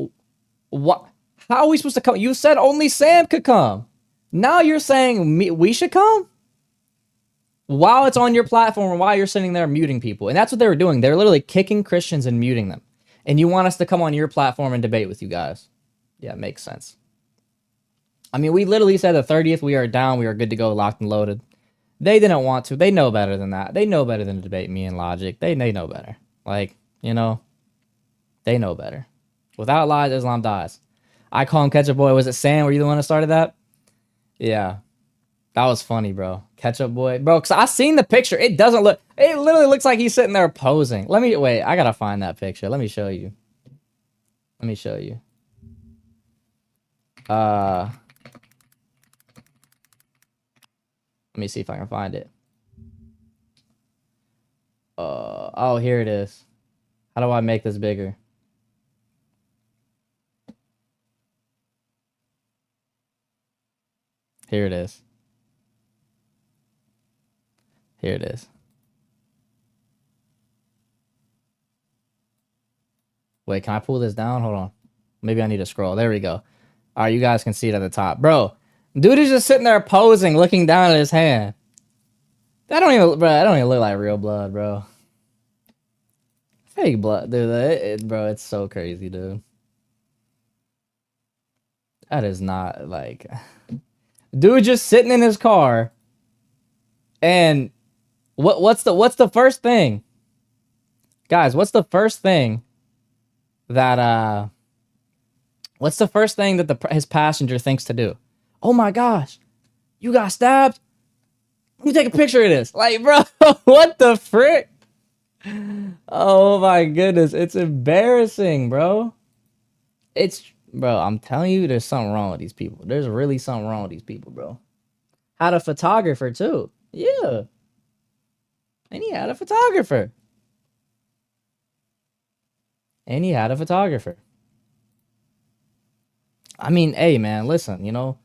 what? How are we supposed to come? You said only Sam could come. Now you're saying we should come? While it's on your platform and while you're sitting there muting people. And that's what they were doing. They're literally kicking Christians and muting them. And you want us to come on your platform and debate with you guys. Yeah, it makes sense. I mean, we literally said the 30th, we are down, we are good to go, locked and loaded. They didn't want to. They know better than that. They know better than to debate me and logic. They know better. Like, you know, they know better. Without lies, Islam dies. I call him Ketchup Boy. Was it Sam? Were you the one that started that? Yeah. That was funny, bro. Ketchup Boy. Bro, because I seen the picture. It doesn't look... It literally looks like he's sitting there posing. Let me... Wait, I gotta find that picture. Let me show you. Let me show you. Let me see if I can find it. Oh, here it is. How do I make this bigger? Here it is. Here it is. Wait, can I pull this down? Hold on. Maybe I need to scroll. There we go. All right, you guys can see it at the top. Bro, dude is just sitting there posing, looking down at his hand. That don't even look like real blood, bro. Fake blood, dude. Bro, it's so crazy, dude. That is not like... Dude just sitting in his car. And what's the first thing? Guys, what's the first thing that what's the first thing that his passenger thinks to do? Oh my gosh. You got stabbed? Let me take a picture of this. Like, bro, what the frick? Oh my goodness, it's embarrassing, bro. Bro, I'm telling you, there's something wrong with these people. There's really something wrong with these people, bro. Had a photographer too. Yeah. And he had a photographer. I mean, hey man, listen, you know,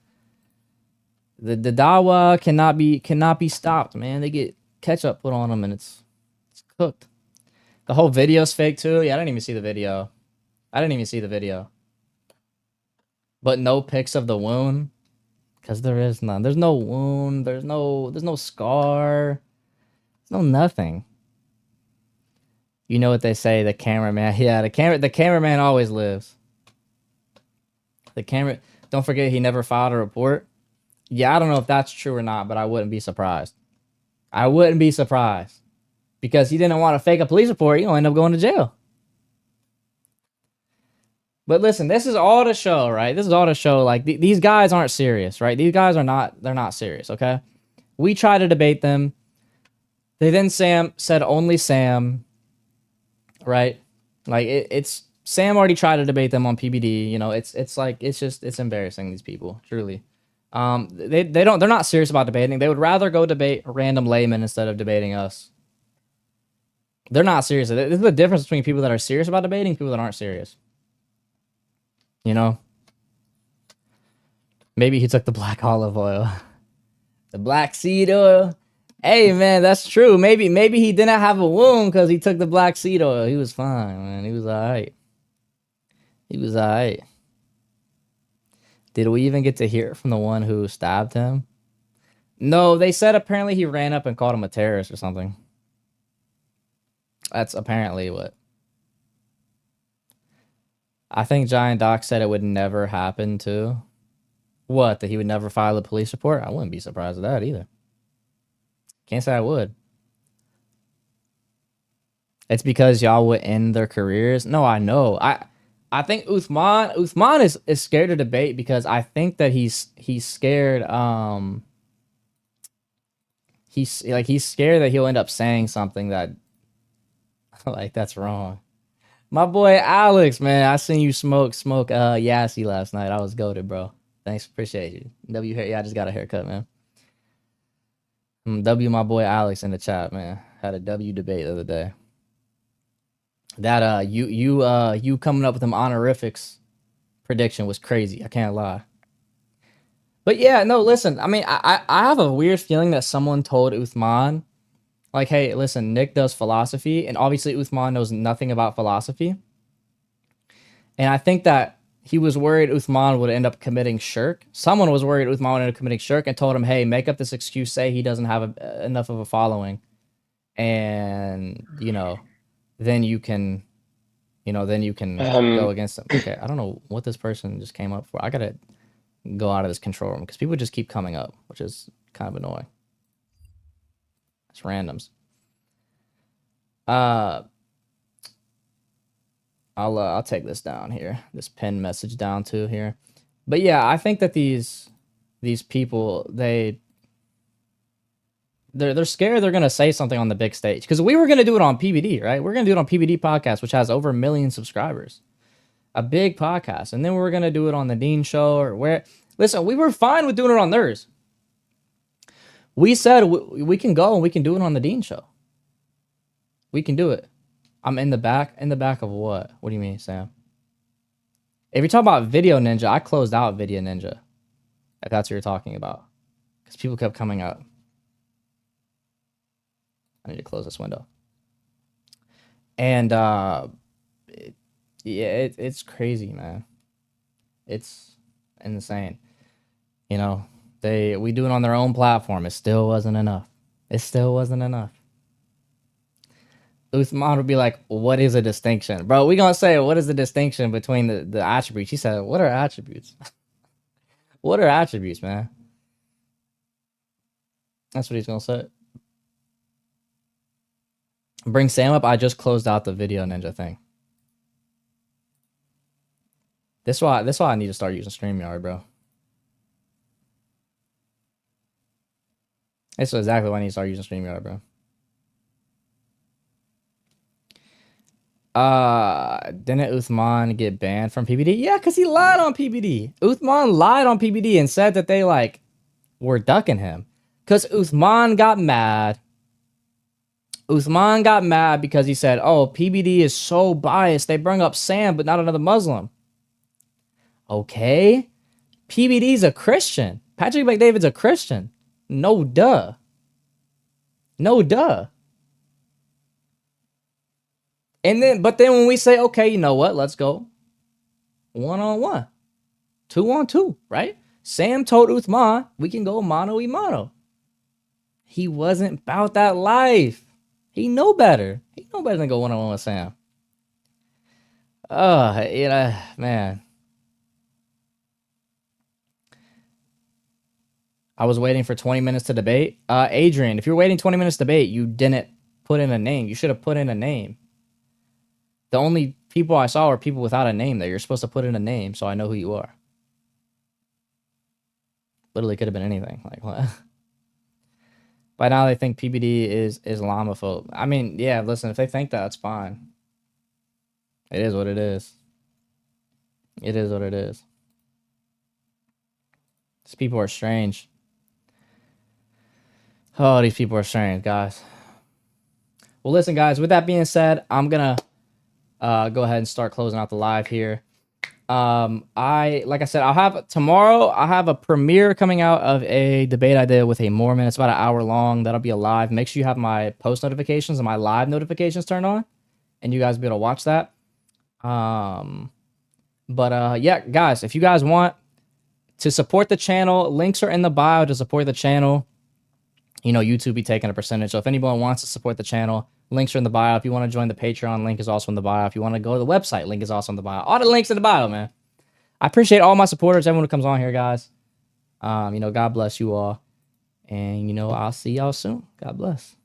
the dawa cannot be stopped, man. They get ketchup put on them and it's cooked. The whole video's fake too. Yeah, I didn't even see the video. But no pics of the wound, because there is none. There's no wound. There's no scar. There's no nothing. You know what they say, the cameraman. Yeah, the cameraman always lives. Don't forget he never filed a report. Yeah, I don't know if that's true or not, but I wouldn't be surprised. Because he didn't want to fake a police report, he'll end up going to jail. But listen, this is all to show, right? This is all to show, like, these guys aren't serious, right? These guys they're not serious, okay? We try to debate them. They then said only Sam, right? Like, it's Sam already tried to debate them on PBD, you know, it's embarrassing, these people, truly. They're not serious about debating. They would rather go debate a random layman instead of debating us. They're not serious. This is the difference between people that are serious about debating and people that aren't serious. You know? Maybe he took the black olive oil. The black seed oil. Hey, man, that's true. Maybe he didn't have a wound because he took the black seed oil. He was fine, man. He was all right. Did we even get to hear from the one who stabbed him? No, they said apparently he ran up and called him a terrorist or something. That's apparently what. I think Giant Doc said it would never happen too. What? That he would never file a police report? I wouldn't be surprised at that either. Can't say I would. It's because y'all would end their careers. No, I know. I think Uthman is scared to debate because I think that he's scared. He's scared that he'll end up saying something that like that's wrong. My boy Alex, man, I seen you smoke Yassi last night. I was goated, bro. Thanks, appreciate you. Yeah, I just got a haircut, man. W my boy Alex in the chat, man. Had a W debate the other day. That you coming up with them honorifics prediction was crazy. I can't lie. But yeah, no, listen. I mean, I have a weird feeling that someone told Uthman, like, hey, listen, Nick does philosophy, and obviously Uthman knows nothing about philosophy. And I think that he was worried Uthman would end up committing shirk. Someone was worried Uthman would end up committing shirk and told him, hey, make up this excuse, say he doesn't have enough of a following. And, then you can, go against him. Okay, I don't know what this person just came up for. I got to go out of this control room because people just keep coming up, which is kind of annoying. It's randoms. I'll take this down here. This pin message down too here. But yeah, I think that these people they're scared they're gonna say something on the big stage because we were gonna do it on PBD, right? We're gonna do it on PBD podcast, which has over 1 million subscribers, a big podcast, and then we were gonna do it on the Dean Show or where. Listen, we were fine with doing it on theirs. We said we can go and we can do it on the Dean Show. We can do it. I'm in the back. In the back of what? What do you mean, Sam? If you're talking about Video Ninja, I closed out Video Ninja. If that's what you're talking about. Because people kept coming up. I need to close this window. And it's crazy, man. It's insane. We do it on their own platform. It still wasn't enough. It still wasn't enough. Uthman would be like, what is a distinction? Bro, we gonna say, what is the distinction between the attributes? He said, what are attributes? What are attributes, man? That's what he's gonna say. Bring Sam up. I just closed out the Video Ninja thing. This why I need to start using StreamYard, bro. This is exactly why I need to start using StreamYard, bro. Didn't Uthman get banned from PBD? Yeah, because he lied on PBD. Uthman lied on PBD and said that they were ducking him. Because Uthman got mad. Uthman got mad because he said, oh, PBD is so biased. They bring up Sam, but not another Muslim. Okay. PBD's a Christian. Patrick McDavid's a Christian. No duh. No duh. But then when we say, okay, you know what? Let's go 1-on-1, 2-on-2, right? Sam told Uthman we can go mano a mano. He wasn't about that life. He know better. He know better than go 1-on-1 with Sam. Man. I was waiting for 20 minutes to debate. Adrian, if you're waiting 20 minutes to debate, you didn't put in a name. You should have put in a name. The only people I saw were people without a name there. You're supposed to put in a name so I know who you are. Literally could have been anything. Like what? By now they think PBD is Islamophobe. I mean, yeah, listen, if they think that, it's fine. It is what it is. It is what it is. These people are strange. Oh, these people are strange, guys. Well, listen, guys, with that being said, I'm going to go ahead and start closing out the live here. Like I said, tomorrow I have a premiere coming out of a debate I did with a Mormon. It's about an hour long. That'll be a live. Make sure you have my post notifications and my live notifications turned on, and you guys will be able to watch that. Yeah, guys, if you guys want to support the channel, links are in the bio to support the channel. YouTube be taking a percentage. So if anyone wants to support the channel, links are in the bio. If you want to join the Patreon, link is also in the bio. If you want to go to the website, link is also in the bio. All the links in the bio, man. I appreciate all my supporters, everyone who comes on here, guys. God bless you all. And, I'll see y'all soon. God bless.